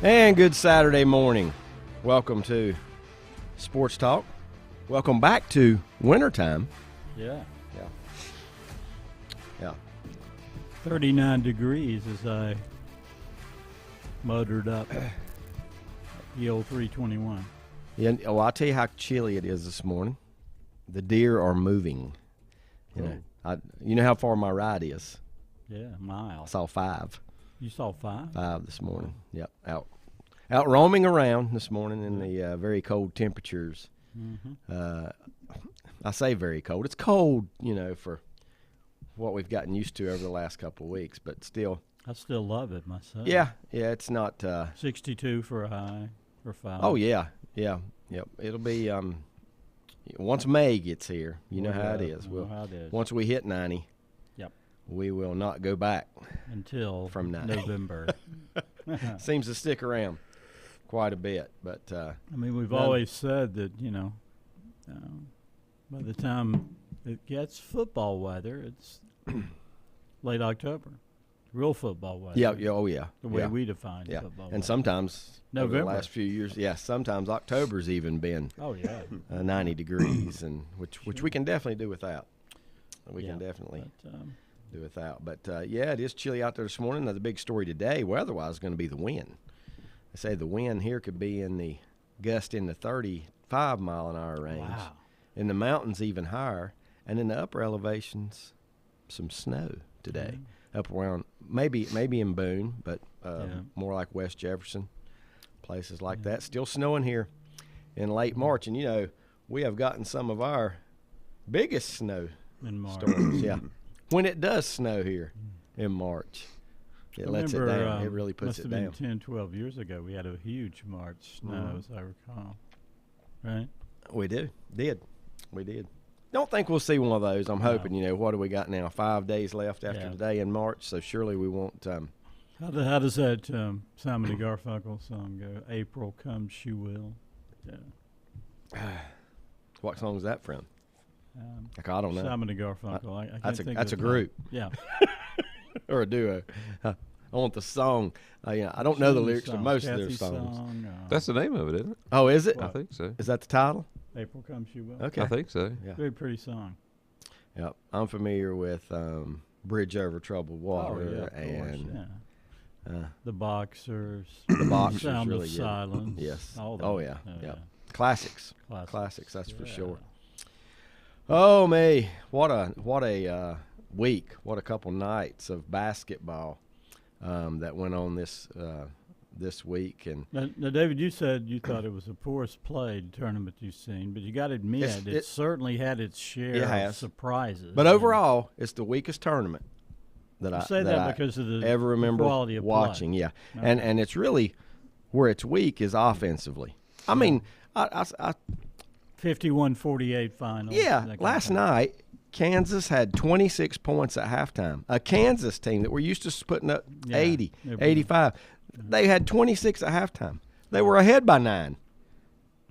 And good Saturday morning. Welcome to Sports Talk. Welcome back to wintertime. Yeah. Yeah. 39 degrees as I motored up the old 321. Yeah. Well, I'll tell you how chilly it is this morning. The deer are moving. You know how far my ride is? Yeah, I miles. saw 5. You saw 5? 5 this morning. Yep. Out roaming around this morning in the very cold temperatures. Mm-hmm. I say very cold. It's cold, for what we've gotten used to over the last couple of weeks, but still. I still love it myself. Yeah, it's not 62 for a high or 5. Oh yeah. Yep. It'll be once May gets here, you know how it is. Once we hit 90, yep, we will not go back until from 90. November. Seems to stick around quite a bit, but we've always said that by the time it gets football weather, it's late October. Real football weather. Yeah. The way we define football weather. And sometimes November. over the last few years, sometimes October's even been 90 degrees, and which we can definitely do without. We can definitely do without. But it is chilly out there this morning. Now, the big story today, weather-wise, is going to be the wind. They say the wind here could be in the gust in the 35 mile an hour range. Wow. In the mountains, even higher, and in the upper elevations, some snow today. Up around maybe in Boone, but more like West Jefferson, places like that. Still snowing here in late March, and we have gotten some of our biggest snow storms. Yeah, when it does snow here in March, it lets it down. It really puts it down. Must have been 10, 12 years ago. We had a huge March snow, as I recall. Right? We did. We did. Don't think we'll see one of those. I'm hoping. What do we got now? 5 days left after today in March, so surely we won't. How does that Simon and Garfunkel song go? April comes, she will. Yeah. What song is that from? I don't know. Simon and Garfunkel. That's a group. Yeah. Or a duo. I want the song. I don't know the lyrics of most of their Kathy's songs. Song, That's the name of it, isn't it? Oh, is it? I think so. Is that the title? April comes, she will. Okay. I think so. Yeah. Very pretty song. Yep. I'm familiar with Bridge Over Troubled Water and The Boxers. The Boxers. Sound really of good. Silence. Yes. All that. Oh, yeah. Yeah. Classics, that's for Yeah. sure. Oh, me. What a week. What a couple nights of basketball that went on this week. And now, David, you said you thought it was the poorest played tournament you've seen, but you got to admit it certainly had its share of surprises. But overall, it's the weakest tournament that because of the ever remember quality of watching. play. Yeah, Okay. and it's really where it's weak is offensively. I mean, I 51-48 final. Yeah, last night Kansas had 26 points at halftime. A Kansas team that we're used to putting up 80, 85. They had 26 at halftime. They were ahead by 9.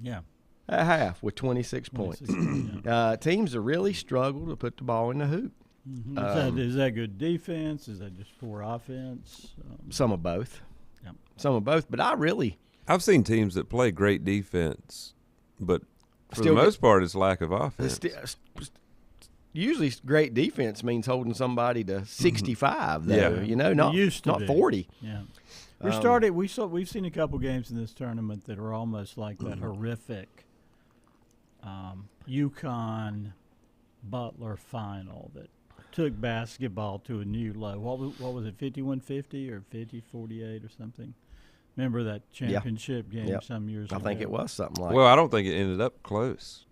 Yeah. At half with 26 points. Teams that really struggle to put the ball in the hoop. Mm-hmm. Is that good defense? Is that just poor offense? Some of both. Yeah. Some of both. But I've seen teams that play great defense, but for Still the most part, it's lack of offense. Usually great defense means holding somebody to 65, though. Yeah. Not 40. Yeah. We've seen a couple games in this tournament that are almost like that horrific UConn Butler final that took basketball to a new low. What was it, 51-50 or 50-48 or something? Remember that championship game some years ago? I think it was something like that. Well, I don't think it ended up close.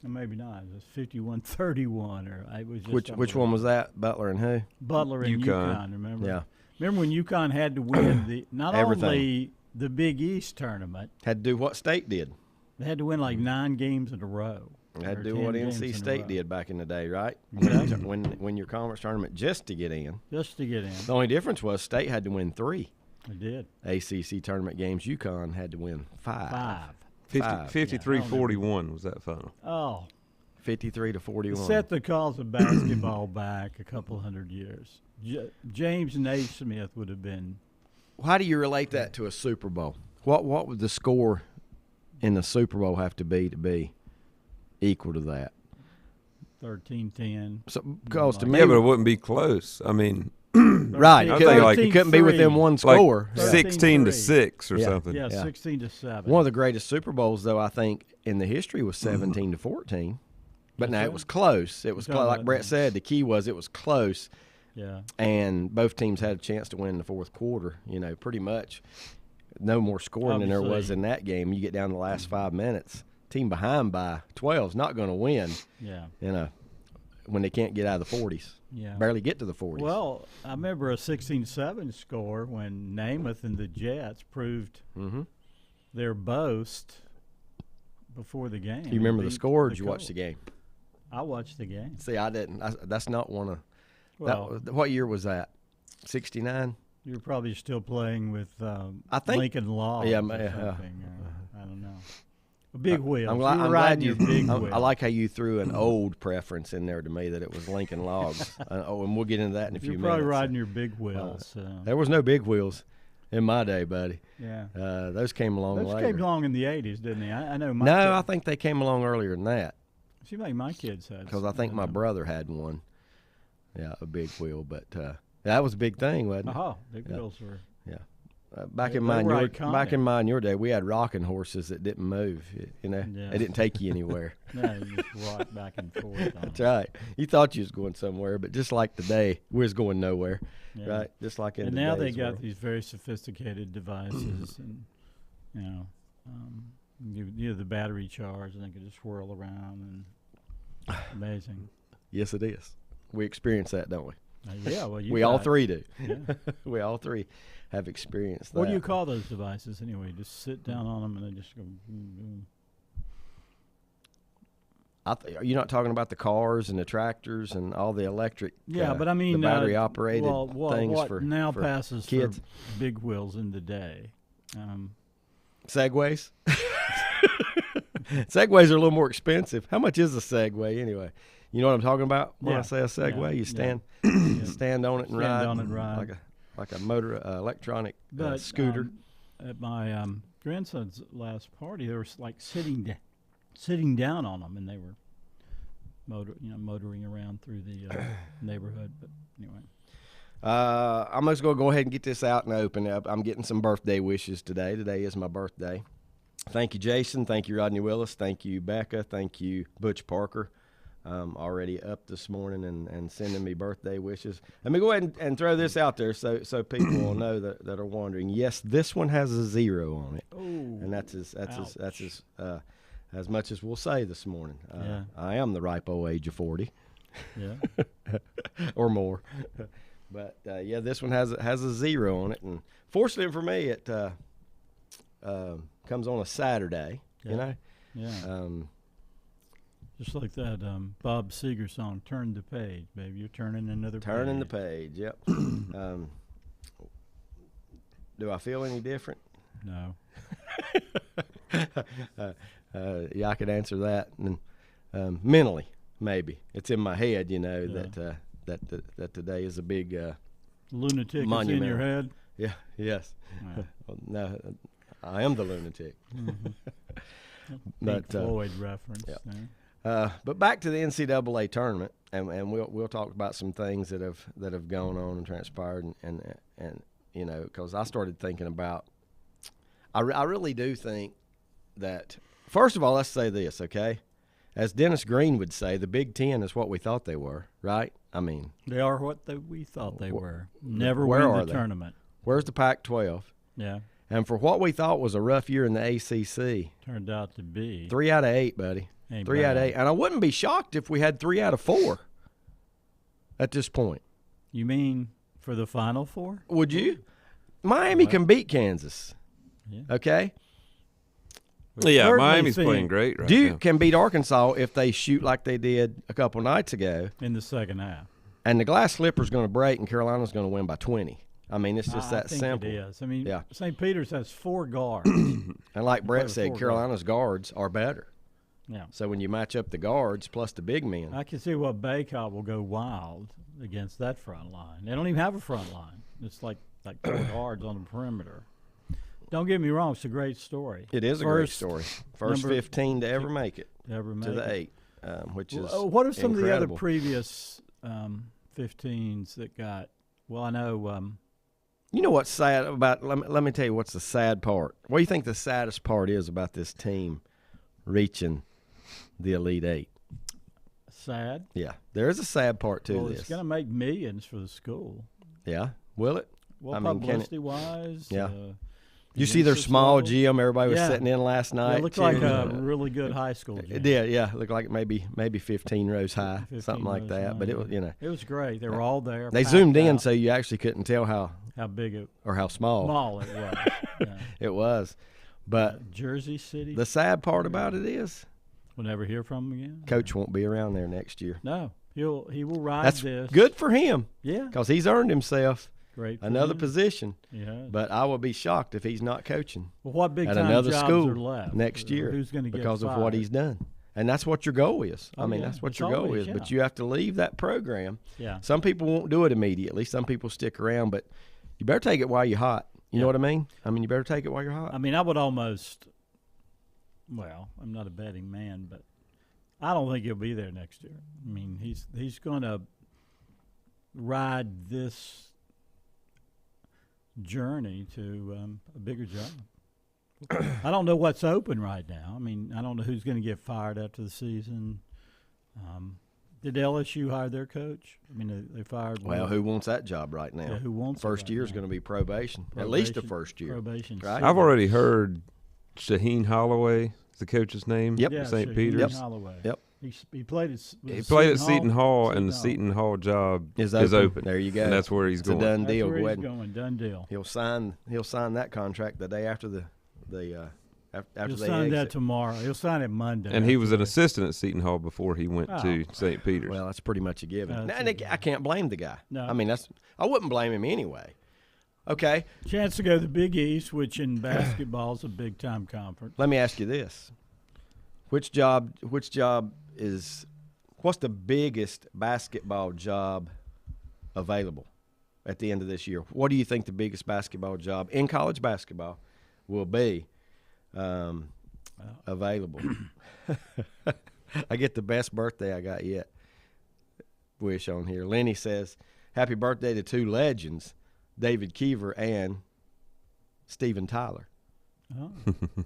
Maybe not. It was 51-31 or it was just which one was that? Butler and who? Butler and UConn, remember? Yeah. Remember when UConn had to win not Everything. only the Big East tournament. Had to do what State did. They had to win like 9 games in a row. Had to do what NC State did back in the day, right? Exactly. When your conference tournament just to get in. Just to get in. The only difference was State had to win 3. They did. ACC tournament games. UConn had to win 5. 53-41 was that final. Oh. 53-41. Set the cause of basketball back a couple hundred years. James Naismith would have been how do you relate that to a Super Bowl? What would the score in the Super Bowl have to be equal to that? 13-10. So, because to me, yeah, but it wouldn't be close. I mean, right? It couldn't be within one score. Like 16-6 or yeah. something. Yeah, 16-7. One of the greatest Super Bowls, though, I think in the history was 17-14. But now it was close. It was close. Like Brett said, the key was it was close. Yeah. And both teams had a chance to win in the fourth quarter. Pretty much no more scoring than there was in that game. You get down to the last 5 minutes. Team behind by 12 is not going to win. Yeah. When they can't get out of the 40s. Yeah. Barely get to the 40s. Well, I remember a 16-7 score when Namath and the Jets proved their boast before the game. You remember the score, or did you watch the game? I watched the game. See, I didn't. That's not one of. Well, what year was that? 69. You were probably still playing with I think Lincoln Law. Yeah, I don't know. A big wheel. I'm glad you. I like how you threw an old preference in there to me that it was Lincoln Logs. And we'll get into that in a few minutes. You're probably riding your big wheels. There was no big wheels in my day, buddy. Yeah. Those came along later. Those came along in the 80s, didn't they? I know. I think they came along earlier than that. Seems like my kids had. Because I think my brother had one. Yeah, a big wheel, but that was a big thing, wasn't it? Oh, big wheels were. Yeah. Back in my your day, we had rocking horses that didn't move. They didn't take you anywhere. No, you just rock back and forth. That's right. You thought you was going somewhere, but just like today, we was going nowhere. Yeah. Right? Just like in. And now they got these very sophisticated devices, and the battery charge, and they can just whirl around, and amazing. Yes, it is. We experience that, don't we? Yeah, well, we all three do. Yeah. We all three have experienced that. What do you call those devices anyway? Just sit down on them and they just go boom, boom. You're not talking about the cars and the tractors and all the electric. Yeah, but I mean the battery operated things what for now for passes kids. For big wheels in the day. Segways. Segways are a little more expensive. How much is a Segway anyway? You know what I'm talking about when I say a Segway? You stand stand on it and ride. Like a motor electronic scooter. At my grandson's last party, they were like sitting down on them, and they were motoring around through the neighborhood. But anyway, I'm just gonna go ahead and get this out and open up. I'm getting some birthday wishes today. Today is my birthday. Thank you, Jason. Thank you, Rodney Willis. Thank you, Becca. Thank you, Butch Parker. Already up this morning and sending me birthday wishes. Let me go ahead and throw this out there so people will know that are wondering. Yes, this one has a 0 on it, and that's as much as we'll say this morning. I am the ripe old age of 40, or more. But this one has a 0 on it, and fortunately for me, it comes on a Saturday. Yeah. Just like that Bob Seger song, "Turn the Page," baby. You're turning another page. Turning the page, yep. Do I feel any different? No. I could answer that. And mentally, maybe. It's in my head, that today is a big lunatic monument. Is in your head? Yeah, yes. Yeah. No, I am the lunatic. Pink Floyd reference. Yeah. But back to the NCAA tournament, and we'll talk about some things that have gone on and transpired, and because I started thinking about, I really do think that, first of all, let's say this, okay? As Dennis Green would say, the Big Ten is what we thought they were, right? I mean, they are what we thought they were. Never win the tournament. Where's the Pac-12? Yeah. And for what we thought was a rough year in the ACC, turned out to be 3 out of 8, buddy. 3 out of 8, and I wouldn't be shocked if we had 3 out of 4 at this point. You mean for the Final Four? Would you? Miami can beat Kansas. Yeah. Okay. Yeah, Miami's playing great right Duke now. can beat Arkansas if they shoot like they did a couple nights ago in the second half. And the glass slipper's going to break, and Carolina's going to win by 20. I mean, it's just that simple. It is. I mean, St. Peter's has 4 guards. And like Brett said, Carolina's guards are better. Yeah. So when you match up the guards plus the big men, I can see what Baycott will go wild against that front line. They don't even have a front line. It's like 4 guards on the perimeter. Don't get me wrong; it's a great story. it is a great story. First 15 to ever make it to the 8, which is what are some of the other incredible. previous 15s that got? Well, I know. You know what's sad about? Let me tell you what's the sad part. What do you think the saddest part is about this team reaching the Elite 8? Sad. Yeah, there is a sad part to this. It's going to make millions for the school. Yeah, will it? Well, I mean, publicity-wise. Yeah. You see their small gym everybody was sitting in last night. It looked like a really good high school gym. It did, yeah. It looked like maybe 15 rows high, 15 something like that. rows But high. it was, It was great. They were all there. They packed zoomed in out. so you actually couldn't tell how Big it or how small it was. Yeah. it was. But Jersey City. the sad part about it is We'll never hear from him again. Coach won't be around there next year. No, he will ride That's this. good for him Yeah, because he's earned himself great. for another him. position. Yeah. But I would be shocked if he's not coaching Well, what big at time another jobs school are left next year Who's going to get because of fired? what he's done. And that's what your goal is. Oh, I mean, yeah. that's what It's your goal always, is. yeah. But you have to leave that program. Yeah. Some people won't do it immediately. Some people stick around. But you better take it while you're hot. You know what I mean? I mean, you better take it while you're hot. I mean, I would almost. Well, I'm not a betting man, but I don't think he'll be there next year. I mean, he's going to ride this journey to a bigger job. I don't know what's open right now. I mean, I don't know who's going to get fired after the season. Did LSU hire their coach? I mean, they fired. Well, who wants that job right now? Yeah, who wants it First right year is now? going to be probation. At least a first year. Probation. Right? I've already heard Shaheen Holloway, the coach's name. Yep. Yeah, St. Shaheen Peter's. Holloway. Yep. He played at. He played at Seton Hall, and the Seton Hall job Is is open. open. There you go. And that's where he's It's going. a done That's deal. where Go he's ahead. going. Done deal. He'll sign that contract the day after the after He'll they sign exit. that tomorrow. He'll sign it Monday. And he was an after assistant at Seton Hall before he went to St. Peter's. Well, that's pretty much a given. That's And a given. I can't blame the guy. No. I mean, I wouldn't blame him anyway. Okay, Chance to go to the Big East, which in basketball is a big time conference. let me ask you this: what's the biggest basketball job available at the end of this year? What do you think the biggest basketball job in college basketball will be available? I get the best birthday I got yet wish on here. Lenny says, happy birthday to 2 legends, David Keever and Steven Tyler. Oh,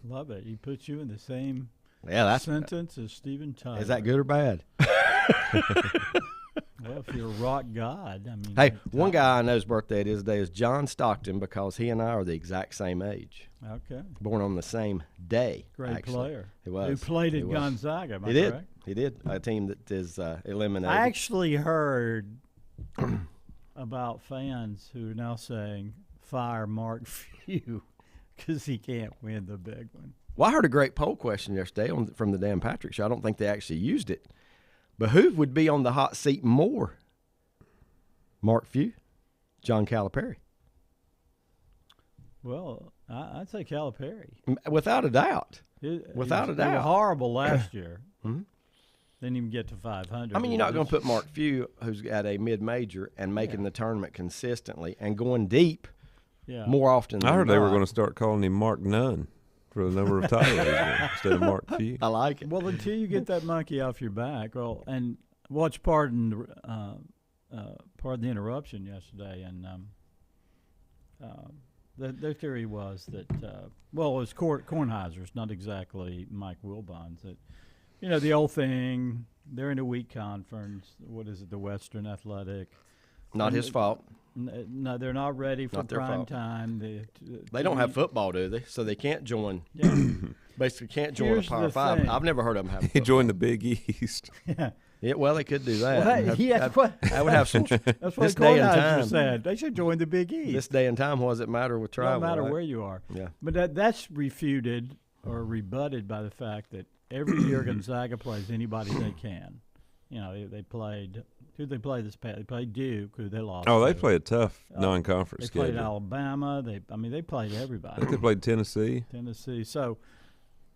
love it. He puts you in the same Yeah, that's sentence as Stephen Tyler. is that good or bad? Well, if you're a rock god, I mean. Hey, one guy I know's birthday it is today is John Stockton because he and I are the exact same age. Okay. Born on the same day. Great actually. player. He was. Who played He at was. Gonzaga, am I He did. correct? He did. A team that is eliminated. I actually heard about fans who are now saying, fire Mark Few because he can't win the big one. Well, I heard a great poll question yesterday from the Dan Patrick Show. I don't think they actually used it. But who would be on the hot seat more? Mark Few, John Calipari. Well, I'd say Calipari. Without a doubt. Without a They were doubt. horrible last year. Mhm. Didn't even get to 500. I mean, you're not going to put Mark Few, who's at a mid-major, and making the tournament consistently and going deep more often than I heard they were not. going to start calling him Mark Nunn for the number of titles he's won instead of Mark Few. I like it. Well, until you get that monkey off your back, well, and watch pardon the interruption yesterday, and their theory was that it was Kornheiser's, not exactly Mike Wilbon's. That the old thing, they're in a weak conference. What is it, the Western Athletic? Not his fault. No, they're not ready for Not their prime fault. time. They don't have football, do they? So they can't join. Yeah. Basically, can't join Here's a Power the 5. thing. I've never heard of them have. He Football. joined the Big East. Yeah, well, they could do that. Well, hey, that's what I would have some. that's what this day and Kornheiser time. said. They should join the Big East. This day and time, what does it matter with travel? No matter right? where you are. Yeah. But that's refuted or rebutted by the fact that every year Gonzaga plays anybody they can. They played. Who they play this past? They played Duke, who they lost. Oh, they to. play a tough non-conference They played schedule. Alabama. They played I everybody. think they played Tennessee. Tennessee. So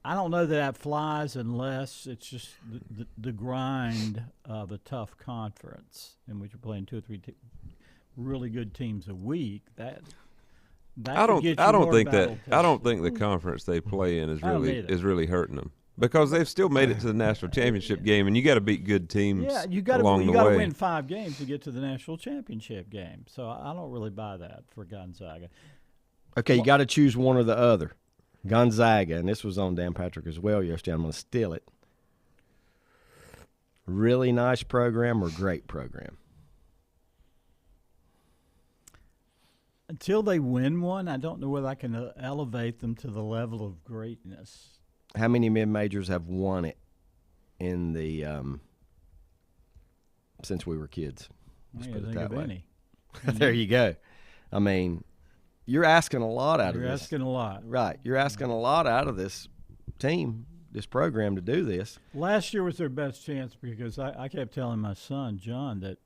I don't know that flies unless it's just the grind of a tough conference in which you're playing 2 or 3 really good teams a week. I don't think the conference they play in is really hurting them, because they've still made it to the national championship game, and you got to beat good teams. Yeah, you got to win 5 games to get to the national championship game. So I don't really buy that for Gonzaga. Okay, you got to choose one or the other. Gonzaga, and this was on Dan Patrick as well yesterday. I'm going to steal it. Really nice program or great program? Until they win one, I don't know whether I can elevate them to the level of greatness. How many mid-majors have won it in the since we were kids? Let's put it that way. There you go. I mean, you're asking a lot out of this. You're asking a lot. Right. You're asking a lot out of this team, this program, to do this. Last year was their best chance because I kept telling my son, John, that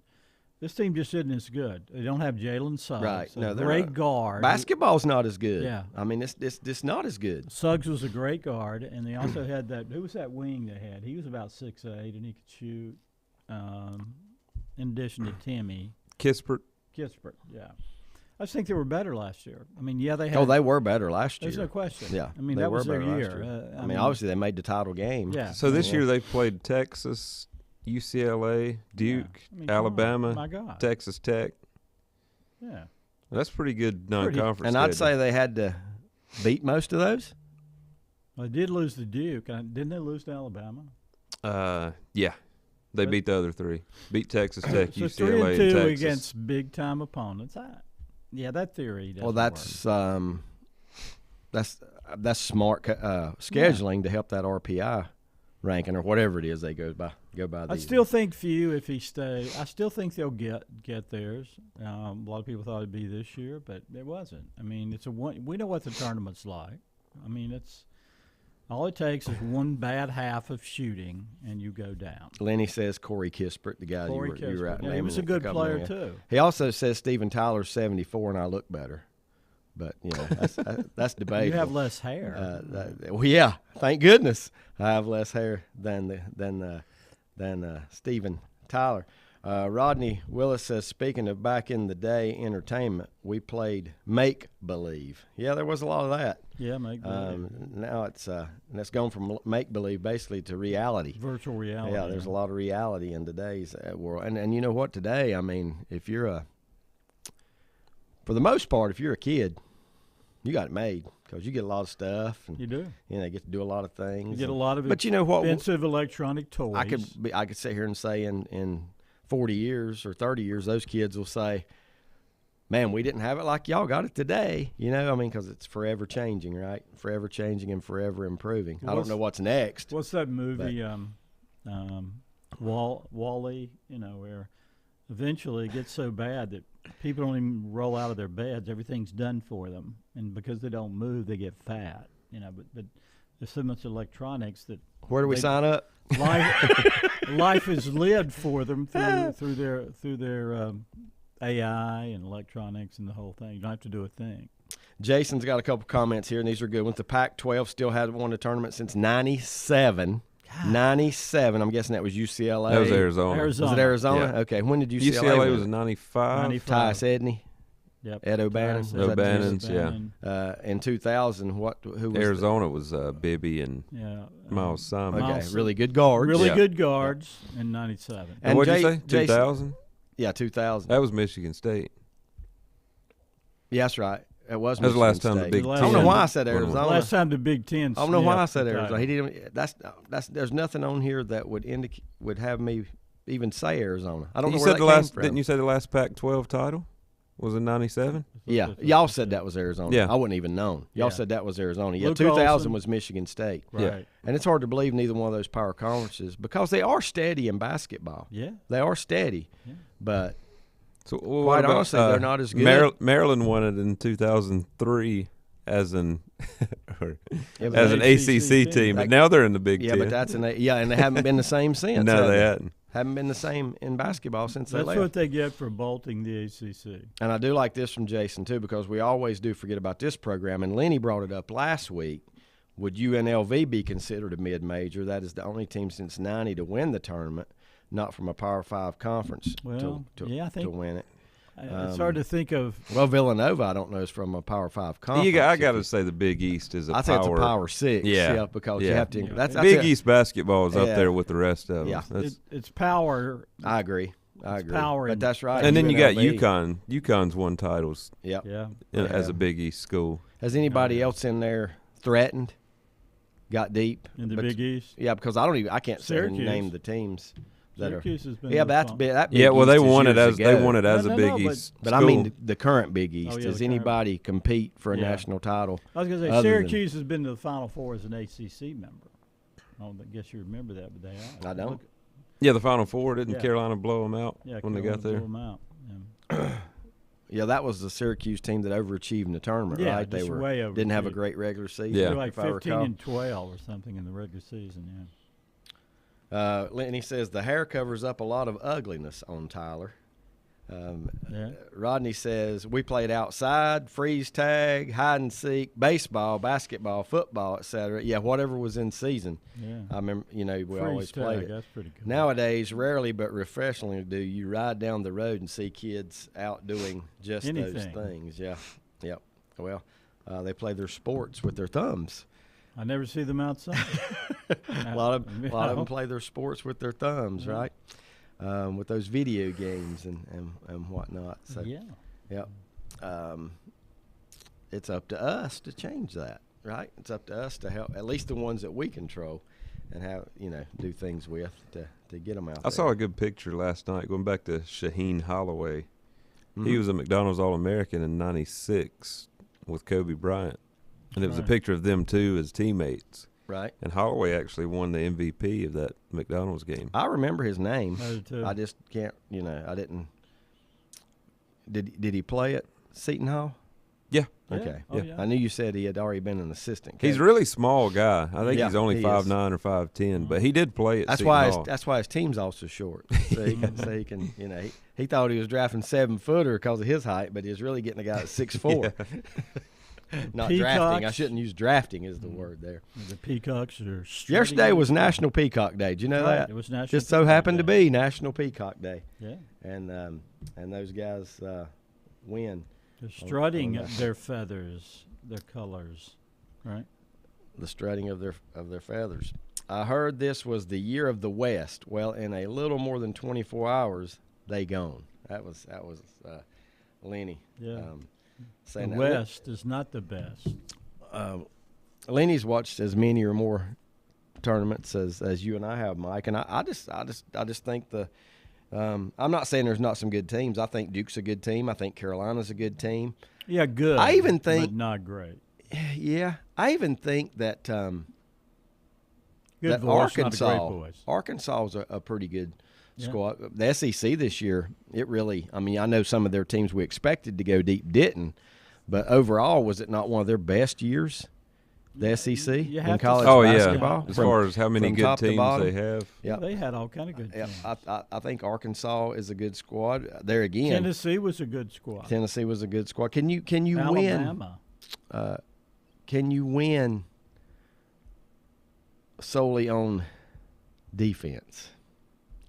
this team just isn't as good. They don't have Jalen Suggs. Right. No, they're great guard. Basketball's not as good. Yeah. I mean, it's not as good. Suggs was a great guard, and they also had that – who was that wing they had? He was about 6'8", and he could shoot, in addition to Timmy. Kispert, yeah. I just think they were better last year. I mean, yeah, they had – Oh, they were better last year. There's no question. Yeah. I mean, that was their year. I mean, obviously they made the title game. Yeah. So this year they played Texas, UCLA, Duke, Alabama, my God. Texas Tech. Yeah. That's pretty good non-conference. And I'd say they had to beat most of those. Well, they did lose to Duke. Didn't they lose to Alabama? Yeah. They beat the other 3. Beat Texas Tech, so UCLA, 3-2 and Texas. against big-time opponents. That theory doesn't that's smart scheduling to help that RPI ranking or whatever it is they go by. I still think few if he stays. I still think they'll get theirs. A lot of people thought it'd be this year, but it wasn't. I mean, we know what the tournament's like. I mean, it's all it takes is one bad half of shooting and you go down. Lenny says Corey Kispert, the guy you were out. Yeah, he was a good player too. He also says Steven Tyler's 74 and I look better. But that's debatable. You have less hair. Well, yeah, thank goodness I have less hair than Steven Tyler. Rodney Willis says, speaking of back in the day entertainment, we played make believe. Yeah, there was a lot of that. Yeah, make believe. Now it's gone from make believe basically to reality. Virtual reality. Yeah, there's a lot of reality in today's world. And you know what? Today, I mean, for the most part, if you're a kid, you got it made because you get a lot of stuff. And, you do. You get to do a lot of things. You get a lot of but you know what? Expensive electronic toys. I could sit here and say in 40 years or 30 years, those kids will say, man, we didn't have it like y'all got it today. I mean, because it's forever changing, right? Forever changing and forever improving. I don't know what's next. What's that movie, Wall-E, where eventually it gets so bad that people don't even roll out of their beds. Everything's done for them. And because they don't move, they get fat, but there's so much electronics that – Where do we sign up? Life is lived for them through their AI and electronics and the whole thing. You don't have to do a thing. Jason's got a couple comments here, and these are good ones. The Pac-12 still hasn't won a tournament since 97. 97. I'm guessing that was UCLA. That was Arizona. Was it Arizona? Yeah. Okay. When did UCLA was in 95. Tyus Edney. Yep. Ed O'Bannon. O'Bannon's, yeah. In 2000, who was Arizona was Bibby and Miles Simon. Okay, really good guards. Good guards in 97. And what did you say? 2000? Yeah, 2000. That was Michigan State. Yeah, that's right. It was. That was the last time the Big Ten. I don't know why I said Arizona. Last time the Big Ten. I don't know why I said Arizona. He didn't. That's. There's nothing on here that would have me even say Arizona. I don't know where that came from. Didn't you say the last Pac-12 title was in 97? Yeah, y'all said that was Arizona. Yeah, I wouldn't even known. Y'all said that was Arizona. Yeah, Luke 2000 Olson was Michigan State. Right. Yeah, and it's hard to believe neither one of those power conferences because they are steady in basketball. Yeah, they are steady, So but quite honestly, they're not as good. Maryland won it in 2003 as an ACC team, but now they're in the Big Ten. Yeah, but that's and they haven't been the same since. No, they hadn't. Haven't been the same in basketball since they left. That's what they get for bolting the ACC. And I do like this from Jason, too, because we always do forget about this program. And Lenny brought it up last week would UNLV be considered a mid-major? That is the only team since '90 to win the tournament, not from a Power 5 conference I think to win it. It's hard to think of. Well, Villanova, I don't know, is from a Power 5 conference. I got to say the Big East is I'd say it's a Power 6. Yeah, because you have to. That's Big East basketball is up there with the rest of them. Yeah, it's power. I agree. Power, but that's right. And then you got UConn. UConn's won titles. Yep. Yeah. As a Big East school. Has anybody else in there threatened? Got deep in the Big East? Yeah, because I can't name the teams. Syracuse has been that's big. That Big well, East they won it as a Big East. East. But I mean the current Big East. Does anybody compete for a national title? I was going to say Syracuse has been to the Final Four as an ACC member. I guess you remember that, but they are. I don't. The Final Four, didn't Carolina blow them out when they got there? Blew them out. Yeah, that was the Syracuse team that overachieved in the tournament, right? They were way didn't have a great regular season. They were like 15-12 or something in the regular season. Lenny says the hair covers up a lot of ugliness on Tyler. Rodney says we played outside, freeze tag, hide and seek, baseball, basketball, football, etc. Yeah, whatever was in season. Yeah, I remember. We freeze always tag, played it. That's pretty good. Nowadays, rarely but refreshingly do you ride down the road and see kids out doing just those things. Yeah, yep. Well, they play their sports with their thumbs. I never see them outside. a lot of them play their sports with their thumbs, right? With those video games and whatnot. So, it's up to us to change that, right? It's up to us to help, at least the ones that we control, and have do things with to get them out there. I saw a good picture last night going back to Shaheen Holloway. Mm-hmm. He was a McDonald's All-American in '96 with Kobe Bryant, and it was a picture of them two as teammates. Right. And Holloway actually won the MVP of that McDonald's game. I remember his name. I just can't, I didn't. Did he play at Seton Hall? Yeah. Okay. Yeah. I knew you said he had already been an assistant coach. He's a really small guy. I think he's only 5'9" or 5'10", but he did play at Seton Hall. That's why his team's also short. So he can, he thought he was drafting 7-footer because of his height, but he was really getting a guy at 6'4". Not Peacocks. Drafting. I shouldn't use drafting as the word there. The Peacocks are yesterday was National Peacock Day. Did you know that? It was National Just so happened to be National Peacock Day. Yeah. And those guys win. They're strutting their feathers, their colors, right? The strutting of their feathers. I heard this was the year of the West. Well, in a little more than 24 hours, they gone. That was Lenny. Yeah. Saying the West is not the best. Lenny's watched as many or more tournaments as you and I have, Mike, and I just think I'm not saying there's not some good teams. I think Duke's a good team. I think Carolina's a good team. Yeah, good. I even think but not great. Yeah, I even think that good that voice, not a great voice. Arkansas is a pretty good squad. The SEC this year, it really. I mean, I know some of their teams we expected to go deep didn't, but overall, was it not one of their best years? The SEC in college basketball. As far as how many good teams they have, they had all kind of good teams. I think Arkansas is a good squad. There again, Tennessee was a good squad. Can you Alabama. win? Can you win solely on defense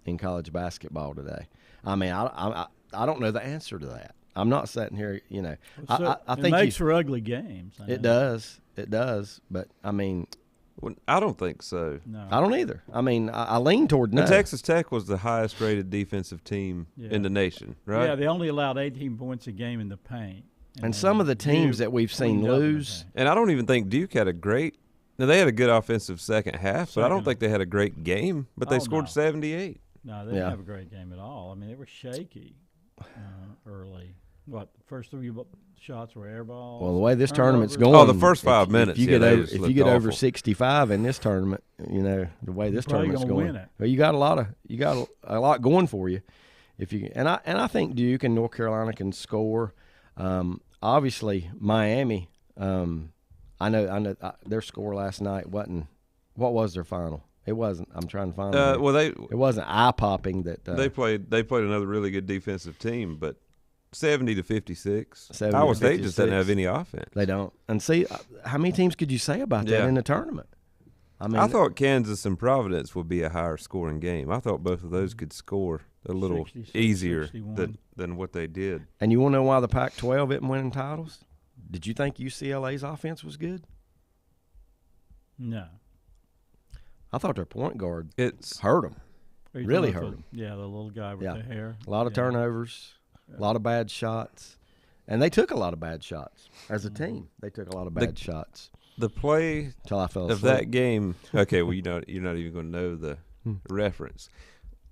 in college basketball today? I mean, I don't know the answer to that. I'm not sitting here, I think it makes for ugly games. It does. But I mean, I don't think so. No, I don't either. I mean, I lean toward no. Texas Tech was the highest rated defensive team in the nation, right? Yeah, they only allowed 18 points a game in the paint. And some of the teams that we've seen lose. And I don't even think Duke had a great – now, they had a good offensive second half, but I don't think they had a great game. But they scored 78. No, they didn't have a great game at all. I mean, they were shaky early. The first 3 shots were air balls. Well, the way this tournament's going. Oh, the first 5 minutes. If you get over 65 in this tournament, the way this tournament's going. Win it. Well, you got a lot going for you. And I think Duke and North Carolina can score. Obviously, Miami. I know their score last night wasn't. What was their final? It wasn't. I'm trying to find it. Well, it wasn't eye popping that they played another really good defensive team, but 70 to 56. 70 Iowa to State just doesn't 56. have any offense. They don't. And see, how many teams could you say about that Yeah. in the tournament? I mean, I thought Kansas and Providence would be a higher scoring game. I thought both of those could score a little 66, easier 61. than what they did. and you want to know why the Pac-12 isn't winning titles? Did you think UCLA's offense was good? No. I thought their point guard It's hurt them. Are you Really talking hurt about Yeah, the little guy with Yeah. the hair. A lot of turnovers, a lot of bad shots, and they took a lot of bad shots as a team. They took a lot of bad shots the play until I fell of asleep. that game. Okay, well, you're not even going to know the reference.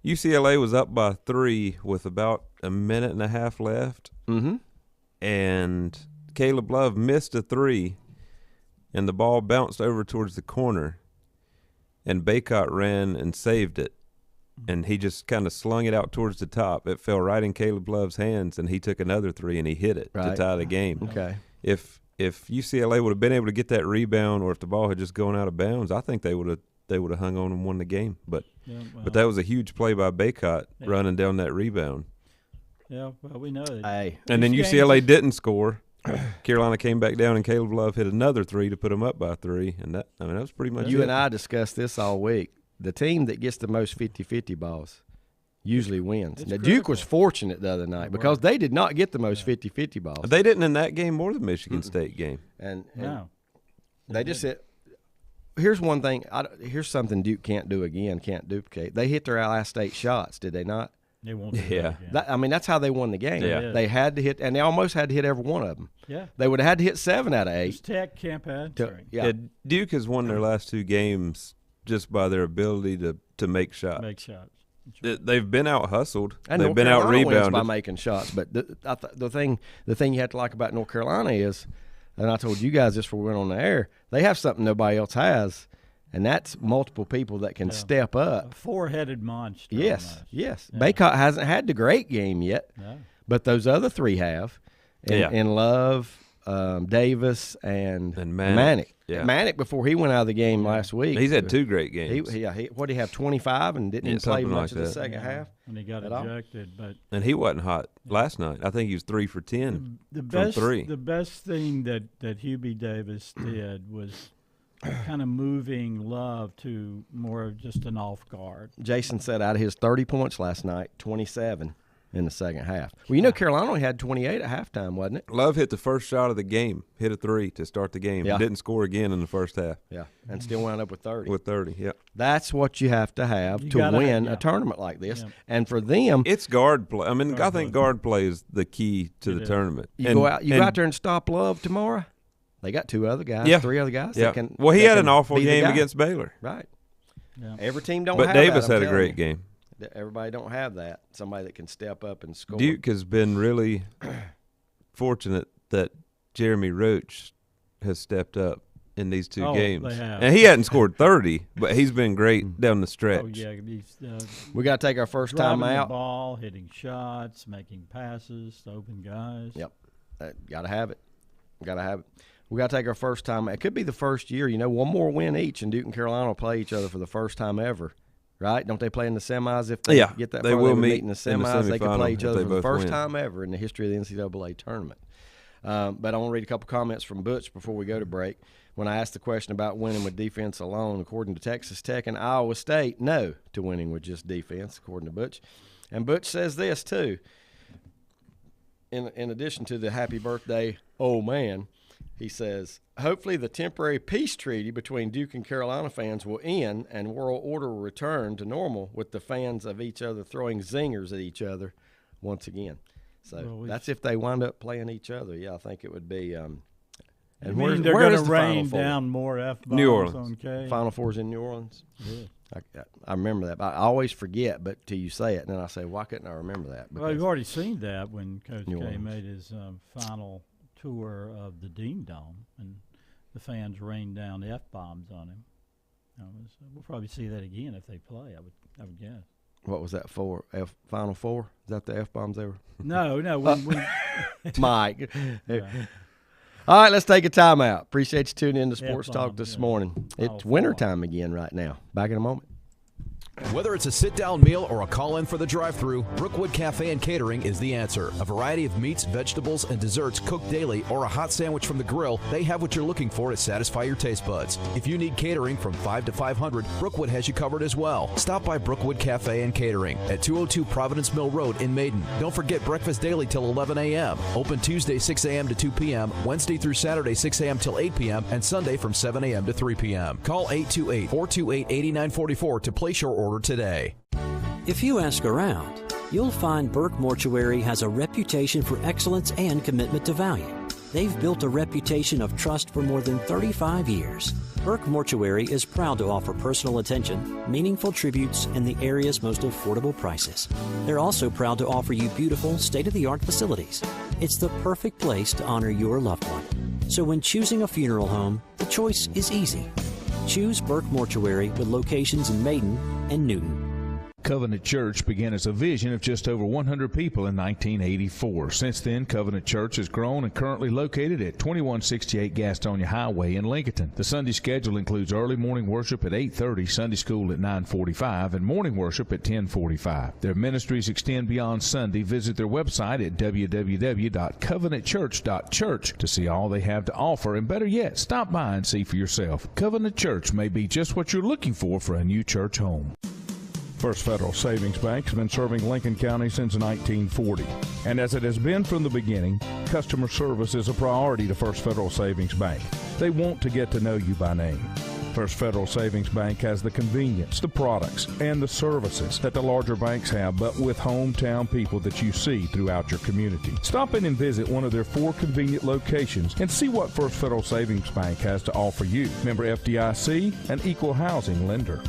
UCLA was up by 3 with about a minute and a half left, Mm-hmm. and Caleb Love missed a 3, and the ball bounced over towards the corner, and Baycott ran and saved it, and he just kind of slung it out towards the top. It fell right in Caleb Love's hands, and he took another 3 and he hit it to Right. tie the game. Okay. If UCLA would have been able to get that rebound, or if the ball had just gone out of bounds, I think they would have hung on and won the game. But that was a huge play by Baycott running down that rebound. Yeah, well, we know that. Hey, And then These UCLA games- didn't score. Carolina came back down, and Caleb Love hit another 3 to put them up by 3. And that was pretty much you it. and I discussed this all week. The team that gets the most 50-50 balls usually wins. It's Now, Duke was critical. fortunate the other night because they did not get the most 50-50 balls. They didn't in that game or the Michigan State game. And No. they just hit. Here's one thing. Here's something Duke can't do again, can't duplicate. They hit their last 8 shots, did they not? They won't do Yeah. that again. I mean, that's how they won the game. Yeah. They had to hit, and they almost had to hit every one of them. Yeah. They would have had to hit 7 out of 8. This Tech can't answering. Yeah. Duke has won their last 2 games just by their ability to make shots. Make shots. That's right. They've been out hustled. And They've North been out Carolina wins by rebounded. making shots. But the thing you have to like about North Carolina is, and I told you guys this before we went on the air, they have something nobody else has, and that's multiple people that can step A up. 4-headed monster. Yes, almost. yes. Yeah. Baycott hasn't had the great game yet, No. but those other 3 have. In Love, Davis, and Manick. Yeah. Manick, before he went out of the game last week. He's had 2 great games. What did he have, 25 and didn't even play something much like of the that. second half? When he got At all? ejected, but And he wasn't hot last night. I think he was 3 for 10 the from best 3. the best thing that Hubie Davis did was kind of moving Love to more of just an off guard. Jason said out of his 30 points last night, 27 in the second half. Well, you know, Carolina only had 28 at halftime, wasn't it? Love hit the first shot of the game, hit a 3 to start the game. Yeah. Didn't score again in the first half Yeah, and still wound up with 30. with 30. Yep. That's what you have to have You to gotta win have- a tournament like this. Yeah. And for them, It's guard play. I mean, I Guard think play. guard play is the key to It the is. tournament. you go out there and stop Love tomorrow. They got 2 other guys, Yeah. 3 other guys. Yeah. That can, Well, he that had can an awful be the game guy. against Baylor, Right. Yeah. Every team don't but have Davis that, I'm had a telling great you. game. Everybody don't have that. Somebody that can step up and score. Duke has been really fortunate that Jeremy Roach has stepped up in these 2 Oh, games. they have. And he hadn't scored 30, but he's been great down the stretch. Oh yeah, he's We got to take our first driving time the out. ball, hitting shots, making passes to open guys. Yep. Got to have it. Got to have it. We got to take our first time. It could be the first year. You know, one more win each, and Duke and Carolina will play each other for the first time ever. Right? Don't they play in the semis? If they Yeah, get that they far, will they would meet in the in the semis. They could semifinal play each if other they for the both first win. time ever in the history of the NCAA tournament. But I want to read a couple comments from Butch before we go to break. When I asked the question about winning with defense alone, according to Texas Tech and Iowa State, no to winning with just defense, according to Butch. And Butch says this, too. In addition to the happy birthday, oh, man, he says, hopefully the temporary peace treaty between Duke and Carolina fans will end and world order will return to normal with the fans of each other throwing zingers at each other once again. So Well, that's if they wind up playing each other. Yeah, I think it would be. And You where mean they're where going is to the Final rain Four? down more F-bombs New Orleans. on K? Final Four's in New Orleans. Yeah. I remember that. I always forget, but till you say it, and then I say, why couldn't I remember that? Well, you've already seen that when Coach New K Orleans. made his final tour of the Dean Dome, and the fans rained down F-bombs on him. We'll probably see that again if they play. I would guess. What was that for? Final Four? Is that the F-bombs they were? No. When Mike. yeah. All right, let's take a timeout. Appreciate you tuning in to Sports F-bomb, Talk this yeah. morning. Final It's Four. wintertime again right now. Back in a moment. Whether it's a sit-down meal or a call-in for the drive-thru, Brookwood Cafe and Catering is the answer. A variety of meats, vegetables, and desserts cooked daily, or a hot sandwich from the grill, they have what you're looking for to satisfy your taste buds. If you need catering from 5 to 500, Brookwood has you covered as well. Stop by Brookwood Cafe and Catering at 202 Providence Mill Road in Maiden. Don't forget breakfast daily till 11 a.m. Open Tuesday 6 a.m. to 2 p.m., Wednesday through Saturday 6 a.m. till 8 p.m., and Sunday from 7 a.m. to 3 p.m. Call 828-428-8944 to place your order today. If you ask around, you'll find Burke Mortuary has a reputation for excellence and commitment to value. They've built a reputation of trust for more than 35 years. Burke Mortuary is proud to offer personal attention, meaningful tributes, and the area's most affordable prices. They're also proud to offer you beautiful, state-of-the-art facilities. It's the perfect place to honor your loved one. So when choosing a funeral home, the choice is easy. Choose Burke Mortuary with locations in Maiden and Newton. Covenant Church began as a vision of just over 100 people in 1984. Since then, Covenant Church has grown and currently located at 2168 Gastonia Highway in Lincoln. The Sunday schedule includes early morning worship at 8:30, Sunday school at 9:45, and morning worship at 10:45. Their ministries extend beyond Sunday. Visit their website at www.covenantchurch.church to see all they have to offer, and better yet, stop by and see for yourself. Covenant Church may be just what you're looking for a new church home. First Federal Savings Bank has been serving Lincoln County since 1940. And as it has been from the beginning, customer service is a priority to First Federal Savings Bank. They want to get to know you by name. First Federal Savings Bank has the convenience, the products, and the services that the larger banks have, but with hometown people that you see throughout your community. Stop in and visit one of their 4 convenient locations and see what First Federal Savings Bank has to offer you. Member FDIC, an equal housing lender.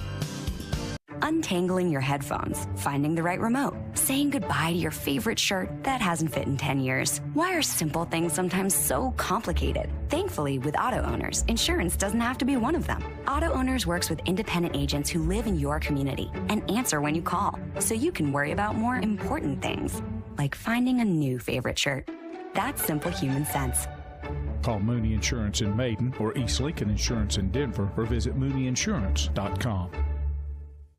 Untangling your headphones, finding the right remote, saying goodbye to your favorite shirt that hasn't fit in 10 years. Why are simple things sometimes so complicated? Thankfully, with Auto Owners, insurance doesn't have to be one of them. Auto Owners works with independent agents who live in your community and answer when you call, so you can worry about more important things, like finding a new favorite shirt. That's simple human sense. Call Mooney Insurance in Maiden or East Lincoln Insurance in Denver or visit mooneyinsurance.com.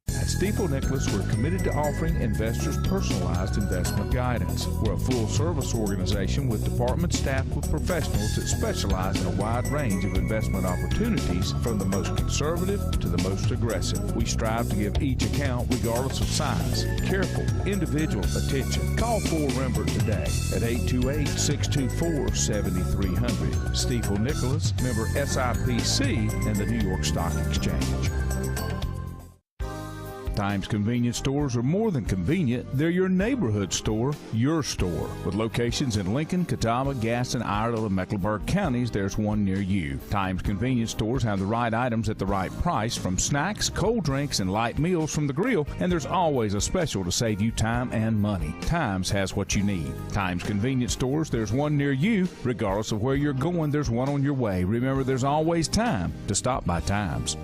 At Stifel Nicholas, we're committed to offering investors personalized investment guidance. We're a full-service organization with department staffed with professionals that specialize in a wide range of investment opportunities, from the most conservative to the most aggressive. We strive to give each account, regardless of size, careful, individual attention. Call Fort Rembert today at 828-624-7300. Stifel Nicholas, member SIPC and the New York Stock Exchange. Times convenience stores are more than convenient. They're your neighborhood store, your store. With locations in Lincoln, Catawba, Gaston, Iredell, and Mecklenburg counties, there's one near you. Times convenience stores have the right items at the right price, from snacks, cold drinks, and light meals from the grill, and there's always a special to save you time and money. Times has what you need. Times convenience stores, there's one near you. Regardless of where you're going, there's one on your way. Remember, there's always time to stop by Times.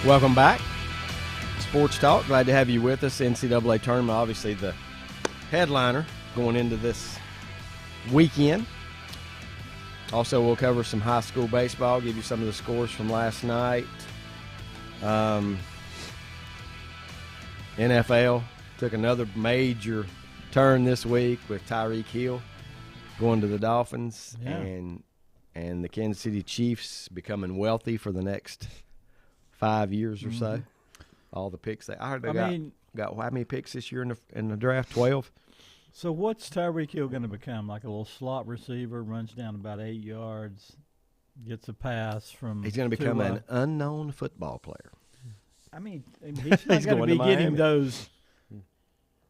Welcome back. Sports Talk. Glad to have you with us. NCAA tournament, obviously the headliner going into this weekend. Also, we'll cover some high school baseball, give you some of the scores from last night. NFL took another major turn this week with Tyreek Hill going to the Dolphins. Yeah. And and the Kansas City Chiefs becoming wealthy for the next 5 years or so. All the picks I heard they got how many picks this year in the draft? 12. So what's Tyreek Hill going to become? Like a little slot receiver, runs down about 8 yards, gets a pass from. He's going to become an unknown football player. I mean, he's not going to be getting those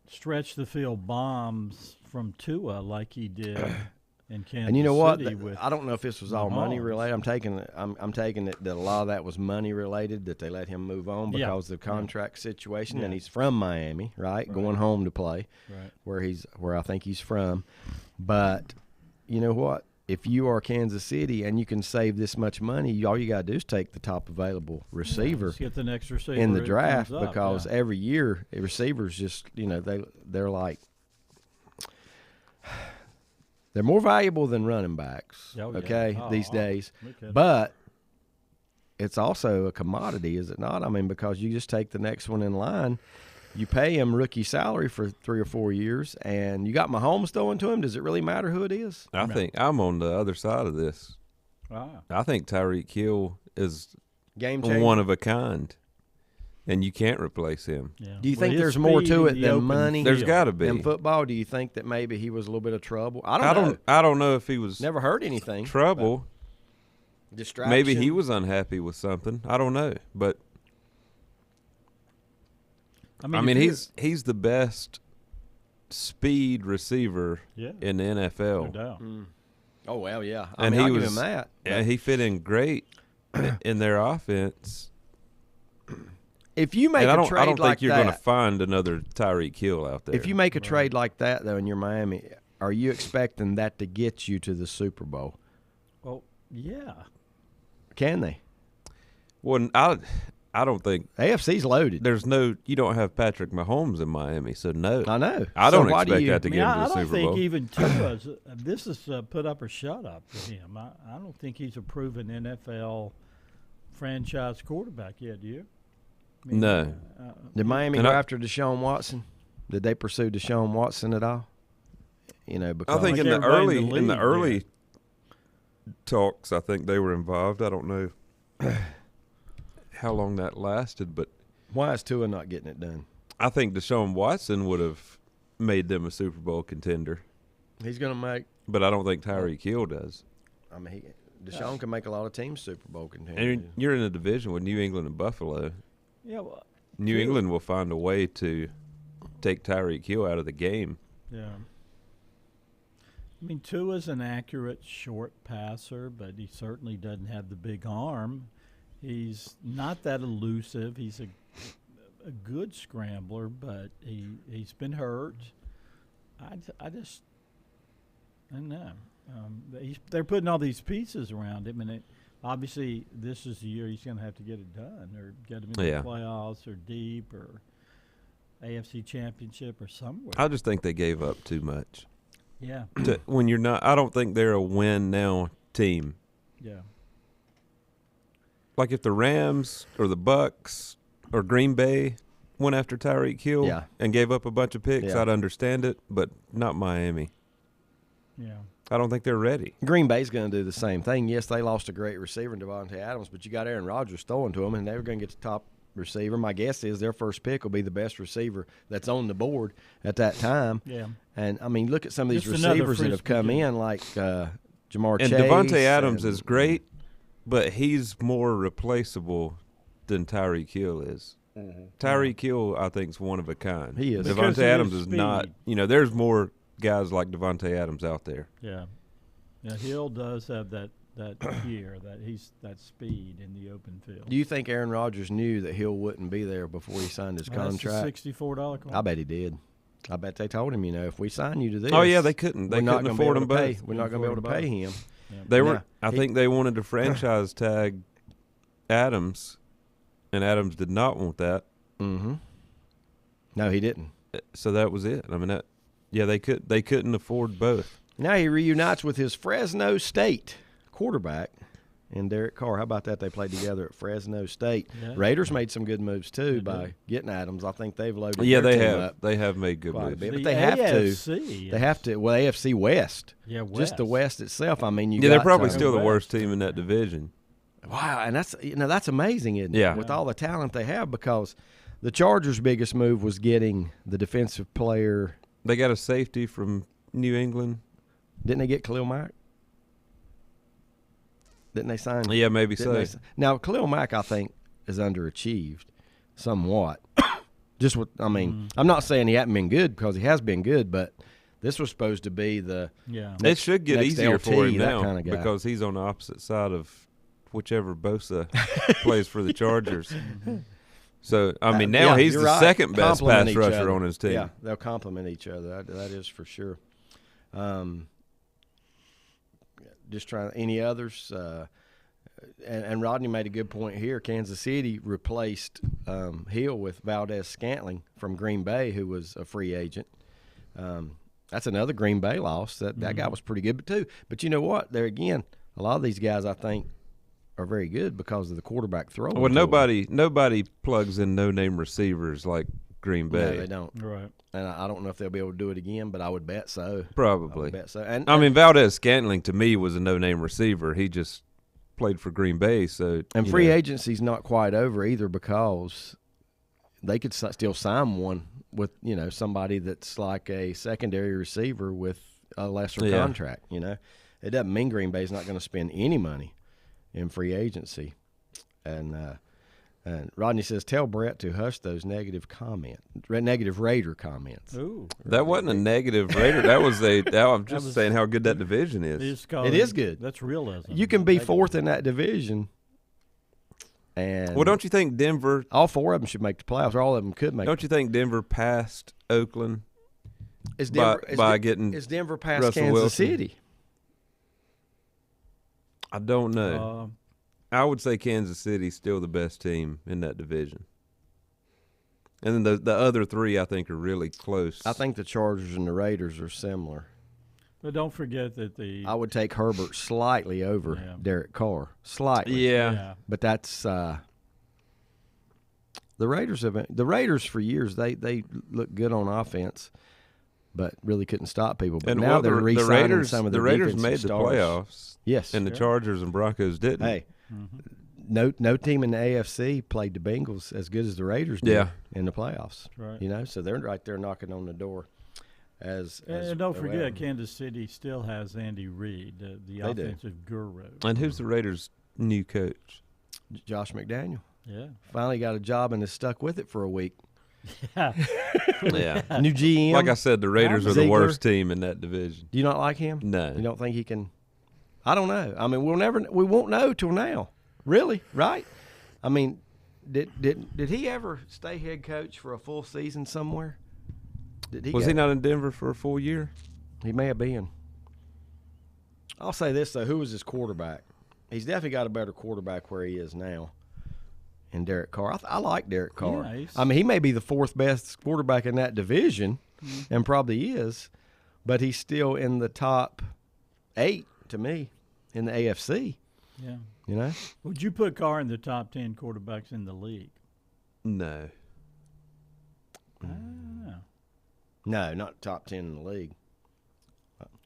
stretch the field bombs from Tua like he did in Kansas City. And you know what? With I don't know if this was all money related. I'm taking it that a lot of that was money related, that they let him move on because of the contract situation. And he's from Miami, right? Going home to play, where I think he's from. But you know what? If you are Kansas City and you can save this much money, all you got to do is take the top available receiver, get the next receiver in the draft, because every year receivers just, they're like, they're more valuable than running backs, these days. But it's also a commodity, is it not? I mean, because you just take the next one in line. You pay him rookie salary for 3 or 4 years, and you got Mahomes throwing to him. Does it really matter who it is? I think I'm on the other side of this. I think Tyreek Hill is game changer, one of a kind, and you can't replace him. Yeah. Do you think there's more to it than money? There's got to be. In football, do you think that maybe he was a little bit of trouble? I don't know. I don't know if he was. Never heard anything. Trouble. Distraction. Maybe he was unhappy with something. I don't know, but. I mean he's the best speed receiver in the NFL. No doubt. Oh, well, yeah. I'll give him that. Yeah, he fit in great in their offense. If you make a trade like that. I don't think you're going to find another Tyreek Hill out there. If you make a trade like that, though, and you're Miami, are you expecting that to get you to the Super Bowl? Well, yeah. Can they? Well, I don't think AFC's loaded. You don't have Patrick Mahomes in Miami, so no. I know. I don't expect that to get him to the Super Bowl. I don't think even Tua's. This is put up or shut up for him. I don't think he's a proven NFL franchise quarterback yet. Do you? No. Did Miami go after Deshaun Watson? Did they pursue Deshaun Watson at all? Because I think in the early talks, I think they were involved. I don't know how long that lasted, but why is Tua not getting it done? I think Deshaun Watson would have made them a Super Bowl contender. He's going to make, but I don't think Tyreek Hill does. I mean, Deshaun can make a lot of teams Super Bowl contenders. And you're in a division with New England and Buffalo. Yeah, well, New England will find a way to take Tyreek Hill out of the game. Yeah. I mean, Tua's an accurate short passer, but he certainly doesn't have the big arm. He's not that elusive. He's a good scrambler, but he's been hurt. I don't know. They're putting all these pieces around him, and obviously this is the year he's going to have to get it done, or get him in the playoffs, or deep, or AFC Championship, or somewhere. I just think they gave up too much. Yeah. When you're not, I don't think they're a win now team. Yeah. Like if the Rams or the Bucks or Green Bay went after Tyreek Hill and gave up a bunch of picks, I'd understand it, but not Miami. Yeah. I don't think they're ready. Green Bay's going to do the same thing. Yes, they lost a great receiver in Devontae Adams, but you got Aaron Rodgers throwing to them, and they were going to get the top receiver. My guess is their first pick will be the best receiver that's on the board at that time. Yeah. And, I mean, look at some of these receivers that have come in, like Jamar Chase. And Devontae Adams is great, but he's more replaceable than Tyreek Hill is. Mm-hmm. Tyreek Hill, I think, is one of a kind. He is. Devontae Adams is not. There's more guys like Devontae Adams out there. Yeah. Yeah, Hill does have that gear, that speed in the open field. Do you think Aaron Rodgers knew that Hill wouldn't be there before he signed his contract? That's a $64 contract. I bet he did. I bet they told him, if we sign you to this. Oh yeah, they couldn't. They couldn't afford him both. We're not going to be able to pay him. Yeah. They were. I think they wanted to franchise tag Adams, and Adams did not want that. Mm-hmm. No, he didn't. So that was it. I mean, they couldn't afford both. Now he reunites with his Fresno State quarterback, and Derek Carr. How about that? They played together at Fresno State. Yeah. Raiders made some good moves too by getting Adams. I think they've loaded. Yeah, their they team have. up They have made good quite a moves. bit, The but they have AFC to. They have to. Well, AFC West. Yeah, West. Just the West itself. I mean, They're probably to, still the West. worst team in that division. Wow, and that's amazing, isn't it? Yeah. With all the talent they have, because the Chargers' biggest move was getting the defensive player. They got a safety from New England. Didn't they get Khalil Mack? Didn't they sign? Yeah, maybe so. Now, Khalil Mack, I think, is underachieved somewhat. Just what I mean. I'm not saying he hasn't been good, because he has been good, but this was supposed to be the It should get next easier LT, for him that now kind of guy. because he's on the opposite side of whichever Bosa plays for the Chargers. So, I mean, now he's you're the right. second best Complement pass each rusher other. on his team. Yeah, they'll complement each other. That is for sure. Just trying. Any others? And Rodney made a good point here. Kansas City replaced Hill with Valdez-Scantling from Green Bay, who was a free agent. That's another Green Bay loss. That guy was pretty good, But you know what? There again, a lot of these guys, I think, are very good because of the quarterback throw. Well, nobody plugs in no-name receivers like Green Bay. No, they don't. Right. And I don't know if they'll be able to do it again, but I would bet so. Probably. I would bet so. And I mean, Valdez-Scantling to me was a no-name receiver. He just played for Green Bay, so and free agency's not quite over either, because they could still sign one with somebody that's like a secondary receiver with a lesser contract. It doesn't mean Green Bay's not going to spend any money in free agency. And Rodney says, tell Brett to hush those negative Raider comments. Ooh. that wasn't a negative Raider. That was I'm just saying how good that division is. It is good. That's realism. You can be fourth in that division. And Well, don't you think Denver? all four of them should make the playoffs, or all of them could make. Don't you think Denver passed Oakland Is Denver by getting is Denver past Russell Kansas Wilson? City? I don't know. I would say Kansas City's still the best team in that division. And then the other three, I think, are really close. I think the Chargers and the Raiders are similar. But don't forget that I would take Herbert slightly over Derek Carr. Slightly. Yeah. But that's the Raiders for years, they look good on offense, but really couldn't stop people. But And now they're re-signing Raiders, some of the their Raiders defensive made the stars. playoffs. Yes. And the Chargers and Broncos didn't. Hey, no team in the AFC played the Bengals as good as the Raiders did in the playoffs. That's right. So they're right there knocking on the door. And don't forget, Kansas City still has Andy Reid, the offensive guru. And who's the Raiders' new coach? Josh McDaniel. Yeah. Finally got a job and has stuck with it for a week. Yeah. New GM. Like I said, the Raiders are the Ziegler. worst team in that division. Do you not like him? No. You don't think he can? I don't know. I mean, we won't know till now. Really, right? I mean, did he ever stay head coach for a full season somewhere? Was he not in Denver for a full year? He may have been. I'll say this though: who was his quarterback? He's definitely got a better quarterback where he is now. And Derek Carr, I like Derek Carr. Yeah, I mean, he may be the fourth best quarterback in that division, and probably is, but he's still in the top 8 to me in the AFC. Yeah. Would you put Carr in the top 10 quarterbacks in the league? No. No, not top 10 in the league.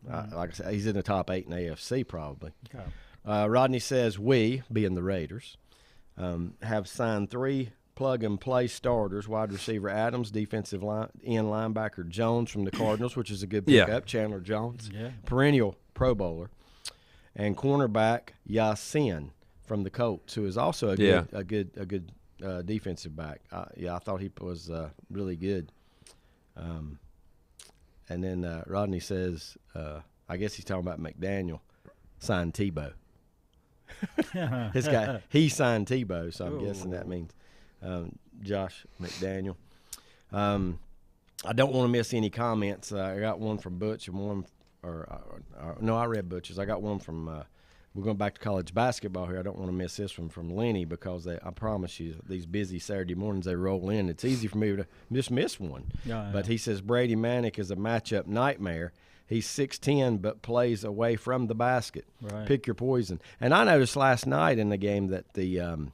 Like I said, he's in the top 8 in AFC probably. Okay. Rodney says we, being the Raiders, have signed 3 plug-and-play starters: wide receiver Adams, defensive end linebacker Jones from the Cardinals, which is a good pickup, Chandler Jones, perennial Pro Bowler, and cornerback Yasin from the Colts, who is also a good defensive back. I thought he was really good. And then Rodney says, I guess he's talking about McDaniel, signed Tebow. This guy, he signed Tebow, so I'm guessing that means Josh McDaniel. I don't want to miss any comments. I got one from Butch and one, no, I read Butch's. I got one from we're going back to college basketball here. I don't want to miss this one from Lenny because I promise you, these busy Saturday mornings they roll in. It's easy for me to just miss one. Yeah. But he says Brady Manick is a matchup nightmare. He's 6'10", but plays away from the basket. Right. Pick your poison. And I noticed last night in the game that the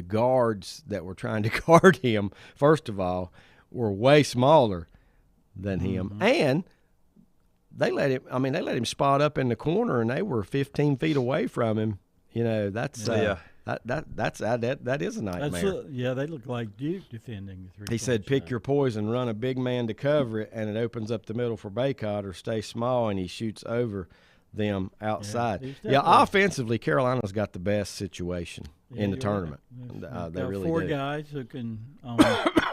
guards that were trying to guard him, first of all, were way smaller than him, and they let him spot up in the corner, and they were 15 feet away from him. You know, that's that is a nightmare. They look like Duke defending the three. He said, pick your poison, run a big man to cover it, and it opens up the middle for Baycott, or stay small, and he shoots over them outside. Yeah, offensively, Carolina's got the best situation in the tournament. They really 4 do. guys who can, on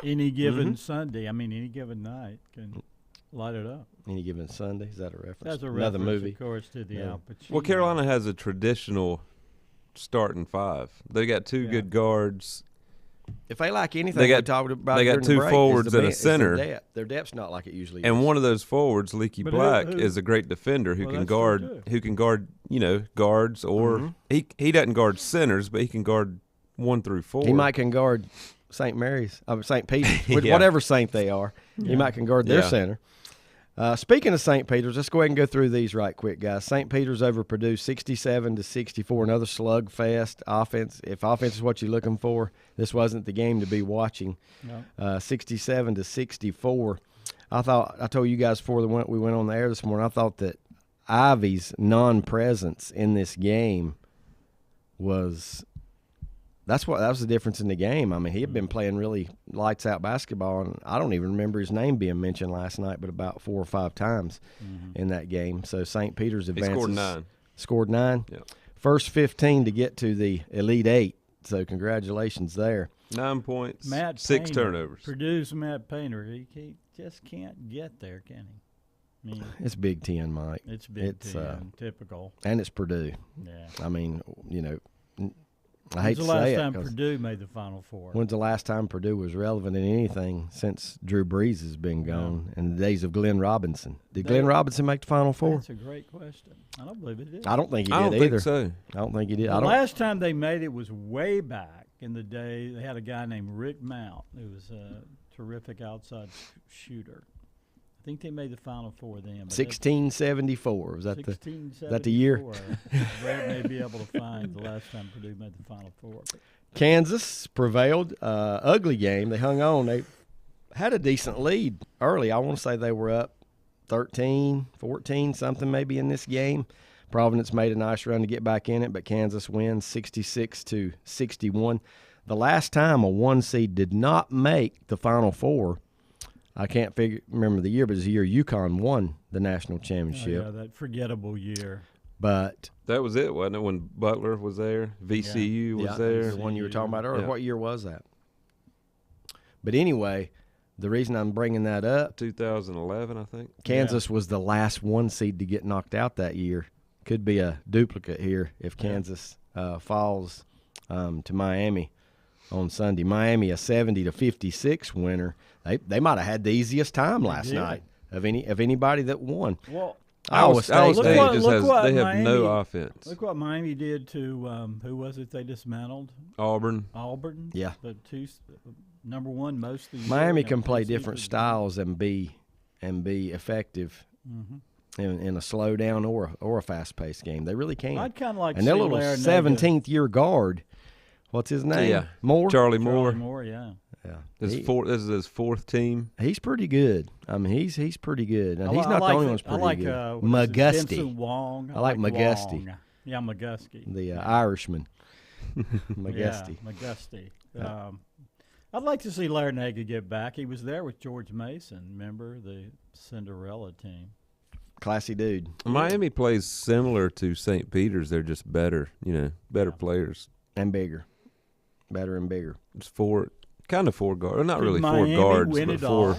any given Sunday, any given night, can light it up. Any given Sunday? Is that a reference? That's another reference, movie, of course, to the Al Pacino. Well, Carolina has a traditional starting 5. They got 2 good guards. If they like anything, we talked about. They got 2 forwards and a center. Their depth's not like it usually is. And one of those forwards, Leaky Black, is a great defender who can guard. Who can guard, guards, or he doesn't guard centers, but he can guard 1 through 4. He might can guard St. Mary's, St. Peter's, whatever saint they are. He might can guard their center. Speaking of St. Peter's, let's go ahead and go through these right quick, guys. St. Peter's over Purdue 67-64, another slugfest. Offense, if offense is what you're looking for, this wasn't the game to be watching. No. 67-64. I told you guys before we went on the air this morning, I thought that non-presence in this game that was the difference in the game. He had been playing really lights-out basketball, and I don't even remember his name being mentioned last night, but about 4 or 5 times in that game. So St. Peter's advances. He scored 9? Yep. First 15 to get to the Elite 8, so congratulations there. 9 points, Matt 6 Painter, turnovers. Purdue's Matt Painter, he just can't get there, can he? It's Big Ten, Mike. It's Big Ten, typical. And it's Purdue. Yeah. I hate to say it. When's the last time Purdue made the Final Four? When's the last time Purdue was relevant in anything since Drew Brees has been gone and the days of Glenn Robinson? Did Glenn Robinson make the Final Four? That's a great question. I don't believe it did. I don't think he did either. I don't think so. I don't think he did. The last time they made it was way back in the day. They had a guy named Rick Mount who was a terrific outside shooter. I think they made the Final Four then. 1674. Was that the year? Brad may be able to find the last time Purdue made the Final Four. Kansas prevailed. Ugly game. They hung on. They had a decent lead early. I want to say they were up 13, 14, something maybe in this game. Providence made a nice run to get back in it, but Kansas wins 66-61. The last time a 1 seed did not make the Final Four, I can't remember the year, but it was the year UConn won the national championship. Oh, yeah, that forgettable year. But that was it, wasn't it, when Butler was there, VCU was there? The one you were talking about earlier. Yeah. What year was that? But anyway, the reason I'm bringing that up, 2011, I think. Kansas was the last 1 seed to get knocked out that year. Could be a duplicate here if Kansas falls to Miami on Sunday. Miami, a 70-56 winner. They might have had the easiest time last night of anybody that won. Well, Iowa State just they have no offense. Look what Miami did to who was it they dismantled? Auburn. Yeah. The two number one most of the Miami year, can play different styles and be effective in a slow down or a fast paced game. They really can. I'd kind of like and their little 17th year guard. What's his name? Yeah. Moore? Charlie Moore. Charlie Moore, yeah. Yeah. This is his 4th team. He's pretty good. He's pretty good. And he's not the only one who's pretty good. McGusty. Vincent Wong. I like McGusty. Wong. Yeah, McGusty. The Irishman. McGusty. Yeah, McGusty. I'd like to see Larranaga get back. He was there with George Mason, remember, the Cinderella team. Classy dude. Miami plays similar to St. Peter's. They're just better, better players. And bigger. Better and bigger. It's four guards. Not really Miami 4 guards, win but it 4. All?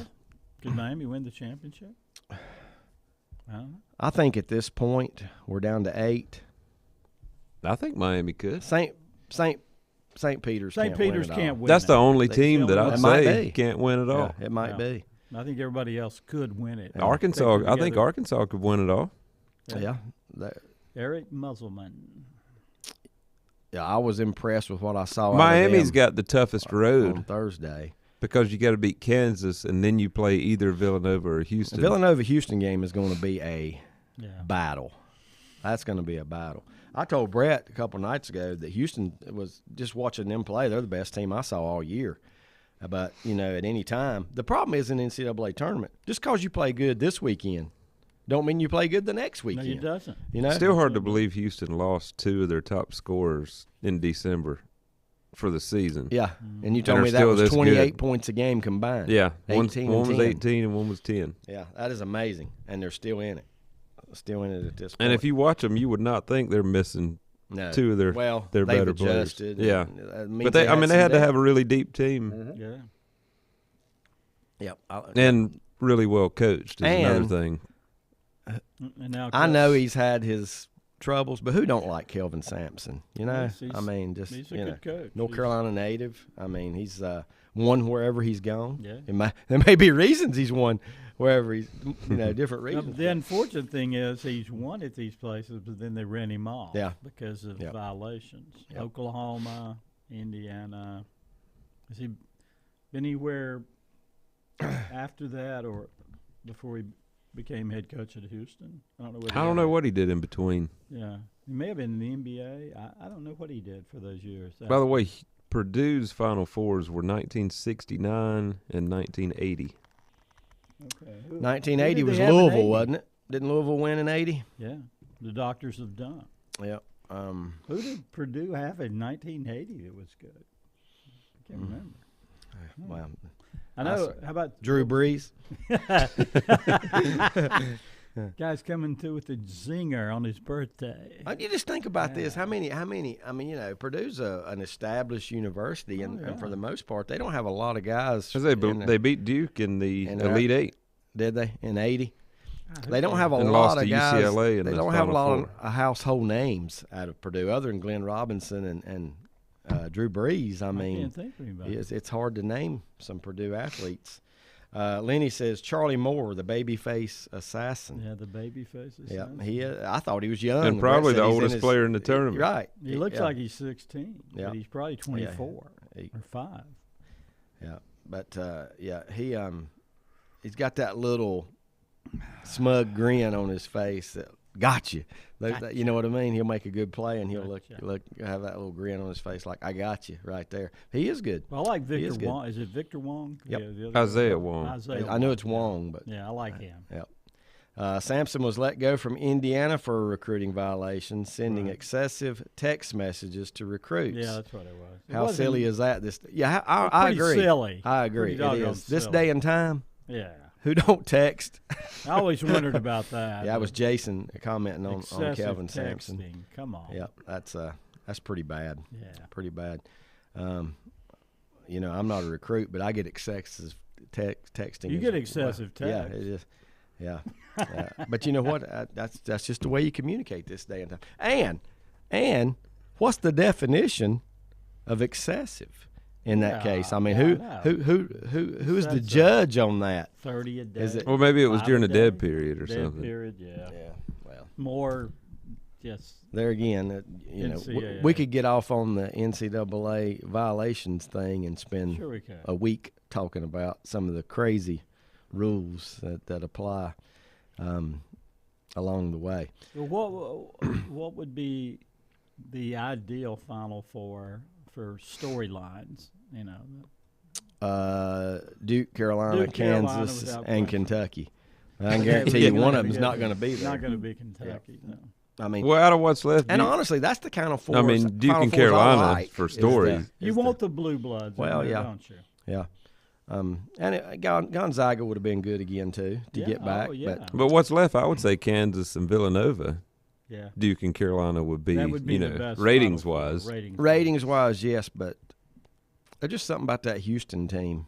Could Miami win the championship? I don't know. I think at this point we're down to 8. I think Miami could. St. Peter's can't win. That's the only team that I'd say be. Can't win at all. Yeah, it might be. I think everybody else could win it. Arkansas. I think Arkansas could win it all. Yeah. Eric Musselman. Yeah, I was impressed with what I saw. Miami's got the toughest road on Thursday because you got to beat Kansas, and then you play either Villanova or Houston. The Villanova-Houston game is going to be a battle. That's going to be a battle. I told Brett a couple nights ago that Houston was just watching them play. They're the best team I saw all year. But, at any time. The problem is in the NCAA tournament. Just because you play good this weekend don't mean you play good the next weekend. No, it doesn't. Still hard to believe Houston lost 2 of their top scorers in December for the season. Yeah, and you told me that was 28 points a game combined. Yeah, 18 one was 10. 18 and one was 10. Yeah, that is amazing, and they're still in it. Still in it at this point. And if you watch them, you would not think they're missing 2 of their better players. Yeah, but they had to have a really deep team. Mm-hmm. Yeah. Yep. And really well coached is another thing. And now I know he's had his troubles, but who don't like Kelvin Sampson? Just he's a good coach. North Carolina native. I mean, he's won wherever he's gone. Yeah. There may be reasons he's won wherever he's, different reasons. The unfortunate thing is he's won at these places, but then they ran him off because of violations. Yep. Oklahoma, Indiana. Has he been anywhere after that or before he became head coach at Houston? I don't know what he did in between. Yeah. He may have been in the NBA. I don't know what he did for those years. By the way, Purdue's Final Fours were 1969 and 1980. Okay. 1980 was Louisville, wasn't it? Didn't Louisville win in 80? Yeah. The Doctors of Dunk. Yep. Who did Purdue have in 1980 that was good? I can't remember. Well, I know. How about Drew Brees? Guy's coming through with a zinger on his birthday. You just think about this. How many? I mean, Purdue's an established university, and for the most part, they don't have a lot of guys. They beat Duke in the Elite Eight. Did they in '80? They don't have a lot of guys. UCLA they don't have a lot of household names out of Purdue, other than Glenn Robinson and Drew Brees. I mean, can't think of anybody. It's hard to name some Purdue athletes. Lenny says Charlie Moore, the babyface assassin. Yeah, the babyface assassin. Yeah, I thought he was young. And probably the oldest player in the tournament. Right. He looks like he's 16, but he's probably 24 or 5. Yeah, but he's got that little smug grin on his face that got you. You know what I mean? He'll make a good play, and he'll have that little grin on his face like, I got you right there. He is good. Well, I like Victor Wong. Is it Victor Wong? Yep. Yeah, Isaiah Wong. I know it's Wong, but I like him. Yep. Sampson was let go from Indiana for a recruiting violation, sending excessive text messages to recruits. Yeah, that's what it was. How silly is that? I agree. Silly. I agree. It is. This day and time. Yeah. Who don't text? I always wondered about that. Yeah, it was Jason commenting on Kelvin texting. Sampson. Come on. Yep, that's pretty bad. Yeah, pretty bad. I'm not a recruit, but I get excessive texting. You get excessive text. Yeah, it is. Yeah, but you know what? That's just the way you communicate this day and time. And what's the definition of excessive? In that case, I mean, who is the judge on that? 30 a day. Is it? Well, maybe it was during a dead period or dead something. Period, yeah. Well, more. Yes. There again, we could get off on the NCAA violations thing and spend a week talking about some of the crazy rules that apply along the way. Well, what would be the ideal Final Four for storylines? Duke, Carolina, Kansas, and Kentucky. I can guarantee you one of them is not going to be there. Not going to be Kentucky. No. I mean, well, out of what's left, and honestly, that's the kind of four. I mean, Duke and Carolina for stories. You want the blue bloods, don't you? Yeah. And Gonzaga would have been good again too to get back. But what's left? I would say Kansas and Villanova. Yeah. Duke and Carolina would be the best ratings wise. Ratings wise, yes, but there's just something about that Houston team.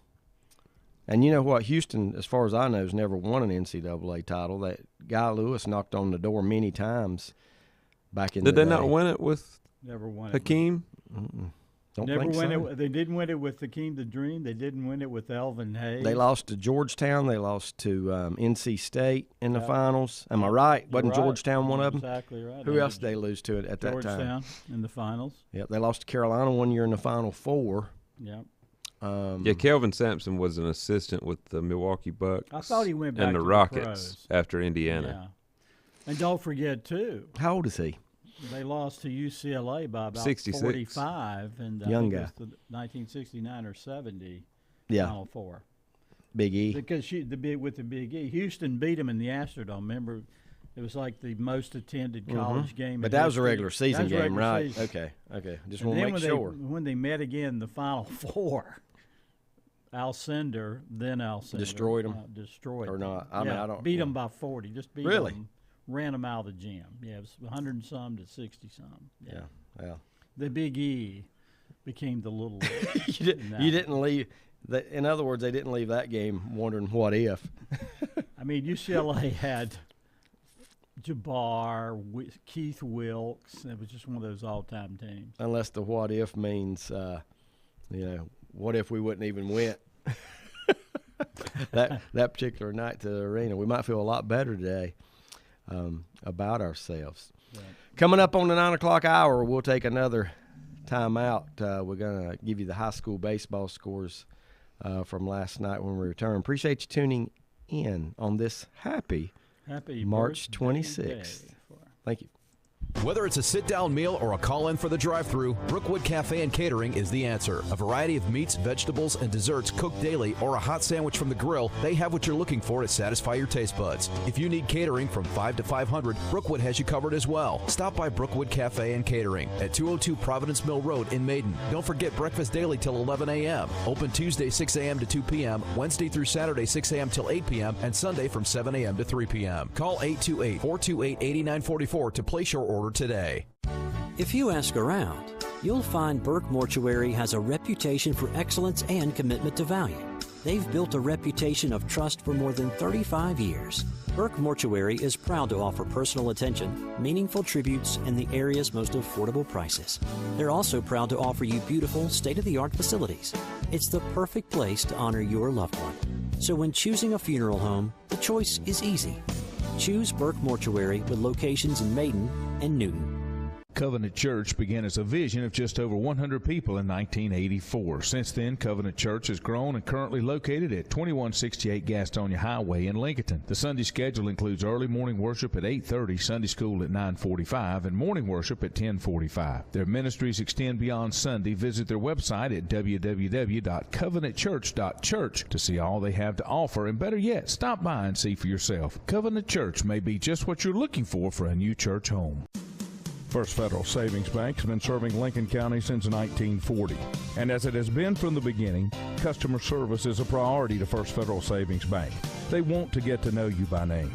And you know what? Houston, as far as I know, has never won an NCAA title. That Guy Lewis knocked on the door many times back in the day. Did they not win it with Never won Hakeem? Don't Never think win so. it. They didn't win it with Hakeem the Dream. They didn't win it with Elvin Hayes. They lost to Georgetown. They lost to NC State in the finals. Am I right? Wasn't right. Georgetown one of them? Exactly right. Who else did they lose to at that time? Georgetown in the finals. Yep, they lost to Carolina one year in the Final Four. Yep. Kelvin Sampson was an assistant with the Milwaukee Bucks. I thought he went back and the to Rockets pros. after Indiana. Yeah. And don't forget, too, How old is he? they lost to UCLA by about 66. 45. And Young I think guy. it's the 1969 or 70 Yeah, Final Four. Big E. Because with the Big E. Houston beat them in the Astrodome. Remember, it was like the most attended college game. But in that was a history. regular season That was game, regular right? season. Okay. Just And want to then make sure. when they met again in the Final Four, Alcindor Destroyed 'em? destroyed Or them. not. I mean, I don't- beat them by 40. Just beat Really? them. Ran them out of the gym. Yeah, it was 100 and some to 60 some. Yeah. The Big E became the little. You didn't leave. In other words, they didn't leave that game wondering what if. I mean, UCLA had Jabbar, Keith Wilkes. It was just one of those all-time teams. Unless the what if means, what if we wouldn't even went that particular night to the arena. We might feel a lot better today about ourselves. Right. Coming up on the 9 o'clock hour, we'll take another time out. We're going to give you the high school baseball scores from last night when we return. Appreciate you tuning in on this happy March 26th. Thank you. Whether it's a sit-down meal or a call-in for the drive-thru, Brookwood Cafe and Catering is the answer. A variety of meats, vegetables, and desserts cooked daily or a hot sandwich from the grill, they have what you're looking for to satisfy your taste buds. If you need catering from 5 to 500, Brookwood has you covered as well. Stop by Brookwood Cafe and Catering at 202 Providence Mill Road in Maiden. Don't forget breakfast daily till 11 a.m. Open Tuesday 6 a.m. to 2 p.m., Wednesday through Saturday 6 a.m. till 8 p.m., and Sunday from 7 a.m. to 3 p.m. Call 828-428-8944 to place your order today. If you ask around, you'll find Burke Mortuary has a reputation for excellence and commitment to value. They've built a reputation of trust for more than 35 years. Burke Mortuary is proud to offer personal attention, meaningful tributes, and the area's most affordable prices. They're also proud to offer you beautiful, state-of-the-art facilities. It's the perfect place to honor your loved one. So when choosing a funeral home, the choice is easy. Choose Burke Mortuary with locations in Maiden and Newton. Covenant Church began as a vision of just over 100 people in 1984. Since then, Covenant Church has grown and currently located at 2168 Gastonia Highway in Lincoln. The Sunday schedule includes early morning worship at 8:30, Sunday school at 9:45, and morning worship at 10:45. Their ministries extend beyond Sunday. Visit their website at www.covenantchurch.church to see all they have to offer, and better yet, stop by and see for yourself. Covenant Church may be just what you're looking for a new church home. First Federal Savings Bank has been serving Lincoln County since 1940. And as it has been from the beginning, customer service is a priority to First Federal Savings Bank. They want to get to know you by name.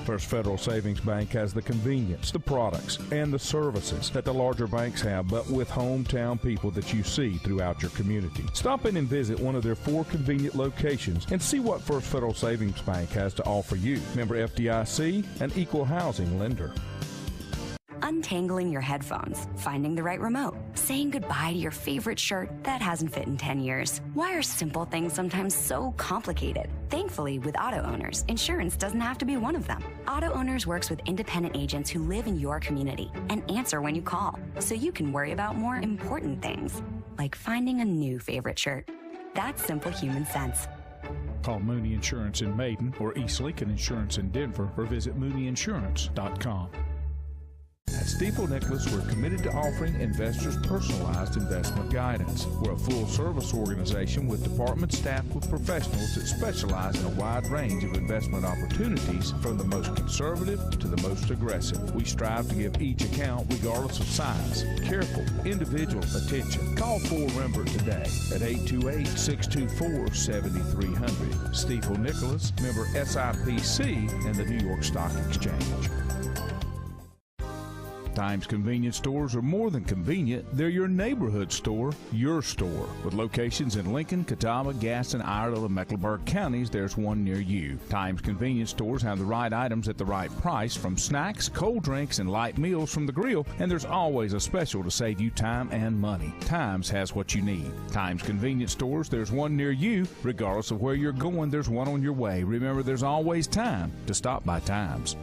First Federal Savings Bank has the convenience, the products, and the services that the larger banks have, but with hometown people that you see throughout your community. Stop in and visit one of their 4 convenient locations and see what First Federal Savings Bank has to offer you. Member FDIC, an equal housing lender. Untangling your headphones, finding the right remote, saying goodbye to your favorite shirt that hasn't fit in 10 years. Why are simple things sometimes so complicated? Thankfully, with auto owners, insurance doesn't have to be one of them. Auto Owners works with independent agents who live in your community and answer when you call, so you can worry about more important things, like finding a new favorite shirt. That's simple human sense. Call Mooney Insurance in Maiden or East Lincoln Insurance in Denver or visit MooneyInsurance.com. At Stifel Nicholas, we're committed to offering investors personalized investment guidance. We're a full-service organization with departments staffed with professionals that specialize in a wide range of investment opportunities, from the most conservative to the most aggressive. We strive to give each account, regardless of size, careful, individual attention. Call for Rembert today at 828-624-7300. Stifel Nicholas, member SIPC and the New York Stock Exchange. Times convenience stores are more than convenient. They're your neighborhood store, your store. With locations in Lincoln, Catawba, Gaston, Iredell, and Mecklenburg counties, there's one near you. Times convenience stores have the right items at the right price, from snacks, cold drinks, and light meals from the grill, and there's always a special to save you time and money. Times has what you need. Times convenience stores, there's one near you. Regardless of where you're going, there's one on your way. Remember, there's always time to stop by Times.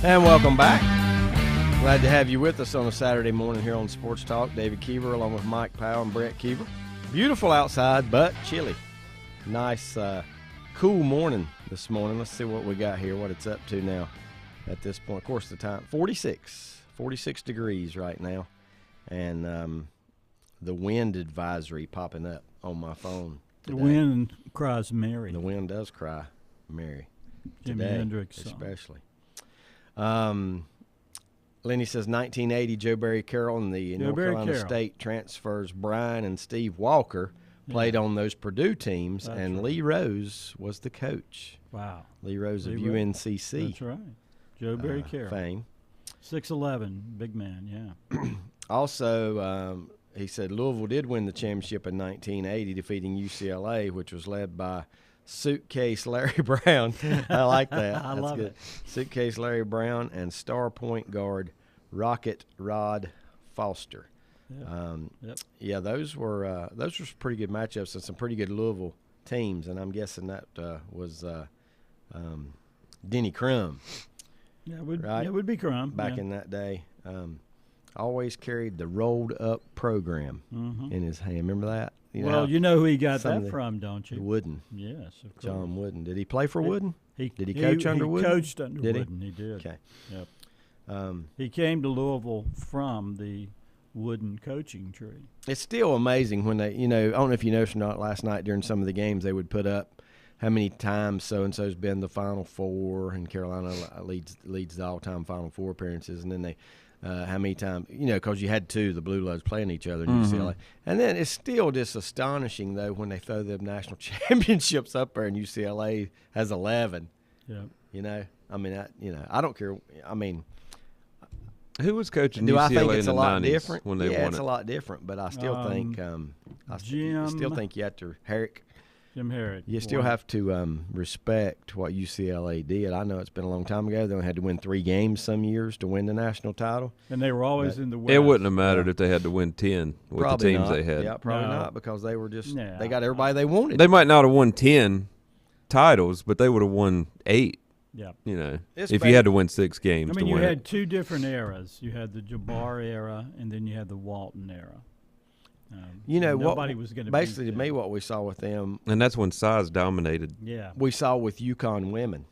And welcome back. Glad to have you with us on a Saturday morning here on Sports Talk. David Keever along with Mike Powell and Brett Keever. Beautiful outside, but chilly. Nice, cool morning this morning. Let's see what we got here, what it's up to now at this point. Of course, the time, 46 degrees right now. And the wind advisory popping up on my phone today. The wind cries Mary. The wind does cry Mary. Jimi Today, Hendrix song. especially. Lenny says 1980 Joe Barry Carroll and the North Carolina State transfers Brian and Steve Walker played on those Purdue teams, That's and right. Lee Rose was the coach. Wow. Lee Rose of Lee Rose. UNCC. That's right. Joe Barry Carroll. Fame. 6'11", big man, yeah. Also, he said Louisville did win the championship in 1980, defeating UCLA, which was led by Suitcase Larry Brown. I like that. I That's love good. it. Suitcase Larry Brown and star point guard Rocket Rod Foster. Yep. Yeah, those were pretty good matchups and some pretty good Louisville teams, and I'm guessing that was Denny Crum. Yeah, it right? would be Crum. Back in that day. Always carried the rolled up program in his hand. Remember that? You know who he got that from, don't you? Wooden. Yes, of course. John Wooden. Did he play for Wooden? Did he coach under Wooden? He coached under Wooden. He did. Okay. Yep. He came to Louisville from the Wooden coaching tree. It's still amazing when they, I don't know if you noticed or not, last night during some of the games they would put up how many times so-and-so's been the Final Four, and Carolina leads the all-time Final Four appearances, and then they how many times, because you had two, the Blue Bloods playing each other in UCLA. And then it's still just astonishing, though, when they throw them national championships up there and UCLA has 11. Yeah. I don't care. I mean, who was coaching do UCLA I think it's in a the lot 90s different? when they won it's it? a lot different, but I still think still think you have to Jim Herrick. You still have to respect what UCLA did. I know it's been a long time ago. They only had to win 3 games some years to win the national title. And they were always in the West. It wouldn't have mattered if they had to win 10 with Probably the teams not. they had. Yeah, probably not, because they were just they got everybody they wanted. They might not have won 10 titles, but they would have won 8. Yeah. If you had to win 6 games to win you had it. 2 different eras. You had the Jabbar era, and then you had the Walton era. Nobody was going to basically to me what we saw with them, and that's when size dominated. Yeah, we saw with UConn women.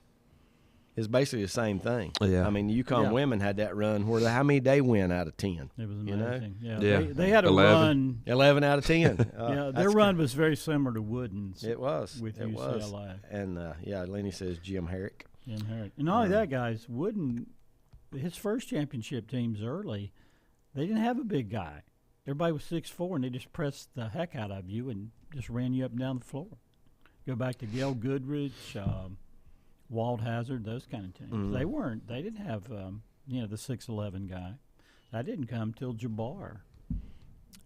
It's basically the same thing. Yeah, I mean, the UConn women had that run where how many they win out of 10? It was amazing. Yeah, they had a run 11 out of 10. Their run was very similar to Wooden's. It was with it UCLA. Was. And Lenny says Jim Herrick. Jim Herrick, and not only that, guys, Wooden, his first championship teams early, they didn't have a big guy. Everybody was 6'4", and they just pressed the heck out of you and just ran you up and down the floor. Go back to Gail Goodrich, Walt Hazard, those kind of teams. They didn't have the 6'11" guy. That didn't come till Jabbar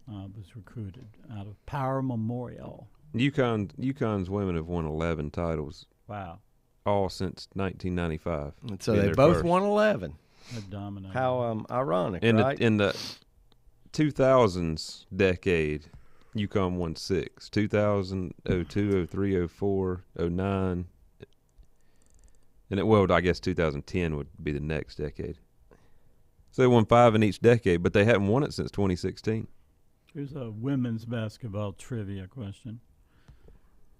was recruited out of Power Memorial. UConn's women have won 11 titles. Wow. All since 1995. And so they both won 11. They're dominating. How ironic, in right? In the 2000s decade, UConn won 6. 2000, 02, 03, 04, 09. And I guess 2010 would be the next decade. So they won 5 in each decade, but they haven't won it since 2016. Here's a women's basketball trivia question.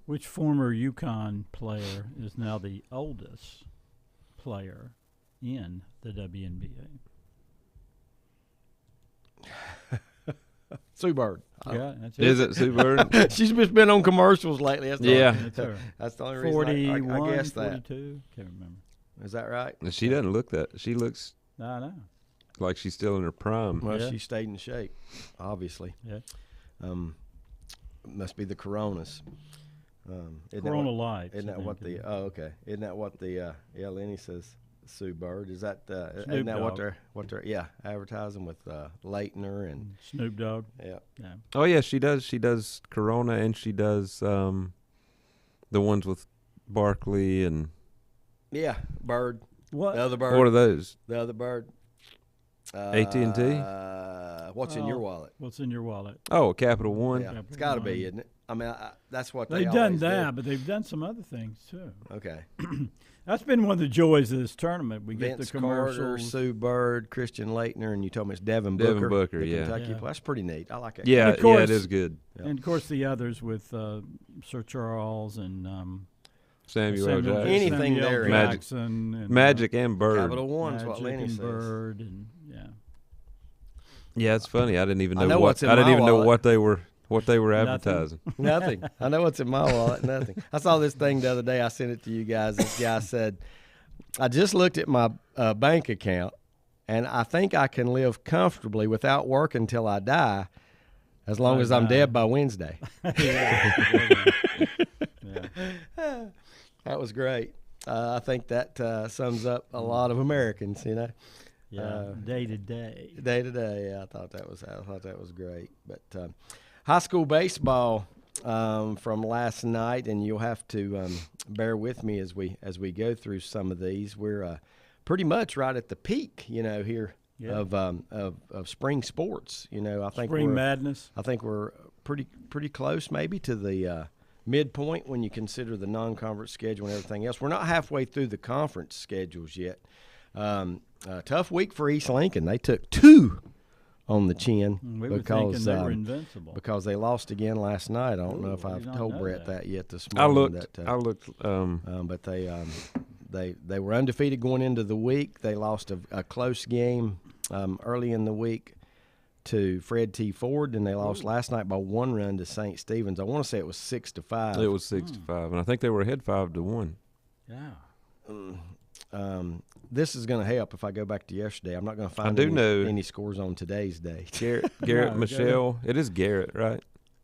Which former UConn player is now the oldest player in the WNBA? Sue Bird. Yeah, that's it. Is it Sue Bird? She's just been on commercials lately. That's Yeah. That's her. That's the only reason 41, I guessed that. 42, can't remember. Is that right? She doesn't look that. She looks I know. like she's still in her prime. Well, Yeah. she stayed in shape, obviously. Yeah. Must be the Coronas. Corona Lights. Isn't that what the? Oh, okay. Isn't that what the? Lenny says Sue Bird. Is that? Isn't that what they're advertising with Leitner and Snoop Dogg? Yeah. Yeah. Oh yeah, she does. She does Corona, and she does the ones with Barkley and Yeah, Bird. What? The other Bird. what are those? The other Bird. AT&T? What's in your wallet? What's in your wallet? Oh, Capital One. Yeah, Capital it's got to be, One. isn't it? I mean, that's what They've they done always that, do. but they've done some other things too. Okay. That's been one of the joys of this tournament. We get Vince the Carter, commercials. Sue Bird, Christian Leitner, and you told me it's Devin Devin Booker. Booker, the yeah. Kentucky Yeah. player. That's pretty neat. I like it. Yeah, And of course- it is good. Yeah. And of course the others with Sir Charles and Samuel L. Jackson. Anything Samuel there. Jackson and Magic and Bird. Capital One is what Magic Lenny and says. Bird and Yeah, it's funny. I didn't even I know, know what what's in I didn't my even know wallet. what they were advertising. Nothing. I know what's in my wallet. Nothing. I saw this thing the other day. I sent it to you guys. This guy said, I just looked at my bank account, and I think I can live comfortably without working until I die, as long as I'm dead by Wednesday. That was great. I think that sums up a lot of Americans, you know. day to day. Day to day, yeah, I thought that was great. But high school baseball from last night, and you'll have to bear with me as we go through some of these. We're pretty much right at the peak, you know, here of spring sports. You know, I think Spring madness. I think we're pretty close, maybe to the midpoint when you consider the non-conference schedule and everything else. We're not halfway through the conference schedules yet. Tough week for East Lincoln. They took 2 on the chin We were thinking they were invincible. because they lost again last night. I don't know if I I've did not told know Brett that. that yet this I morning. looked. But they were undefeated going into the week. They lost a close game early in the week to Fred T. Ford, and they lost last night by 1 run to St. Stephen's. I want to say it was 6-5. It was 6-5, and I think they were ahead 5-1. Yeah. This is going to help if I go back to yesterday. I'm not going to find any scores on today's date. Garrett Michelle. It is Garrett, right?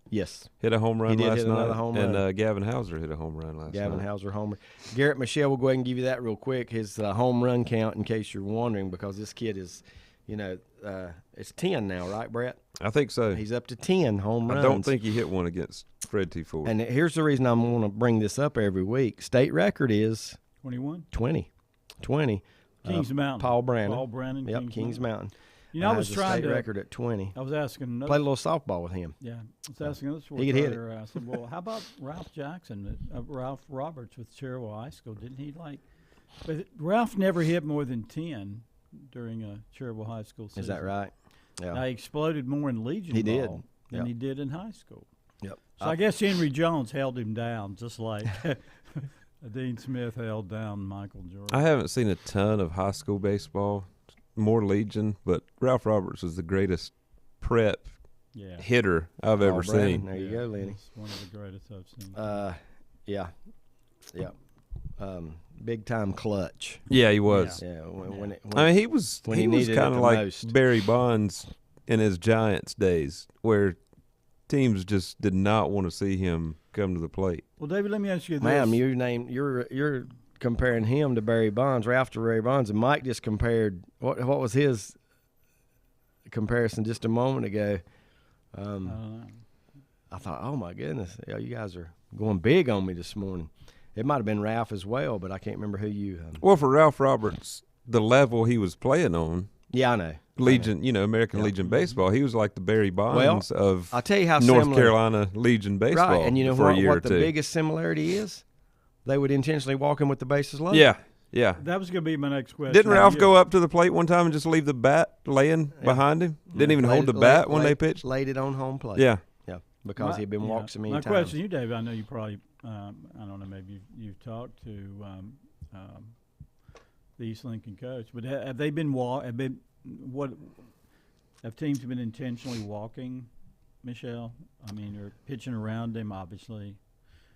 Yes. Hit a home run He did last hit night. another home run. And Gavin Hauser hit a home run last night. Gavin Hauser homer. Garrett Michelle, we'll go ahead and give you that real quick. His home run count, in case you're wondering, because this kid is, you know, it's 10 now, right, Brett? I think so. He's up to 10 home runs. I don't think he hit one against Fred T. Ford. And here's the reason I'm going to bring this up every week. State record is 21. 20. Kings Mountain. Paul Brannon. Paul Brannon. Yep, Kings Mountain. You know, I was has a trying state to. record at 20. I was asking another. Played a little softball with him. Yeah, I was asking another sport He could hit writer, I said, well, how about Ralph Jackson, Ralph Roberts with Cherwell High School? Didn't he But Ralph never hit more than 10 during a Cherwell High School season. Is that right? Yeah. Now, he exploded more in Legion He did. ball than Yep. he did in high school. Yep. So I guess Henry Jones held him down, just like Dean Smith held down Michael Jordan. I haven't seen a ton of high school baseball, more Legion, but Ralph Roberts was the greatest prep Yeah. hitter I've ever Paul Brannon. seen. There you go, Lenny. He's one of the greatest I've seen. Yeah. Big time clutch. Yeah, he was. Yeah. When I mean, he was when he he was needed it kind the of like most. Barry Bonds in his Giants days, where teams just did not want to see him come to the plate. Well, David, let me ask you this. Ma'am, you're comparing him to Barry Bonds, Ralph to Barry Bonds, and Mike just compared what was his comparison just a moment ago. I thought, oh my goodness, you guys are going big on me this morning. It might have been Ralph as well, but I can't remember who you. Well, for Ralph Roberts, the level he was playing on, Yeah, I know. Legion, American Legion baseball. He was like the Barry Bonds of I'll tell you how North similar, Carolina Legion baseball. Right, and you know for a year what or the two. biggest similarity is? They would intentionally walk him with the bases loaded. Yeah. That was going to be my next question. Didn't Ralph go up to the plate one time and just leave the bat laying behind him? Didn't even hold the bat when they pitched? Laid it on home plate. Yeah. Yeah, because he'd been walked so many times. My question to you, David, I know you probably, I don't know, maybe you've talked to the East Lincoln coach, but have they been have teams been intentionally walking Michelle? I mean, they're pitching around him, obviously.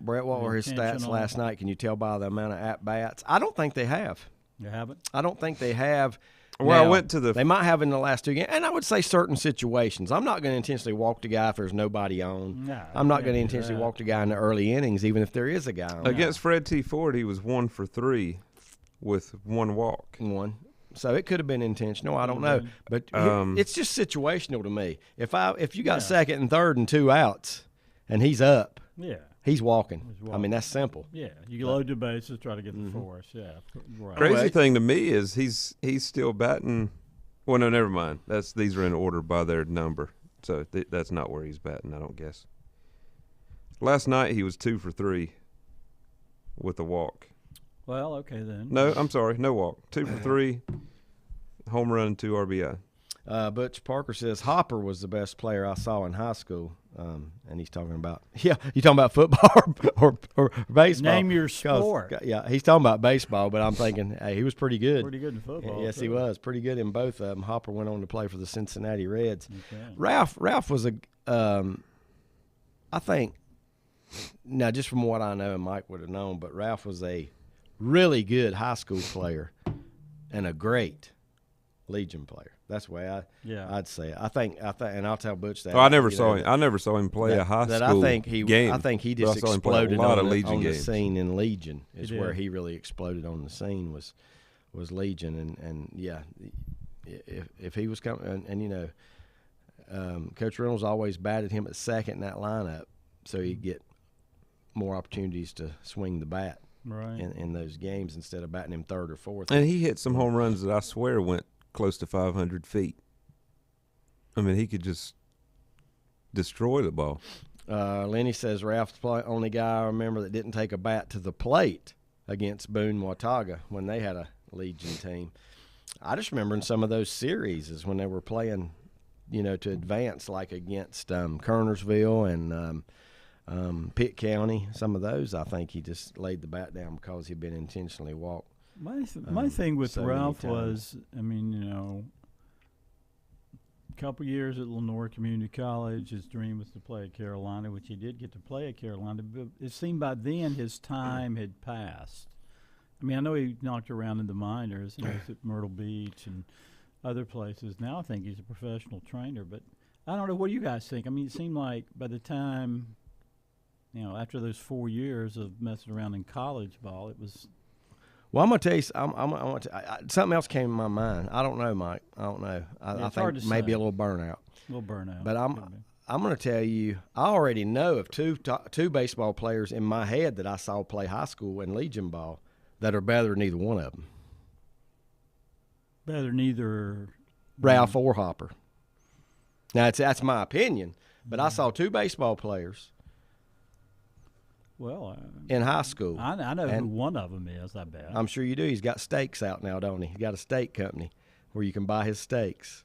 Brett, what were his stats last night? Can you tell by the amount of at-bats? I don't think they have. You haven't? I don't think they have. Well, now, I went to the – they might have in the last two games. And I would say certain situations. I'm not going to intentionally walk the guy if there's nobody on. No, I'm not going to intentionally walk the guy in the early innings, even if there is a guy on. Against Fred T. Ford, he was 1 for 3 with 1 walk. So it could have been intentional. I don't know. But it's just situational to me. If you got second and third and 2 outs and he's up, he's walking. I mean, that's simple. Yeah, you load the bases, try to get the force. Yeah, right. Crazy thing to me is he's still batting. Well, no, never mind. These are in order by their number, so that's not where he's batting, I don't guess. Last night he was 2 for 3 with a walk. Well, okay then. No, I'm sorry, no walk. 2 for 3, home run, 2 RBI. Butch Parker says Hopper was the best player I saw in high school. And he's talking about you talking about football or baseball. Name your sport. Yeah, he's talking about baseball, but I'm thinking, hey, he was pretty good. Pretty good in football. Yes, too. he was pretty good in both of them. Hopper went on to play for the Cincinnati Reds. Okay. Ralph was I think, now just from what I know, and Mike would have known, but Ralph was a really good high school player and a great Legion player. That's the way I'd say it. I think, and I'll tell Butch that. I never saw him play a high school game. I think he just exploded on the scene in Legion. Is where he really exploded on the scene was Legion, and yeah, if he was coming, and Coach Reynolds always batted him at second in that lineup, so he'd get more opportunities to swing the bat in those games instead of batting him third or fourth. And he hit some home runs that I swear went close to 500 feet. I mean, he could just destroy the ball. Lenny says Ralph's the only guy I remember that didn't take a bat to the plate against Boone Watauga when they had a Legion team. I just remember in some of those series is when they were playing, to advance, like against Kernersville and Pitt County. Some of those, I think he just laid the bat down because he'd been intentionally walked. My thing with Ralph was, a couple years at Lenore Community College, his dream was to play at Carolina, which he did get to play at Carolina, but it seemed by then his time had passed. I mean, I know he knocked around in the minors, at Myrtle Beach and other places. Now I think he's a professional trainer, but I don't know. What do you guys think? I mean, it seemed like by the time, after those 4 years of messing around in college ball, it was – well, I'm going to tell you, something else came in my mind. I don't know, Mike. I don't know. I think maybe a little burnout. But I'm going to tell you, I already know of two baseball players in my head that I saw play high school and Legion ball that are better than either one of them. Better than either Ralph or Hopper. Now, that's my opinion, but I saw 2 baseball players. Well, in high school. I know who one of them is, I bet. I'm sure you do. He's got steaks out now, don't he? He's got a steak company where you can buy his steaks.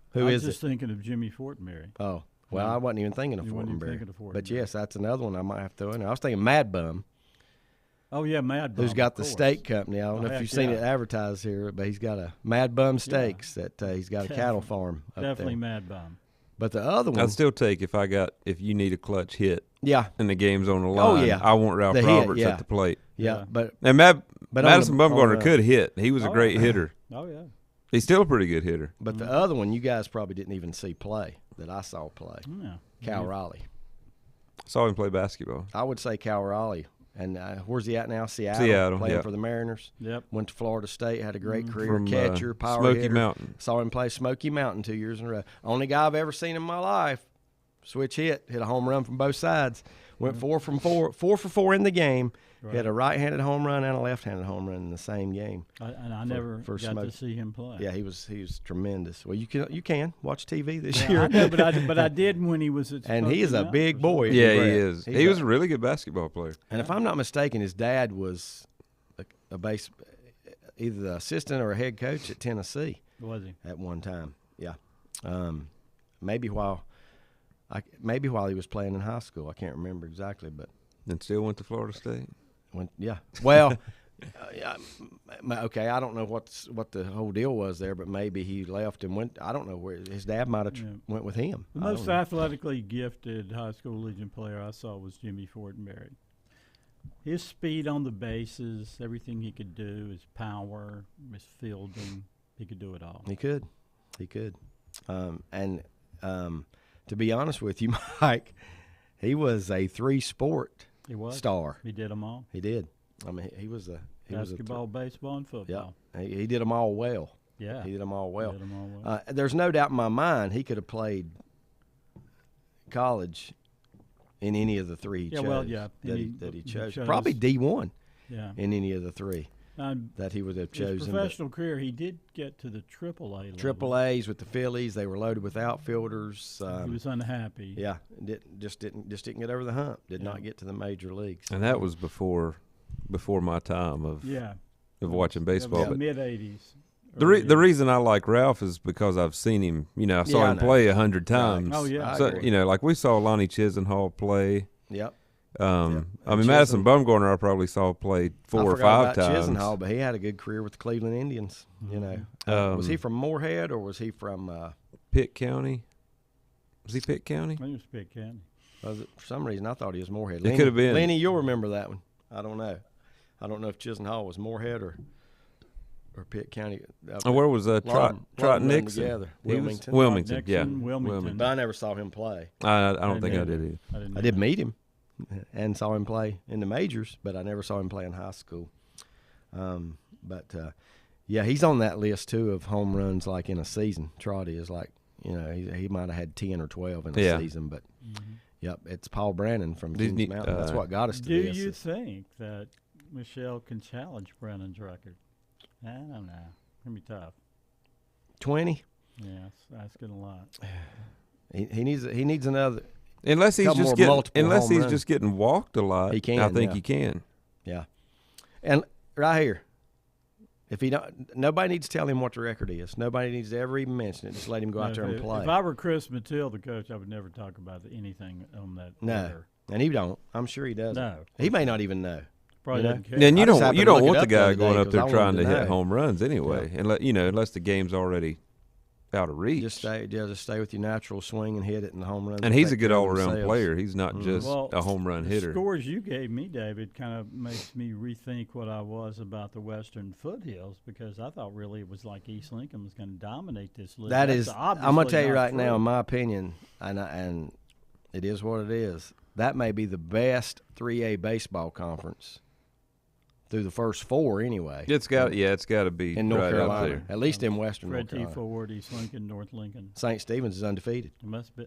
Who is it? I was just thinking of Jimmy Fortenberry. Oh, well, I wasn't even thinking of Fortenberry. But, yes, that's another one I might have to throw in there. I was thinking Mad Bum. Oh, yeah, Mad Bum. Who's got the steak company. I don't know if you've seen it advertised here, but he's got a Mad Bum Steaks that he's got a cattle farm up there. Definitely Mad Bum. But the other one, I'd still take if you need a clutch hit. Yeah. And the game's on the line. Oh, yeah. I want Ralph Roberts at the plate. Yeah. But Madison Bumgarner could hit. He was a great hitter. Oh, yeah. He's still a pretty good hitter. But the other one, you guys probably didn't even see play that I saw play. Yeah. Cal Raleigh. Saw him play basketball. I would say Cal Raleigh. And where's he at now? Seattle. Playing for the Mariners. Yep. Went to Florida State, had a great career. From, catcher, power Smoky hitter. Mountain. Saw him play Smoky Mountain 2 years in a row. Only guy I've ever seen in my life switch hit a home run from both sides. Went 4 for 4 in the game. Right. Hit a right-handed home run and a left-handed home run in the same game. I never got to see him play. Yeah, he was tremendous. Well, you can watch TV this Yeah, year. I know, but I did when he was at. And he is a big boy. Yeah, he is. He was a really good basketball player. And if I'm not mistaken, his dad was either the assistant or a head coach at Tennessee. Was he? At one time? Yeah. Maybe while he was playing in high school. I can't remember exactly, but. And still went to Florida State. Yeah. Well, okay. I don't know what the whole deal was there, but maybe he left and went. I don't know where his dad might have went with him. The most athletically gifted high school Legion player I saw was Jimmy Fortenberry. His speed on the bases, everything he could do, his power, his fielding, he could do it all. He could. And to be honest with you, Mike, he was a 3-sport star. He did them all. He did. I mean, he was a basketball, baseball, and football. Yeah, he did them all well. Yeah, he did them all well. There's no doubt in my mind he could have played college in any of the 3 he chose. That he chose. Probably D1. Yeah. In any of the 3 that he would have chosen. His professional career, he did get to the AAA level. Triple A's with the Phillies. They were loaded with outfielders. He was unhappy. Yeah, just didn't get over the hump. Did not get to the major leagues. And that was before my time of watching baseball. But mid '80s. The reason I like Ralph is because I've seen him. I saw him play 100 times. Right. Oh yeah. So like we saw Lonnie Chisenhall play. Yep. Madison Bumgarner I probably saw play 4 or 5 times. Chisenhall, but he had a good career with the Cleveland Indians. Was he from Moorhead or was he from Pitt County? Was he Pitt County? I think it was Pitt County. For some reason I thought he was Moorhead. It could have been. Lenny, you'll remember that one. I don't know. I don't know if Chisenhall was Moorhead or Pitt County. Where was Trot Nixon? Wilmington. Wilmington, yeah. Wilmington. But I never saw him play. I don't think I did either. I did meet him and saw him play in the majors, but I never saw him play in high school. He's on that list too of home runs like in a season. Trotty is like, he might have had 10 or 12 in a season, but it's Paul Brannon from Kings Mountain. That's what got us to this. Do you think that Michelle can challenge Brennan's record? I don't know. It's going to be tough. 20? Yeah, that's asking a lot. He needs another. Unless he's just getting walked a lot, he can. I think he can. Yeah. And right here, if he don't, nobody needs to tell him what the record is. Nobody needs to ever even mention it. Just let him go out there and play. If I were Chris Mathill, the coach, I would never talk about anything on that. No, and he don't. I'm sure he doesn't. No, he may not even know. Probably doesn't care. And you don't want the guy going up there trying to hit home runs anyway, unless the game's already out of reach. Just stay with your natural swing and hit it in the home run. And he's a good all-around player. He's not just a home run hitter. The scores you gave me, David, kind of makes me rethink what I was about the Western Foothills, because I thought really it was like East Lincoln was going to dominate this league. I'm going to tell you right now, in my opinion, and it is what it is, that may be the best 3A baseball conference through the first 4 anyway. It's got to be in North right Carolina, up there. at least in Western Fred North Carolina. T. Ford, East Lincoln, North Lincoln. St. Stephen's is undefeated.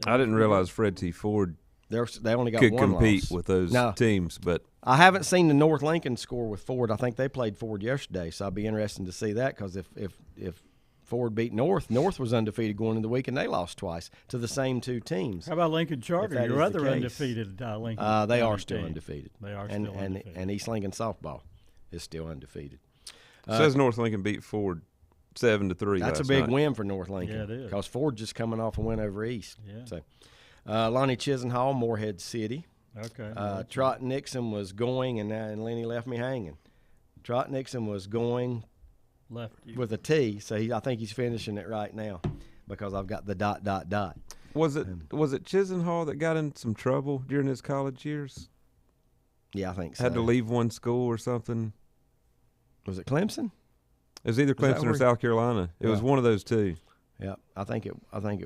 I didn't realize Fred T. Ford they only got could one compete loss with those teams, but I haven't seen the North Lincoln score with Ford. I think they played Ford yesterday, so I'll be interested to see that, because if Ford beat North was undefeated going into the week, and they lost twice to the same 2 teams. How about Lincoln Charter? Your other undefeated Lincoln. They are still undefeated. They are still undefeated. And East Lincoln softball is still undefeated. Says North Lincoln beat Ford 7-3. That's a big win for North Lincoln. Yeah, it is. Because Ford just coming off a win over East. Yeah. So, Lonnie Chisenhall, Moorhead City. Okay. Trot Nixon was going, and Lenny left me hanging. Trot Nixon was going with a T, so I think he's finishing it right now, because I've got the ... Was it Chisenhall that got in some trouble during his college years? Yeah, I think so. Had to leave one school or something. Was it Clemson? It was either Clemson or South Carolina. It was one of those two. Yeah, I think it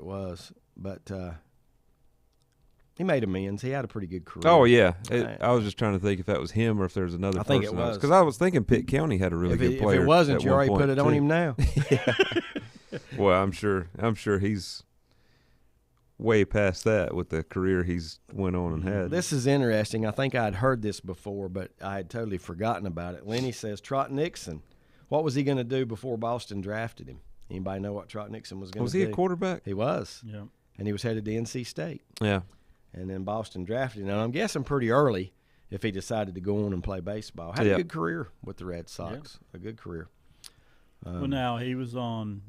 was. But he made amends. He had a pretty good career. Oh yeah, I was just trying to think if that was him or if there's another. I think it was, because I was thinking Pitt County had a really good player. If it wasn't, you already put it on too. him now. Well, I'm sure he's way past that with the career he's went on and had. This is interesting. I think I'd heard this before, but I had totally forgotten about it. Lenny says Trot Nixon. What was he going to do before Boston drafted him? Anybody know what Trot Nixon was going to do? Was he a quarterback? He was. Yeah. And he was headed to NC State. Yeah. And then Boston drafted him. And I'm guessing pretty early if he decided to go on and play baseball. Had a good career with the Red Sox. Yeah. A good career. Well, now he was on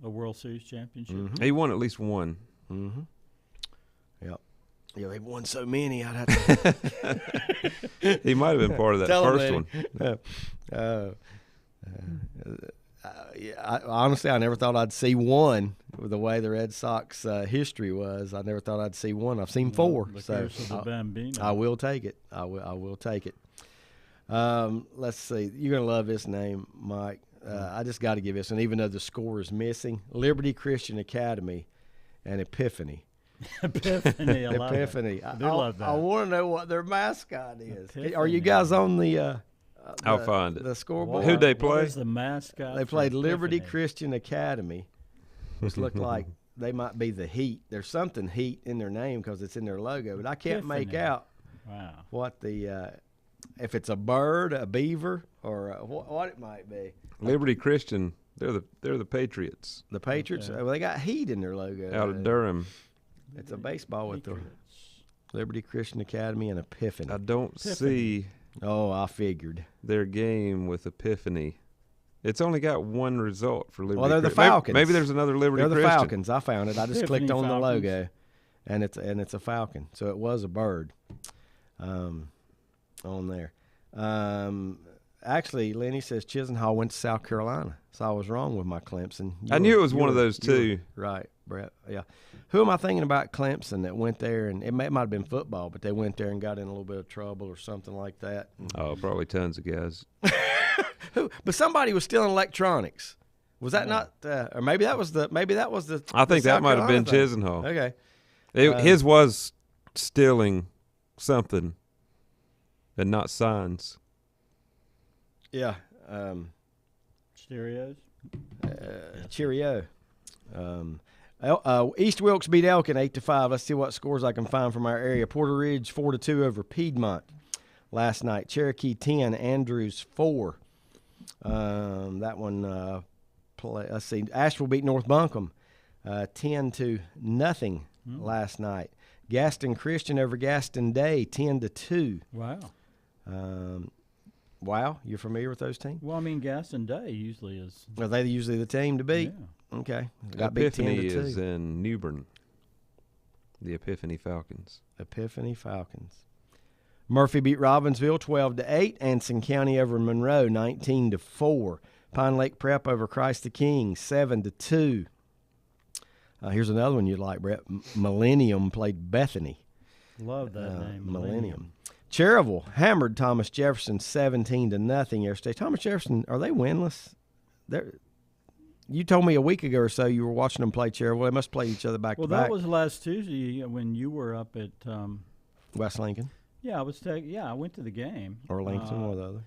a World Series championship. Mm-hmm. He won at least one. Mm-hmm. Yep. Yeah, they've won so many. I'd have to. He might have been part of that first one. Honestly, I never thought I'd see one with the way the Red Sox history was. I never thought I'd see one. I've seen four. So I will take it. I will take it. Let's see. You're going to love this name, Mike. I just got to give this one, even though the score is missing. Liberty Christian Academy and Epiphany. Epiphany, I love Epiphany. I do love that. I want to know what their mascot is. Epiphany. Are you guys on the I'll find it. The scoreboard? Who'd they play? What is the mascot? They played Liberty Christian Academy, which looked like they might be the Heat. There's something Heat in their name because it's in their logo, but I can't make out what the if it's a bird, a beaver, or what it might be. Liberty Christian, they're the Patriots. The Patriots, well, they got Heat in their logo. Out of Durham. It's a baseball with the Liberty Christian Academy and Epiphany. I don't see. Oh, I figured. Their game with Epiphany. It's only got one result for Liberty. Well, they're the Falcons. Maybe there's another Liberty Christian. They're the Falcons. I found it. I just Epiphany clicked on Falcons. the logo, and it's a falcon. So it was a bird on there. Actually, Lenny says Chisenhall went to South Carolina, so I was wrong with my Clemson. I knew it was one of those two. Right, Brett. Yeah. Who am I thinking about Clemson that went there, and it might have been football, but they went there and got in a little bit of trouble or something like that. Oh, probably tons of guys. But somebody was stealing electronics. Was that not? Or maybe that was the. I think that might have been thing. Chisenhall. Okay. His was stealing something, and not signs. Yeah. Stereos. Cheerio. East Wilkes beat Elkin 8-5. Let's see what scores I can find from our area. Porter Ridge 4-2 over Piedmont last night. Cherokee 10, Andrews 4. That one. Let's see. Asheville beat North Buncombe 10-0 last night. Gaston Christian over Gaston Day 10-2. Wow. Wow, you're familiar with those teams? Well, I mean, Gaston Day usually is. Are they usually the team to beat? Yeah. Okay. Got beat 10-2. Epiphany is in Newbern. The Epiphany Falcons. Epiphany Falcons. Murphy beat Robbinsville 12-8. Anson County over Monroe 19-4. Pine Lake Prep over Christ the King 7-2. Here's another one you'd like, Brett. Millennium played Bethany. Love that name. Millennium. Cherryville hammered Thomas Jefferson 17-0 yesterday. Thomas Jefferson, are they winless? You told me a week ago or so you were watching them play Cherryville. They must play each other back to back. Well, that was last Tuesday when you were up at West Lincoln. Yeah, I went to the game. Or Lincoln, or the other.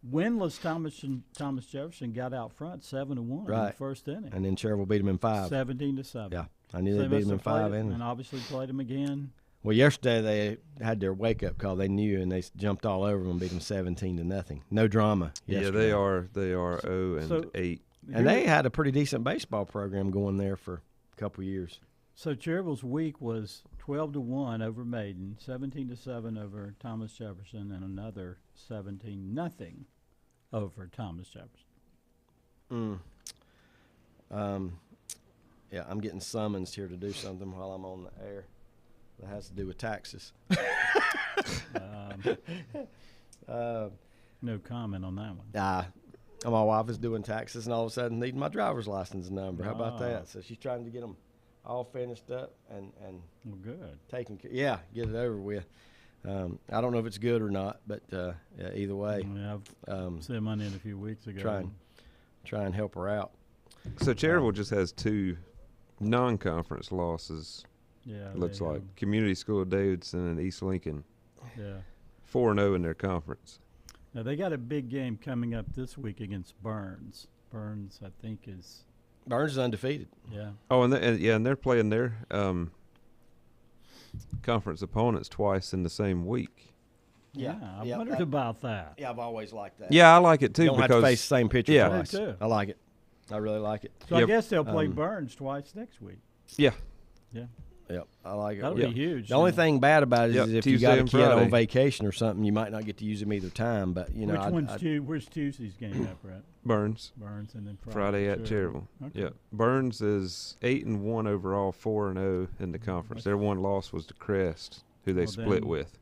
Winless Thomas Jefferson got out front 7-1 in the first inning. And then Cherryville beat him in 5. 17-7. Yeah, I knew they beat him in 5 innings. And obviously played him again. Well, yesterday they had their wake-up call. They knew, and they jumped all over them and beat them 17-0. No drama yesterday. Yeah, they are 0-8. And they had a pretty decent baseball program going there for a couple years. So Cherryville's week was 12-1 over Maiden, 17-7 over Thomas Jefferson, and another 17-0 over Thomas Jefferson. Yeah, I'm getting summoned here to do something while I'm on the air. That has to do with taxes. No comment on that one. My wife is doing taxes and all of a sudden needing my driver's license number. How about that? So she's trying to get them all finished up and well, good. Taken care. Yeah, get it over with. I don't know if it's good or not, but either way. Yeah, I've sent mine in a few weeks ago. Try and help her out. So Cherryville just has 2 non-conference losses. Yeah, looks like Community School of Davidson and East Lincoln. Yeah, 4-0 in their conference. Now they got a big game coming up this week against Burns. Burns, I think, is Burns is undefeated. Yeah. Oh, and they're playing their conference opponents twice in the same week. Yeah, I wondered about that. Yeah, I've always liked that. Yeah, I like it too. You don't because have to face the same pitcher yeah. twice. I do too. I like it. I really like it. So I guess they'll play Burns twice next week. Yeah. Yeah. Yep, I like it. That'll be huge. The only thing bad about it is if Tuesday you got a and kid Friday. on vacation or something, you might not get to use them either time. But you know, where's Tuesday's game at, Brett? Burns. Burns, and then Friday at Cherryville. Okay. Yeah, Burns is 8-1 overall, 4-0 in the conference. Their one loss was to Crest, who they split with.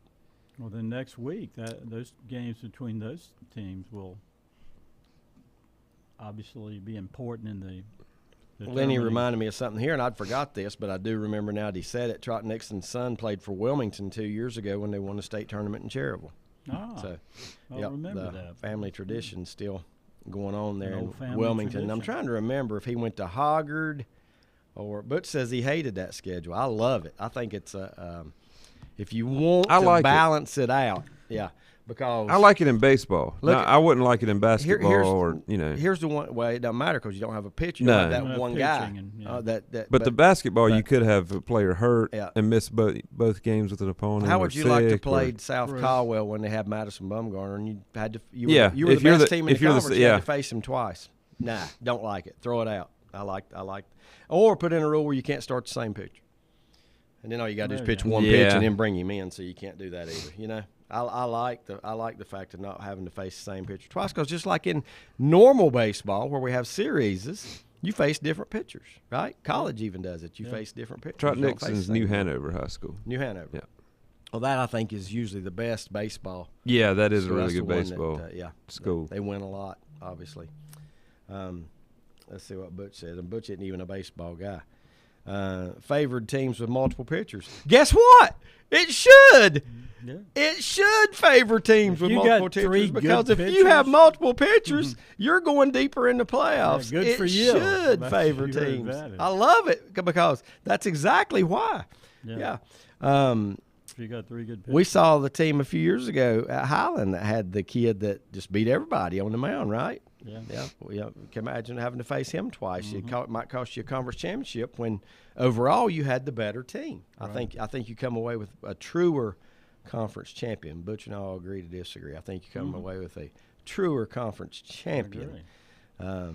Well, then next week, those games between those teams will obviously be important in the. Lenny reminded me of something here, and I'd forgot this, but I do remember now that he said it. Trot Nixon's son played for Wilmington 2 years ago when they won the state tournament in Cherryville. So, remember that. Family tradition still going on there in family Wilmington. tradition. I'm trying to remember if he went to Hoggard or Butch says he hated that schedule. I love it. I think it's if you want to balance it out. Yeah. Because I like it in baseball. I wouldn't like it in basketball Here's the one way it doesn't matter because you don't have a pitcher. No. You have that one guy. But the basketball, you could have a player hurt and miss both games with an opponent. How would you like to play South Caldwell when they had Madison Bumgarner and you had to? You were the best team in the conference. You had to face him twice. Nah, don't like it. Throw it out. I like. Or put in a rule where you can't start the same pitcher, and then all you got to do is pitch one pitch and then bring him in. So you can't do that either. You know. I like the fact of not having to face the same pitcher twice because just like in normal baseball where we have series, you face different pitchers, right? College even does it. You face different pitchers. Trot Nixon's New Hanover High School. New Hanover. Yeah. Well, that I think is usually the best baseball. Yeah, that is a really that's good the one baseball school. They win a lot, obviously. Let's see what Butch says. And Butch isn't even a baseball guy. Favored teams with multiple pitchers. Guess what? It should. Yeah. It should favor teams with multiple pitchers because if you have multiple pitchers, you're going deeper in the playoffs. Yeah, good for you. It should favor teams. I love it because that's exactly why. Yeah. You got 3 good pitchers. We saw the team a few years ago at Highland that had the kid that just beat everybody on the mound, right? Yeah. You can imagine having to face him twice. It might cost you a conference championship when overall you had the better team. Right. I think you come away with a truer conference champion. Butch and I all agree to disagree. I think you come away with a truer conference champion. I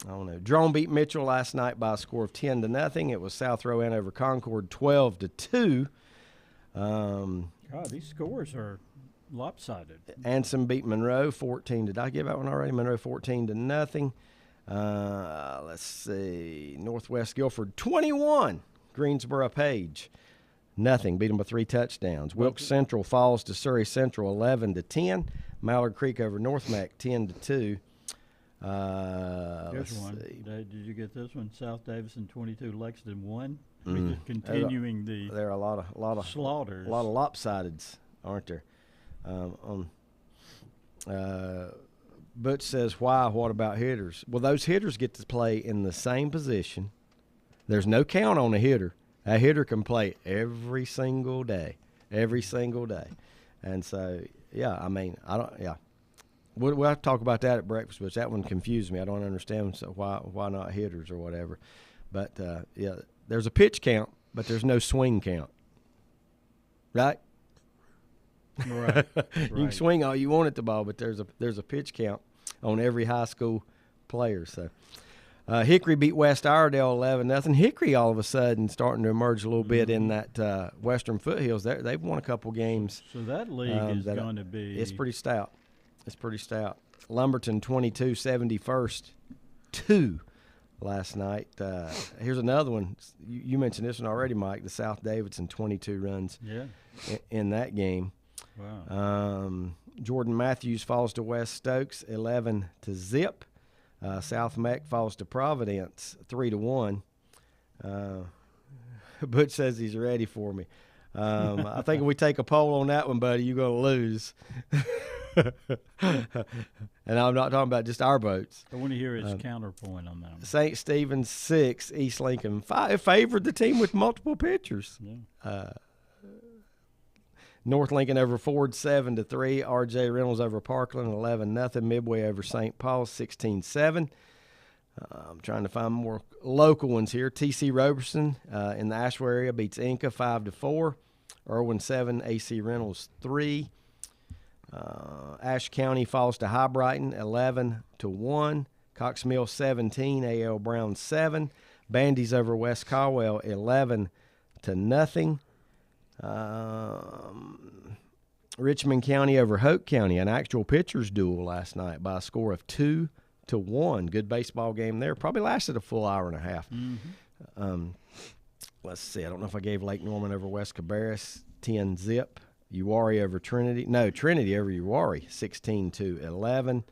don't know. Drone beat Mitchell last night by a score of 10-0. It was South Row over Concord 12-2. God, these scores are lopsided. Anson beat Monroe 14. Did I give that one already? Monroe 14-0. Let's see. Northwest Guilford 21. Greensboro Page nothing. Beat them by 3 touchdowns. Wilkes Central falls to Surrey Central 11-10. Mallard Creek over North Mac 10-2. Here's one. Did you get this one? South Davidson 22, Lexington 1. Just continuing there are a lot of slaughters. A lot of lopsideds, aren't there? Butch says, why? What about hitters? Well, those hitters get to play in the same position. There's no count on a hitter. A hitter can play every single day. And so, We'll have to talk about that at breakfast, but that one confused me. I don't understand why not hitters or whatever. But, there's a pitch count, but there's no swing count. Right? Right. You can swing all you want at the ball, but there's a pitch count on every high school player. So Hickory beat West Iredell 11-0. Hickory all of a sudden starting to emerge a little bit in that Western Foothills. They've won a couple games. So that league is going to be. It's pretty stout. Lumberton 22-71st 2 last night. Here's another one. You mentioned this one already, Mike. The South Davidson 22 runs in that game. Wow. Jordan Matthews falls to West Stokes 11-0. South Mac falls to Providence 3-1. Butch says he's ready for me. I think if we take a poll on that one, buddy, you're going to lose. And I'm not talking about just our votes. I want to hear his counterpoint on that one. St. Stephen's 6, East Lincoln 5 favored the team with multiple pitchers. Yeah. North Lincoln over Ford 7-3. R.J. Reynolds over Parkland 11-0. Midway over St. Paul 16-7. I'm trying to find more local ones here. T.C. Roberson in the Asheville area beats Inca 5-4. Irwin 7, AC Reynolds 3. Ashe County falls to High Brighton 11-1. Cox Mill 17, A.L. Brown 7. Bandy's over West Caldwell 11-0. Richmond County over Hoke County, an actual pitcher's duel last night by a score of 2-1. Good baseball game there. Probably lasted a full hour and a half. Mm-hmm. Let's see. I don't know if I gave Lake Norman over West Cabarrus 10-0. Uwharrie over Trinity. No, Trinity over Uwharrie 16-11.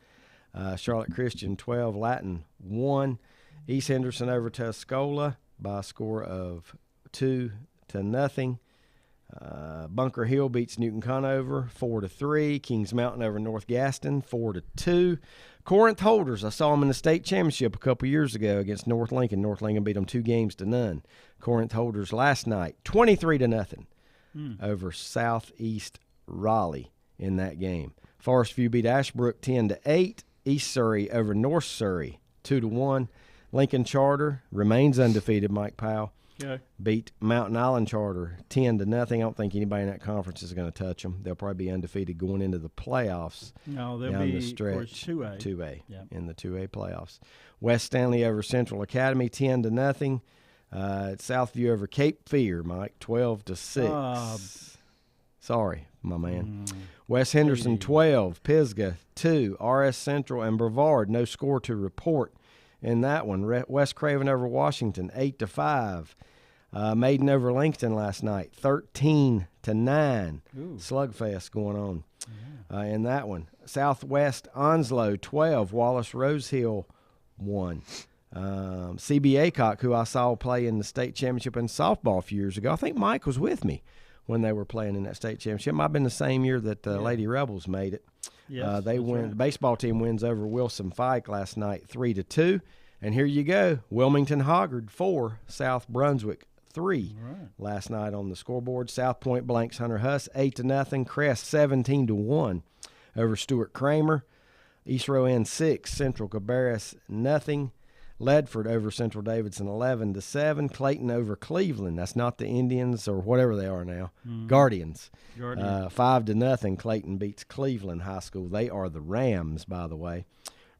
Charlotte Christian 12, Latin 1. East Henderson over Tuscola by a score of 2-0. Bunker Hill beats Newton Conover 4-3. Kings Mountain over North Gaston 4-2. Corinth Holders, I saw them in the state championship a couple years ago against North Lincoln. North Lincoln beat them 2-0. Corinth Holders last night 23-0 over Southeast Raleigh in that game. Forest View beat Ashbrook 10-8. East Surrey over North Surrey 2-1. Lincoln Charter remains undefeated. Mike Powell beat Mountain Island Charter 10-0. I don't think anybody in that conference is going to touch them. They'll probably be undefeated going into the playoffs. No, they'll down be the stretch. 2A. In the 2A playoffs. West Stanley over Central Academy 10-0. Southview over Cape Fear, Mike 12-6. Sorry, my man. West Henderson 12, Pisgah 2, RS Central and Brevard no score to report in that one. West Craven over Washington 8-5. Maiden over Lincoln last night 13-9. Slugfest going on in that one. Southwest Onslow 12, Wallace Rosehill 1. CB Aycock, who I saw play in the state championship in softball a few years ago. I think Mike was with me when they were playing in that state championship. Might have been the same year that the Lady Rebels made it. Yes, they win. right. The baseball team wins over Wilson Fike last night 3-2. And here you go. Wilmington Hoggard 4, South Brunswick 3 last night on the scoreboard. South Point blanks Hunter Huss 8-0. Crest 17-1 over Stuart Kramer. East Row End 6, Central Cabarrus 0. Ledford over Central Davidson 11-7. Clayton over Cleveland. That's not the Indians or whatever they are now. Guardians. 5-0. Clayton beats Cleveland High School. They are the Rams, by the way.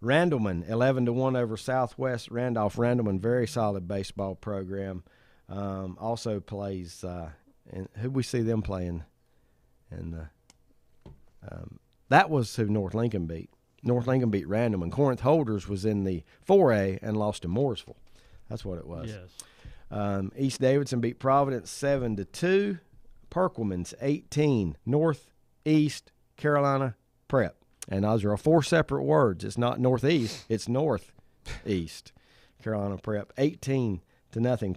Randleman 11-1 over Southwest Randolph. Randleman, very solid baseball program. Also plays. And who we see them playing? And that was who North Lincoln beat. North Lincoln beat Randleman. Corinth Holders was in the 4A and lost to Mooresville. That's what it was. Yes. East Davidson beat Providence 7-2. Perkleman's 18. Northeast Carolina Prep. And those are 4 separate words. It's not northeast. It's northeast Carolina Prep. 18-0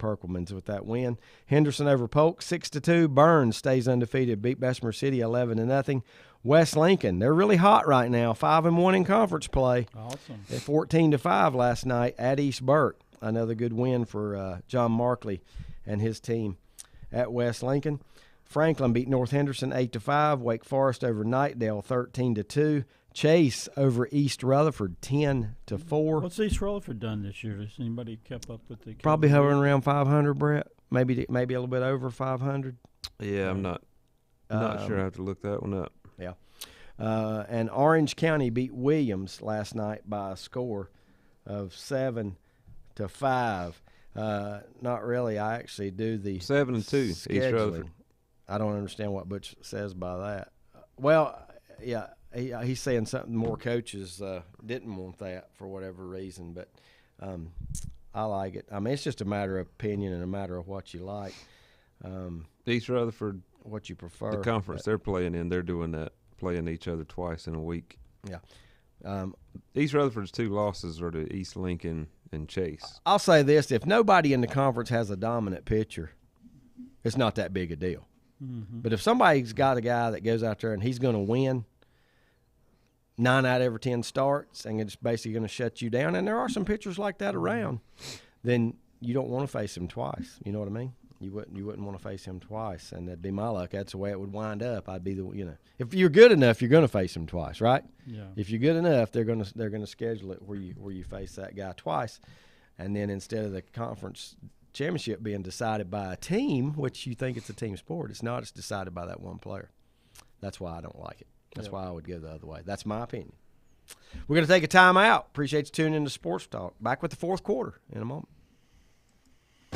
Perkleman's with that win. Henderson over Polk 6-2. Burns stays undefeated. Beat Bessemer City 11-0. West Lincoln, they're really hot right now. 5-1 in conference play. Awesome. At 14-5 last night at East Burke. Another good win for John Markley and his team at West Lincoln. Franklin beat North Henderson 8-5. Wake Forest over Knightdale 13-2. Chase over East Rutherford 10-4. What's East Rutherford done this year? Has anybody kept up with the? Probably hovering around 500, Brett. Maybe a little bit over 500. Yeah, I'm not sure. I have to look that one up. Yeah. And Orange County beat Williams last night by a score of 7-5. Not really. I actually do the 7-2 East Rutherford. I don't understand what Butch says by that. Well, yeah, he's saying something more coaches didn't want that for whatever reason, but I like it. I mean, it's just a matter of opinion and a matter of what you like. East Rutherford, what you prefer. the conference they're playing in, they're doing that, playing each other twice in a week. Yeah. East Rutherford's 2 losses are to East Lincoln and Chase. I'll say this. If nobody in the conference has a dominant pitcher, it's not that big a deal. Mm-hmm. But if somebody's got a guy that goes out there and he's going to win 9 out of every 10 starts and it's basically going to shut you down, and there are some pitchers like that around, then you don't want to face him twice. You know what I mean? You wouldn't want to face him twice, and that'd be my luck. That's the way it would wind up. I'd be if you're good enough, you're going to face him twice, right? Yeah. If you're good enough, they're going to schedule it where you face that guy twice, and then instead of the conference championship being decided by a team, which you think it's a team sport, it's not. It's decided by that one player. That's why I don't like it. That's why I would go the other way. That's my opinion. We're going to take a timeout. Appreciate you tuning in to Sports Talk. Back with the fourth quarter in a moment.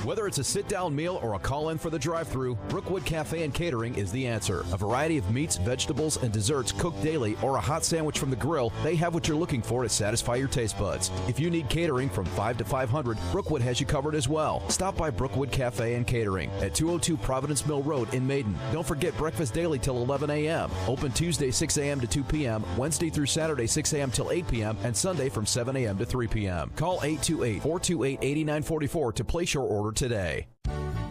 Whether it's a sit-down meal or a call-in for the drive-thru, Brookwood Cafe and Catering is the answer. A variety of meats, vegetables, and desserts cooked daily or a hot sandwich from the grill, they have what you're looking for to satisfy your taste buds. If you need catering from 5 to 500, Brookwood has you covered as well. Stop by Brookwood Cafe and Catering at 202 Providence Mill Road in Maiden. Don't forget breakfast daily till 11 a.m. Open Tuesday 6 a.m. to 2 p.m., Wednesday through Saturday 6 a.m. till 8 p.m., and Sunday from 7 a.m. to 3 p.m. Call 828-428-8944 to place your order today.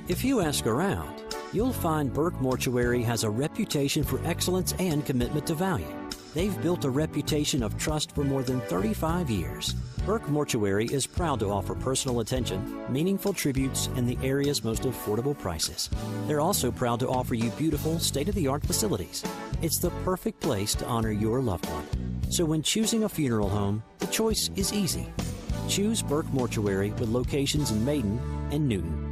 If you ask around, you'll find Burke Mortuary has a reputation for excellence and commitment to value. They've built a reputation of trust for more than 35 years. Burke Mortuary is proud to offer personal attention, meaningful tributes, and the area's most affordable prices. They're also proud to offer you beautiful, state-of-the-art facilities. It's the perfect place to honor your loved one. So when choosing a funeral home, the choice is easy. Choose Burke Mortuary with locations in Maiden and Newton.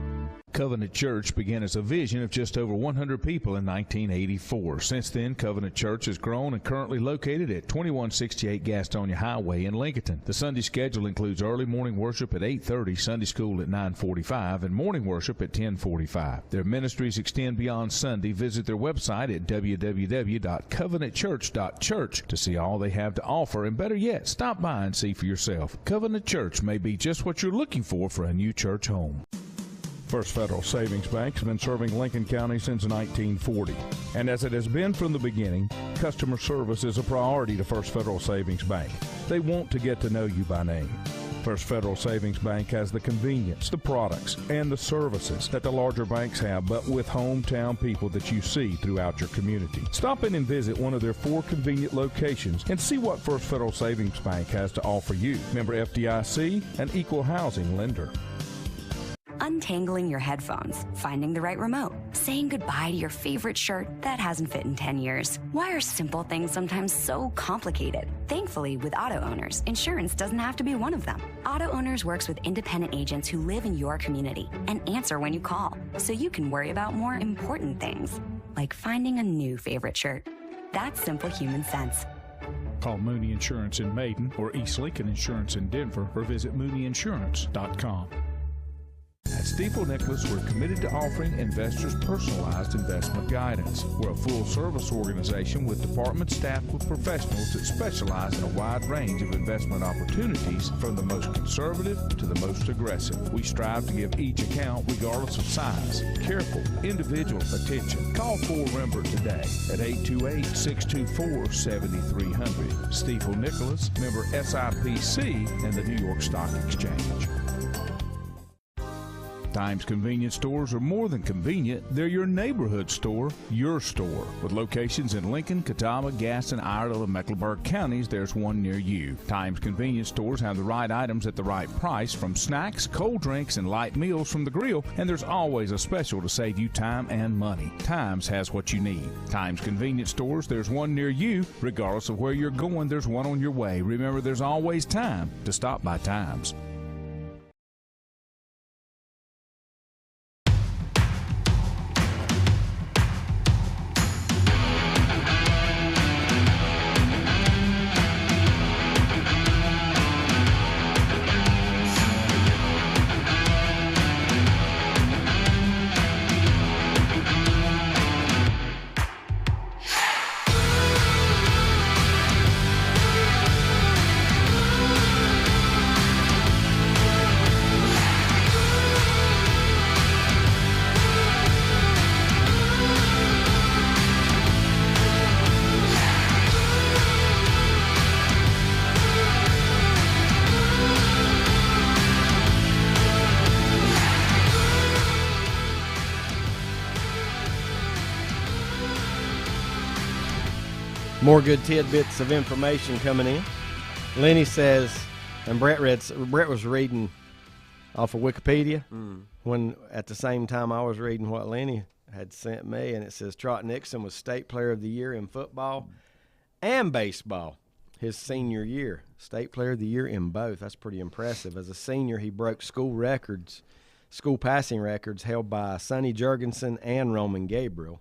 Covenant Church began as a vision of just over 100 people in 1984. Since then, Covenant Church has grown and currently located at 2168 Gastonia Highway in Lincoln. The Sunday schedule includes early morning worship at 8:30, Sunday school at 9:45, and morning worship at 10:45. Their ministries extend beyond Sunday. Visit their website at www.covenantchurch.church to see all they have to offer, and better yet, stop by and see for yourself. Covenant Church may be just what you're looking for a new church home. First Federal Savings Bank has been serving Lincoln County since 1940. And as it has been from the beginning, customer service is a priority to First Federal Savings Bank. They want to get to know you by name. First Federal Savings Bank has the convenience, the products, and the services that the larger banks have, but with hometown people that you see throughout your community. Stop in and visit one of their 4 convenient locations and see what First Federal Savings Bank has to offer you. Member FDIC, an equal housing lender. Untangling your headphones, finding the right remote, saying goodbye to your favorite shirt that hasn't fit in 10 years. Why are simple things sometimes so complicated? Thankfully, with Auto Owners, insurance doesn't have to be one of them. Auto Owners works with independent agents who live in your community and answer when you call, so you can worry about more important things, like finding a new favorite shirt. That's simple human sense. Call Mooney Insurance in Maiden or East Lincoln Insurance in Denver or visit mooneyinsurance.com. At Stifel Nicholas, we're committed to offering investors personalized investment guidance. We're a full-service organization with departments staffed with professionals that specialize in a wide range of investment opportunities, from the most conservative to the most aggressive. We strive to give each account, regardless of size, careful, individual attention. Call Fort Rembert today at 828-624-7300. Stifel Nicholas, member SIPC and the New York Stock Exchange. Times convenience stores are more than convenient. They're your neighborhood store, your store. With locations in Lincoln, Catawba, Gaston, Iredell, and Mecklenburg counties, there's one near you. Times convenience stores have the right items at the right price, from snacks, cold drinks, and light meals from the grill, and there's always a special to save you time and money. Times has what you need. Times convenience stores, there's one near you. Regardless of where you're going, there's one on your way. Remember, there's always time to stop by Times. More good tidbits of information coming in. Lenny says, and Brett was reading off of Wikipedia. When at the same time I was reading what Lenny had sent me, and it says Trot Nixon was State Player of the Year in football and baseball his senior year. State Player of the Year in both. That's pretty impressive. As a senior, he broke school passing records held by Sonny Jurgensen and Roman Gabriel.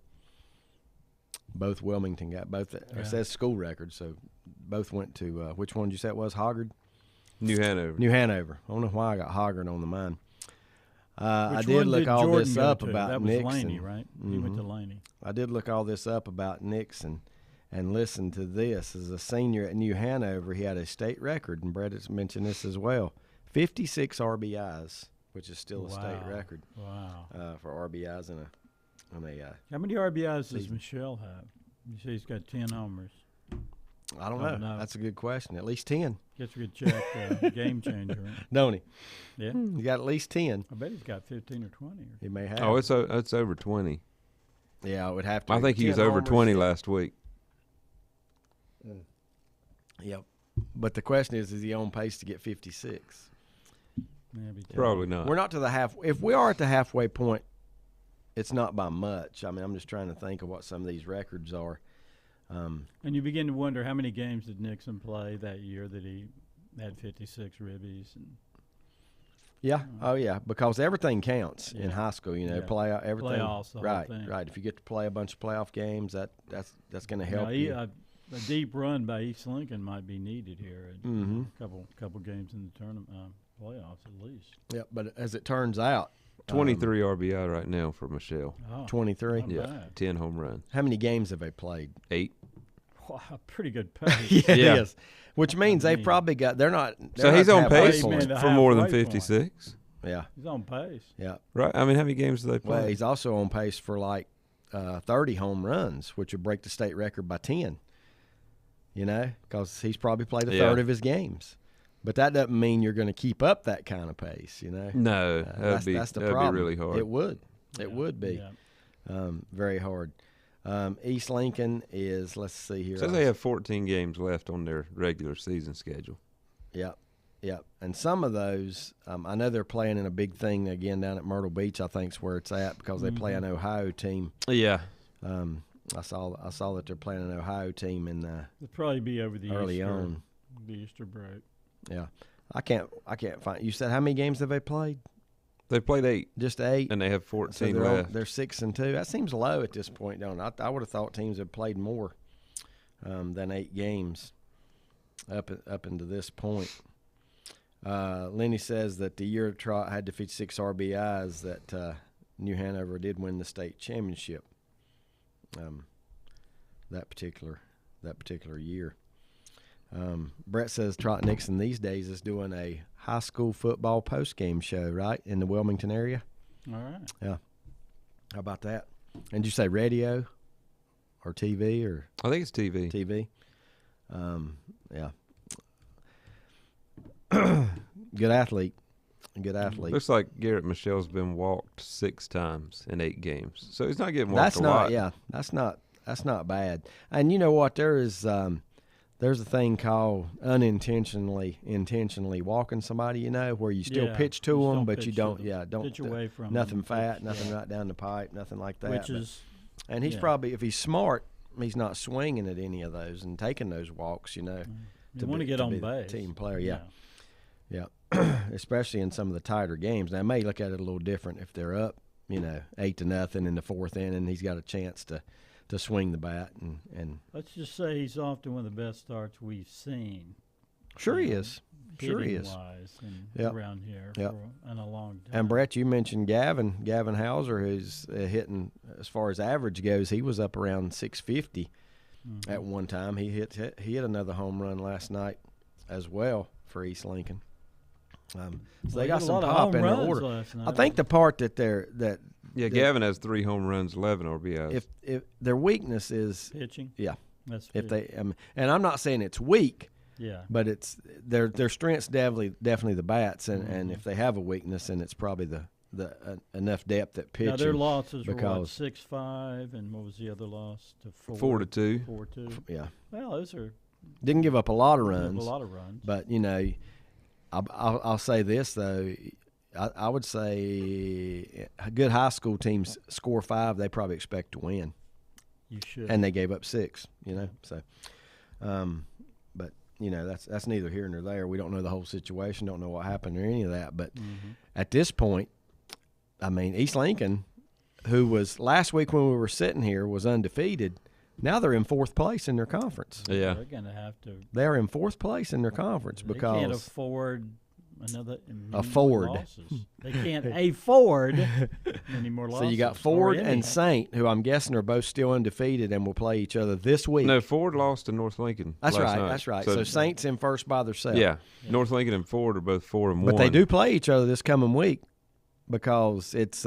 Both Wilmington got both. It says school records, so both went to which one did you say it was? Hoggard? New Hanover. New Hanover. I don't know why I got Hoggard on the mind. I did look all this up about Nixon. That was Laney, right? He went to Laney. I did look all this up about Nixon, and listen to this. As a senior at New Hanover, he had a state record, and Brett has mentioned this as well, 56 RBIs, which is still a state record. Wow. For RBIs in a How many RBIs does Michelle have? You say he's got 10 homers. I don't know. That's a good question. At least 10. Gets a good check, game changer, right? Don't he? Yeah. He got at least 10. I bet he's got 15 or 20. He may have. Oh, it's over 20. Yeah, it would have to. I think he was over 20 last week. Yep. But the question is he on pace to get 56? Probably not. We're not to the half. If we are at the halfway point, it's not by much. I mean, I'm just trying to think of what some of these records are. And you begin to wonder how many games did Nixon play that year that he had 56 ribbies. And because everything counts in high school. You know, everything. Playoffs, the whole thing. Right. If you get to play a bunch of playoff games, that's going to help you. you. A deep run by East Lincoln might be needed here. A couple games in the tournament playoffs at least. Yeah, but as it turns out, 23 RBI right now for Michelle. 23. Yeah, bad. 10 home runs. How many games have they played? 8. Wow, pretty good pace. It is. Which means they've probably got. They're not. So he's on pace point. for more than 56. Yeah, he's on pace. Yeah, right. I mean, how many games do they play? Well, he's also on pace for like 30 home runs, which would break the state record by 10. You know, because he's probably played a third of his games. But that doesn't mean you're going to keep up that kind of pace, you know. No, that's the problem. That'd be really hard. It would. It would be very hard. East Lincoln is, let's see here. Says they have 14 games left on their regular season schedule. Yep. And some of those, I know they're playing in a big thing again down at Myrtle Beach, I think is where it's at, because they play an Ohio team. Yeah. I saw that they're playing an Ohio team in it'll probably be over the early on. The Easter break. Yeah, I can't find. You said how many games have they played? They played 8. Just 8, and they have 14 so left. They're 6-2. That seems low at this point, don't it? I would have thought teams have played more than 8 games up into this point. Lenny says that the year Trot had to 56 RBIs that New Hanover did win the state championship. That particular year. Brett says Trot Nixon these days is doing a high school football post-game show, right, in the Wilmington area. All right. Yeah. How about that? And did you say radio or TV or? I think it's TV. TV. Yeah. Good athlete. Looks like Garrett Michelle's been walked 6 times in 8 games, so he's not getting walked a lot. Yeah, that's not bad. And you know what? There's a thing called intentionally walking somebody. You know, where you still pitch to them, but you don't. Don't pitch away from nothing them. fat, nothing right down the pipe, nothing like that. And he's yeah. probably, if he's smart, he's not swinging at any of those and taking those walks. You know, you want to get on base. Team player, yeah. Especially in some of the tighter games. Now, I may look at it a little different if they're up, 8-0 in the 4th inning. He's got a chance to swing the bat and. Let's just say he's off to one of the best starts we've seen. Sure he is. Sure he is. Wise and around here in a long time. And Brett, you mentioned Gavin Hauser, who's hitting as far as average goes. He was up around 650 at one time. He hit another home run last night as well for East Lincoln. So they got some pop in the order. I think the part that Gavin has 3 home runs, 11 RBIs. If their weakness is pitching, that's if they and I'm not saying it's weak, but it's their strength's definitely the bats, and if they have a weakness, then it's probably the enough depth at pitching. Now their losses were 6-5, and what was the other loss? 4-2. 4-2. Yeah. Well, those are didn't give up a lot of runs. But I'll say this though, I would say good high school teams score 5, they probably expect to win. You should. And they gave up 6, So, but that's neither here nor there. We don't know the whole situation, don't know what happened or any of that. But at this point, I mean, East Lincoln, who was last week when we were sitting here, was undefeated. Now they're in 4th place in their conference. Yeah, they're going to have to. They're in 4th place in their conference because they can't afford another Ford. Losses. They can't afford any more losses. So you got Ford and Saint, who I'm guessing are both still undefeated and will play each other this week. No, Ford lost to North Lincoln. That's last right. night. That's right. So Saints in first by themselves. Yeah, North Lincoln and Ford are both 4-1. But they do play each other this coming week because it's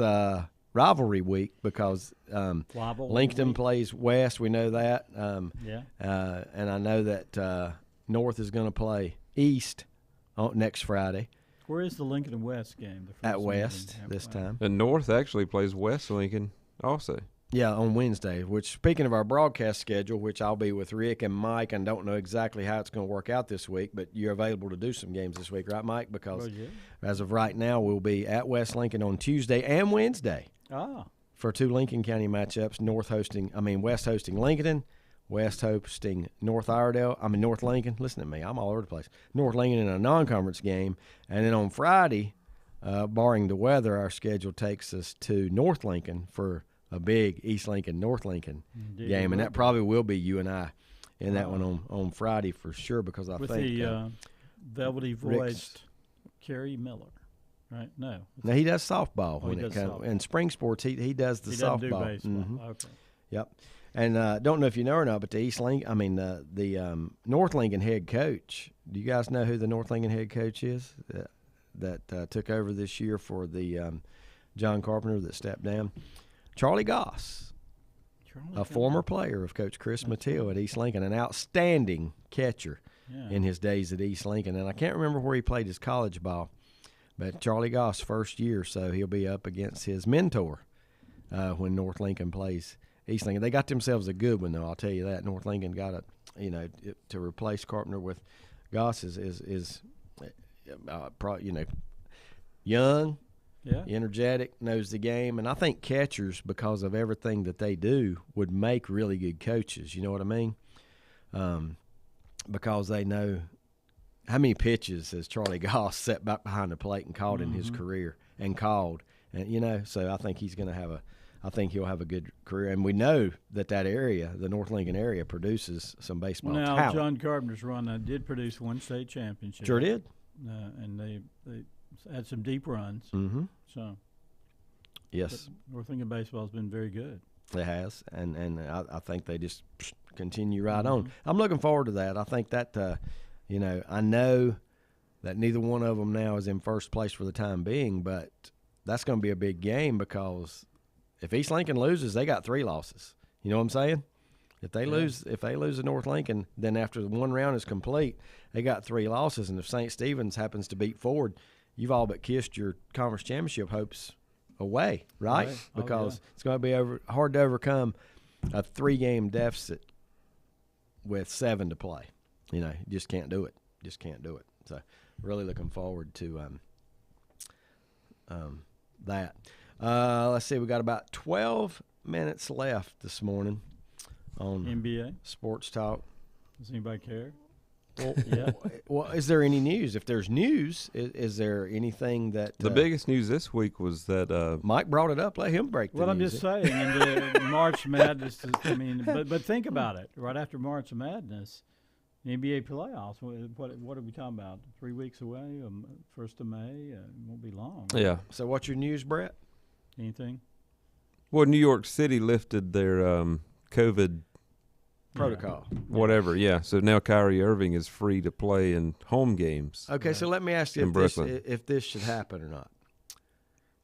rivalry week because Lincoln plays West. We know that. And I know that North is going to play East next Friday. Where is the Lincoln and West game? At West this time. And North actually plays West Lincoln also. Yeah, on Wednesday, which, speaking of our broadcast schedule, which I'll be with Rick and Mike, and don't know exactly how it's going to work out this week, but you're available to do some games this week, right, Mike? Because as of right now, we'll be at West Lincoln on Tuesday and Wednesday for 2 Lincoln County matchups, West hosting Lincoln, West hosting North Lincoln. Listen to me, I'm all over the place. North Lincoln in a non-conference game. And then on Friday, barring the weather, our schedule takes us to North Lincoln for a big East Lincoln, North Lincoln game. And that probably will be you and I in that one on Friday for sure because I with think the velvety-voiced Kerry Miller. Right? No, he does softball when it comes. In spring sports, he does the softball. He doesn't do baseball. Okay. Yep. And don't know if you know or not, but the North Lincoln head coach. Do you guys know who the North Lincoln head coach is that took over this year for the John Carpenter that stepped down? Charlie Goss, a former player of Coach Chris Mathieu at East Lincoln, an outstanding catcher in his days at East Lincoln. And I can't remember where he played his college ball, but Charlie Goss' first year, so he'll be up against his mentor when North Lincoln plays East Lincoln. They got themselves a good one, though. I'll tell you that. North Lincoln got to replace Carpenter with Goss is young, energetic, knows the game, and I think catchers, because of everything that they do, would make really good coaches. You know what I mean? Because they know how many pitches has Charlie Goss sat back behind the plate and called in his career and so I think he's going to have he'll have a good career. And we know that area, the North Lincoln area, produces some baseball talent. John Carpenter's run did produce one state championship. Sure did. And they had some deep runs. Mm-hmm. So, yes. North Lincoln baseball has been very good. It has, and I think they just continue right on. I'm looking forward to that. I think that, I know that neither one of them now is in first place for the time being, but that's going to be a big game because if East Lincoln loses, they got 3 losses. You know what I'm saying? If they lose to North Lincoln, then after the one round is complete, they got 3 losses. And if St. Stephen's happens to beat Ford, you've all but kissed your conference championship hopes away, right? Because it's going to be hard to overcome a 3-game deficit with 7 to play. You just can't do it. So really looking forward to that. Let's see, we got about 12 minutes left this morning on NBA Sports Talk. Does anybody care? Well, is there any news? If there's news, is there anything that the biggest news this week was that Mike brought it up? Let him break the news. Well, I'm just saying, in March Madness. But think about it. Right after March Madness, the NBA playoffs. What are we talking about? 3 weeks away, 1st of May. It won't be long. Yeah. So, what's your news, Brett? Anything? Well, New York City lifted their COVID protocol. Whatever, yeah. So now Kyrie Irving is free to play in home games. Okay, so let me ask you if this should happen or not.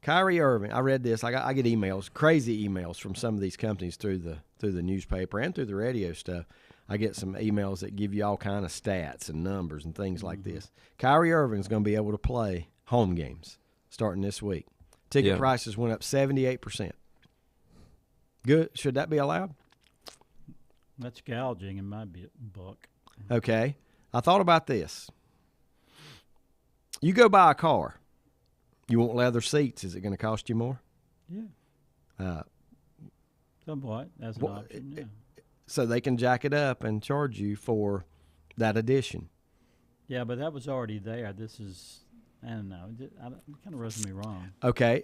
Kyrie Irving, I read this. I get emails, crazy emails from some of these companies through the newspaper and through the radio stuff. I get some emails that give you all kind of stats and numbers and things like this. Kyrie Irving's going to be able to play home games starting this week. Ticket prices went up 78%. Good. Should that be allowed? That's gouging in my book. Okay. I thought about this. You go buy a car. You want leather seats. Is it going to cost you more? Yeah. Somewhat. That's an option, yeah. So they can jack it up and charge you for that addition. Yeah, but that was already there. This is, I don't know. It kind of rubs me wrong. Okay.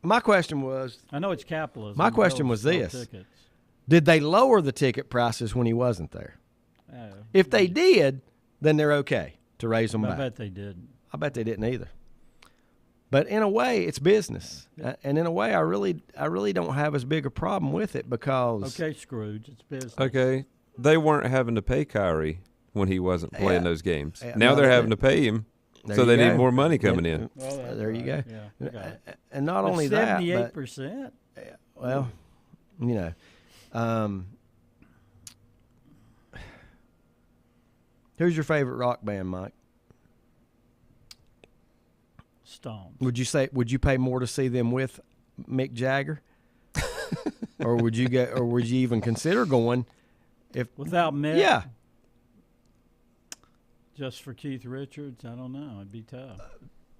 My question was. I know it's capitalism. My question was this. Tickets. Did they lower the ticket prices when he wasn't there? If they did, then they're okay to raise them back. I bet they did. I bet they didn't either. But in a way, it's business. And in a way, I really don't have as big a problem with it because. Okay, Scrooge, it's business. Okay. They weren't having to pay Kyrie when he wasn't playing those games. Now they're having to pay him, so they need more money coming in. Well, there you go. Yeah, and not only that, 78%. Well, you know, who's your favorite rock band, Mike? Stones. Would you pay more to see them with Mick Jagger, or would you even consider going if without Mick? Yeah. Just for Keith Richards, I don't know. It'd be tough.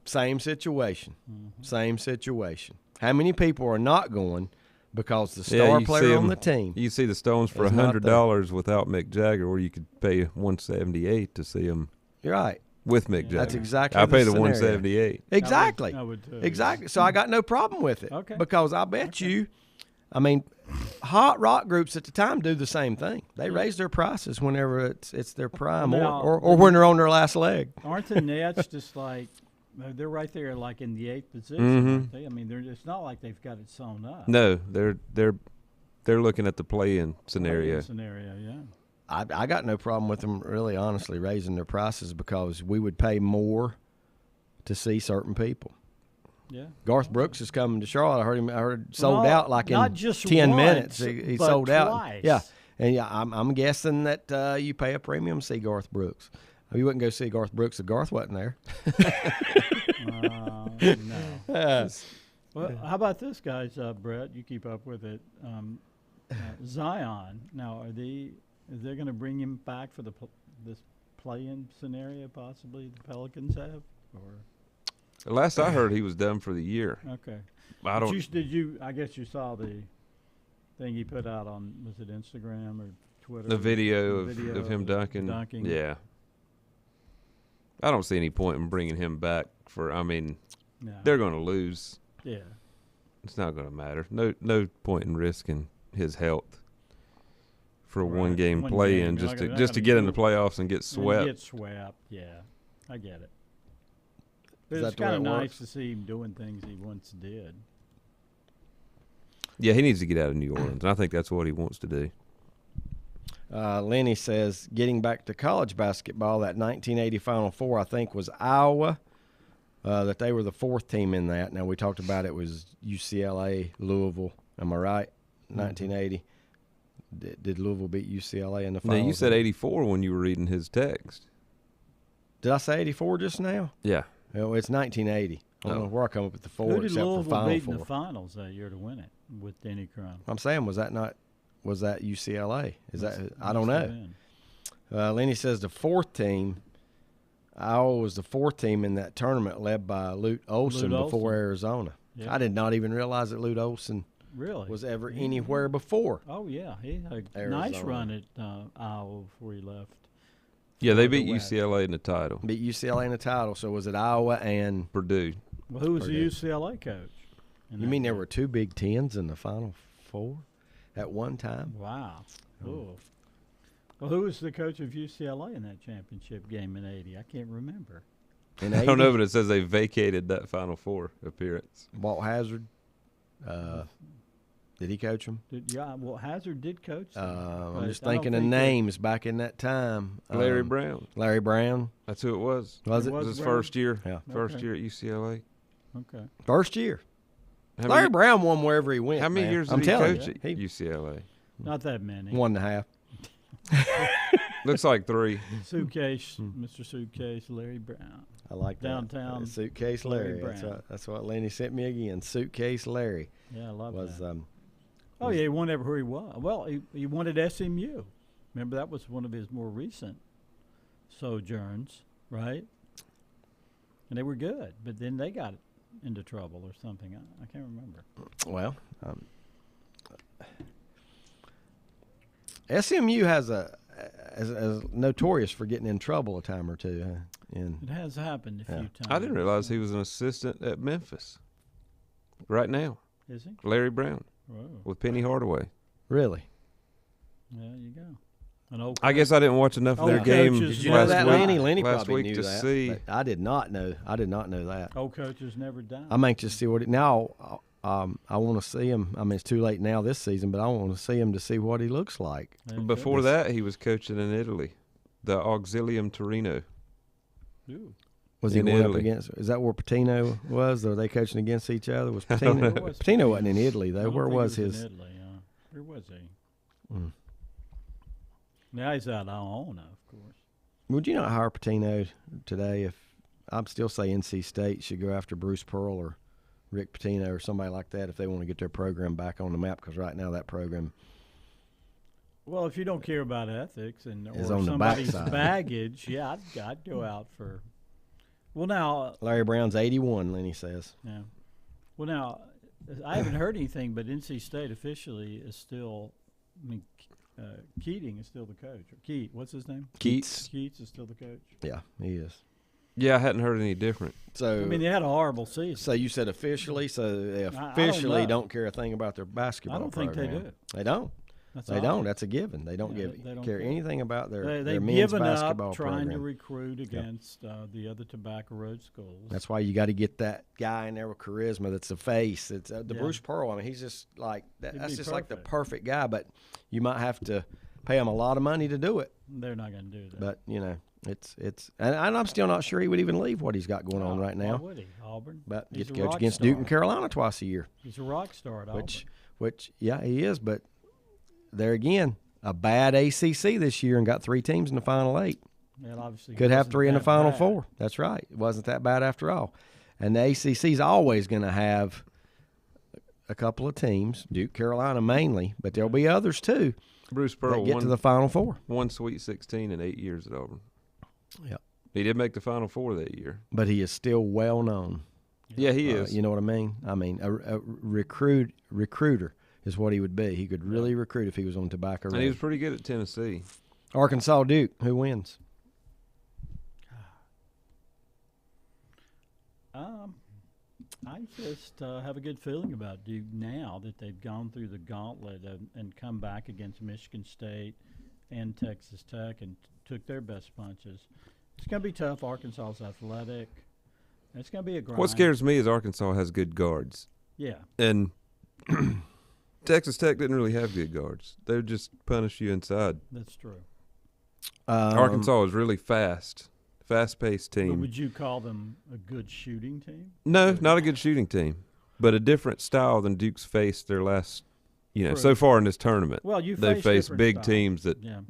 Same situation. Mm-hmm. Same situation. How many people are not going because the star player on the team? You see the Stones for $100 without Mick Jagger, or you could pay $178 to see them. You're right. With Mick Jagger. That's exactly I pay the scenario. $178. Exactly. I would too. Exactly. So I got no problem with it. Okay. Because I bet you, I mean, hot rock groups at the time do the same thing. They raise their prices whenever it's their prime or when they're on their last leg. Aren't the Nets just like they're right there, like in the 8th position? Aren't they? I mean, it's not like they've got it sewn up. No, they're looking at the play-in scenario. Yeah. I got no problem with them really honestly raising their prices because we would pay more to see certain people. Yeah. Garth Brooks is coming to Charlotte. I heard sold out like in 10 minutes. He sold out. Twice. Yeah. And yeah, I'm guessing that you pay a premium to see Garth Brooks. You wouldn't go see Garth Brooks if Garth wasn't there. No. Well, how about this, guys? Brett, you keep up with it. Zion. Now, is they going to bring him back for this play-in scenario? Possibly the Pelicans have, or last I heard, he was done for the year. Okay. I don't. I guess you saw the thing he put out on, was it Instagram or Twitter? The video of him dunking. Yeah. I don't see any point in bringing him back they're going to lose. Yeah. It's not going to matter. No point in risking his health for a one-game play-in just to get in the playoffs and get swept. Yeah. I get it. But it's kind of nice to see him doing things he once did. Yeah, he needs to get out of New Orleans, and I think that's what he wants to do. Lenny says, getting back to college basketball, that 1980 Final Four, I think, was Iowa, that they were the 4th team in that. Now, we talked about it was UCLA, Louisville. Am I right? 1980. Did Louisville beat UCLA in the finals? Now, you said 84 when you were reading his text. Did I say 84 just now? Yeah. Well, it's 1980. I don't know where I come up with the 4 Who did except Louisville for Final beat Four. in the finals that year to win it with Denny Crum? I'm saying, was that UCLA? I don't know. Lenny says the 4th team, Iowa was the 4th team in that tournament led by Lute Olson before Arizona. Yeah. I did not even realize that Lute Olson was ever anywhere before. Oh, yeah. He had a nice run at Iowa before he left. Yeah, they beat UCLA in the title. Beat UCLA in the title. So was it Iowa and Purdue? Well, who was the UCLA coach? You mean there were 2 Big Tens in the Final Four at one time? Wow. Well, who was the coach of UCLA in that championship game in 80? I can't remember. I don't know, but it says they vacated that Final Four appearance. Walt Hazard. Did he coach them? Hazard did coach them. I'm just thinking of names back in that time. Larry Brown. Larry Brown. That's who it was. Was it? It was his first year. Yeah. First year at UCLA. Okay. First year. Larry Brown won wherever he went. How many years did he coach at UCLA? Not that many. 1.5. Looks like 3. Suitcase, Mr. Suitcase, Larry Brown. I like downtown. That. Suitcase Larry. That's what Lenny sent me again. Suitcase Larry. Yeah, I love that. He won everywhere he was. Well, he won at SMU. Remember, that was one of his more recent sojourns, right? And they were good, but then they got into trouble or something. I can't remember. Well, SMU has as notorious for getting in trouble a time or two. It has happened a few times. I didn't realize he was an assistant at Memphis right now. Is he? Larry Brown. Whoa. With Penny Hardaway. Really? There you go. An old I guess I didn't watch enough of their game Did you know that, last Lenny? week, Lenny last probably week knew to that. see. But I did not know. I did not know that. old coaches never die. I'm anxious to see what it now. I want to see him. I mean, it's too late now this season, but I want to see him to see what he looks like. Before that, he was coaching in Italy, the Auxilium Torino. Ooh. Was he In going up Italy. against? Is that where Patino was? Or were they coaching against each other? Was Patino? Patino wasn't in Italy I though. don't Where think was he his? In Italy, where was he? Mm. Now he's out on, of course. Would you not hire Patino today? If I'm still saying NC State should go after Bruce Pearl or Rick Pitino or somebody like that if they want to get their program back on the map, because right now that program Well, if you don't care about ethics and is or on the somebody's backside. baggage, yeah, I'd go out for. Well, now, Larry Brown's 81, Lenny says. yeah. Well, now, I haven't heard anything, but NC State officially is still. I mean, Keating is still the coach. Or what's his name? Keats. Keats is still the coach. Yeah, he is. Yeah, I hadn't heard any different. So I mean, they had a horrible season. So you said officially, so they I don't officially know. don't care a thing about their basketball I don't think they program. do. They don't. That's They odd. don't. That's a given. They don't Yeah, give they don't care care. anything about their They've men's given basketball up trying to program. recruit against the other Tobacco Road schools. That's why you got to get that guy in there with charisma. That's the face. It's the Yeah. Bruce Pearl. I mean, he's just like that. He'd That's be just like the perfect. perfect guy. But you might have to pay him a lot of money to do it. They're not going to do that. But you know, it's and I'm still not sure he would even leave what he's got going on right now. Why would he? Auburn. But He's get a to coach rock against star. Duke and Carolina twice a year. He's a rock star at Which yeah, he is. But there again, a bad ACC this year and got 3 teams in the Final 8. Auburn. And obviously Could have wasn't 3 in the that Final bad. 4. That's right. It wasn't that bad after all. And the ACC's always going to have a couple of teams, Duke, Carolina mainly, but there'll be others too Bruce that Pearl get to the Final 4. won Sweet 16 in 8 years at Auburn. Yep. He did make the Final Four that year. But he is still well known. Yeah, he is. You know what I mean? I mean, a recruiter is what he would be. He could really recruit if he was on Tobacco Road. And he was pretty good at Tennessee. Arkansas Duke, who wins? I just have a good feeling about Duke now that they've gone through the gauntlet and come back against Michigan State and Texas Tech and took their best punches. It's going to be tough. Arkansas is athletic. It's going to be a grind. What scares me is Arkansas has good guards. Yeah. And Texas Tech didn't really have good guards. They would just punish you inside. That's true. Arkansas is really fast-paced But team. would you call them a good shooting team? No, not a good shooting team, but a different style than Duke's faced their last, True. so far in this tournament. Well, you They face faced different big styles. teams that Yeah.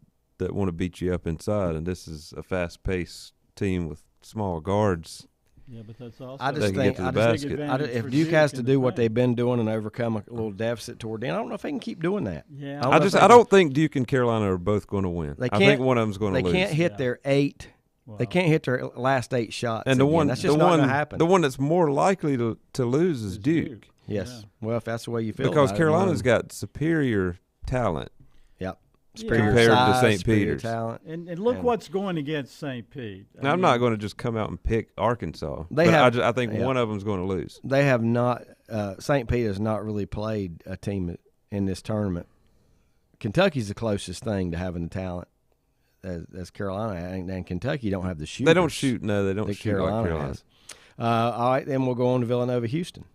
want to beat you up inside, and this is a fast-paced team with small guards. Yeah, but that's also I They just can think get to the I just- basket. if Duke has to do what they've been doing and overcome a little deficit toward the end, I don't know if they can keep doing that. Yeah. I don't know if I don't think Duke and Carolina are both going to win. They I can't- think one of them's going to They lose. can't hit Yeah. their 8. Well, They can't hit their last 8 shots. And the again. one, that's just the not one, going to happen. the one that's more likely to lose is Duke, Yes. Yeah. Well, if that's the way you feel, because about Carolina's it, got superior talent. yep, Superior compared to size, St. superior Peter's. talent. And look And- what's going against St. Pete. I Now, I'm mean, not going to just come out and pick Arkansas. They but have- I think yeah. one of them's going to lose. They have not. St. Pete has not really played a team in this tournament. Kentucky's the closest thing to having the talent as Carolina, and Kentucky don't have the shooters. They don't shoot. No, they don't that shoot like Carolina. has. All right, then we'll go on to Villanova, Houston,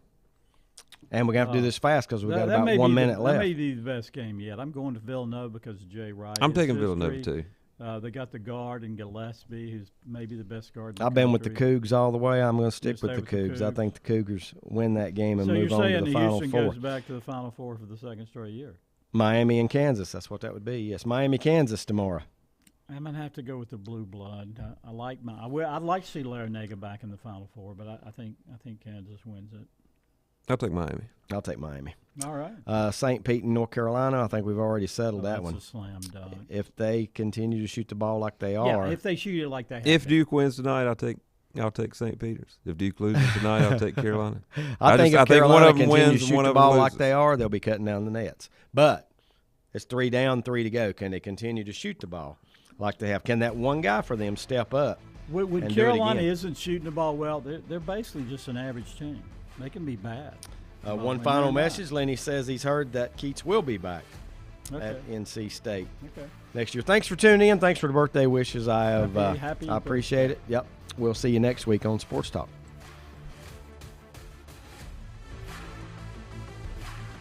and we're gonna have to do this fast because we've got that may about 1 be minute That left. may be the best game yet. I'm going to Villanova because of Jay Wright. I'm His taking Villanova history. too. They got the guard in Gillespie, who's maybe the best guard. In the I've been with the country. Cougs all the way. I'm going to stick You'll with the stay with Cougs. the I Cougs. think the Cougars win that game and So move you're on saying to the that Final Houston Four. goes back to the Final Four for the second straight year? Miami and Kansas. That's what that would be. Yes, Miami, Kansas tomorrow. I'm gonna have to go with the blue blood. I'd like to see Larinaga back in the Final Four, but I think Kansas wins it. I'll take Miami. I'll take Miami. All right. St. Pete and North Carolina. I think we've already settled that That's one. a slam dunk. If they continue to shoot the ball like they are, Yeah, if they shoot it like they have. If been. Duke wins tonight, I'll take I'll take St. Peter's. If Duke loses tonight, I'll take Carolina. I think if Carolina one of them wins wins, and shoot one the of them ball loses. like they are, they'll be cutting down the nets. But it's 3 down, 3 to go. Can they continue to shoot the ball like they have? Can that one guy for them step up? When Carolina isn't shooting the ball well, they're basically just an average team. They can be bad. One final message. Lenny says he's heard that Keats will be back at Okay. NC State Okay. next year. Thanks for tuning in. Thanks for the birthday wishes. I Happy appreciate it. Yep. We'll see you next week on Sports Talk.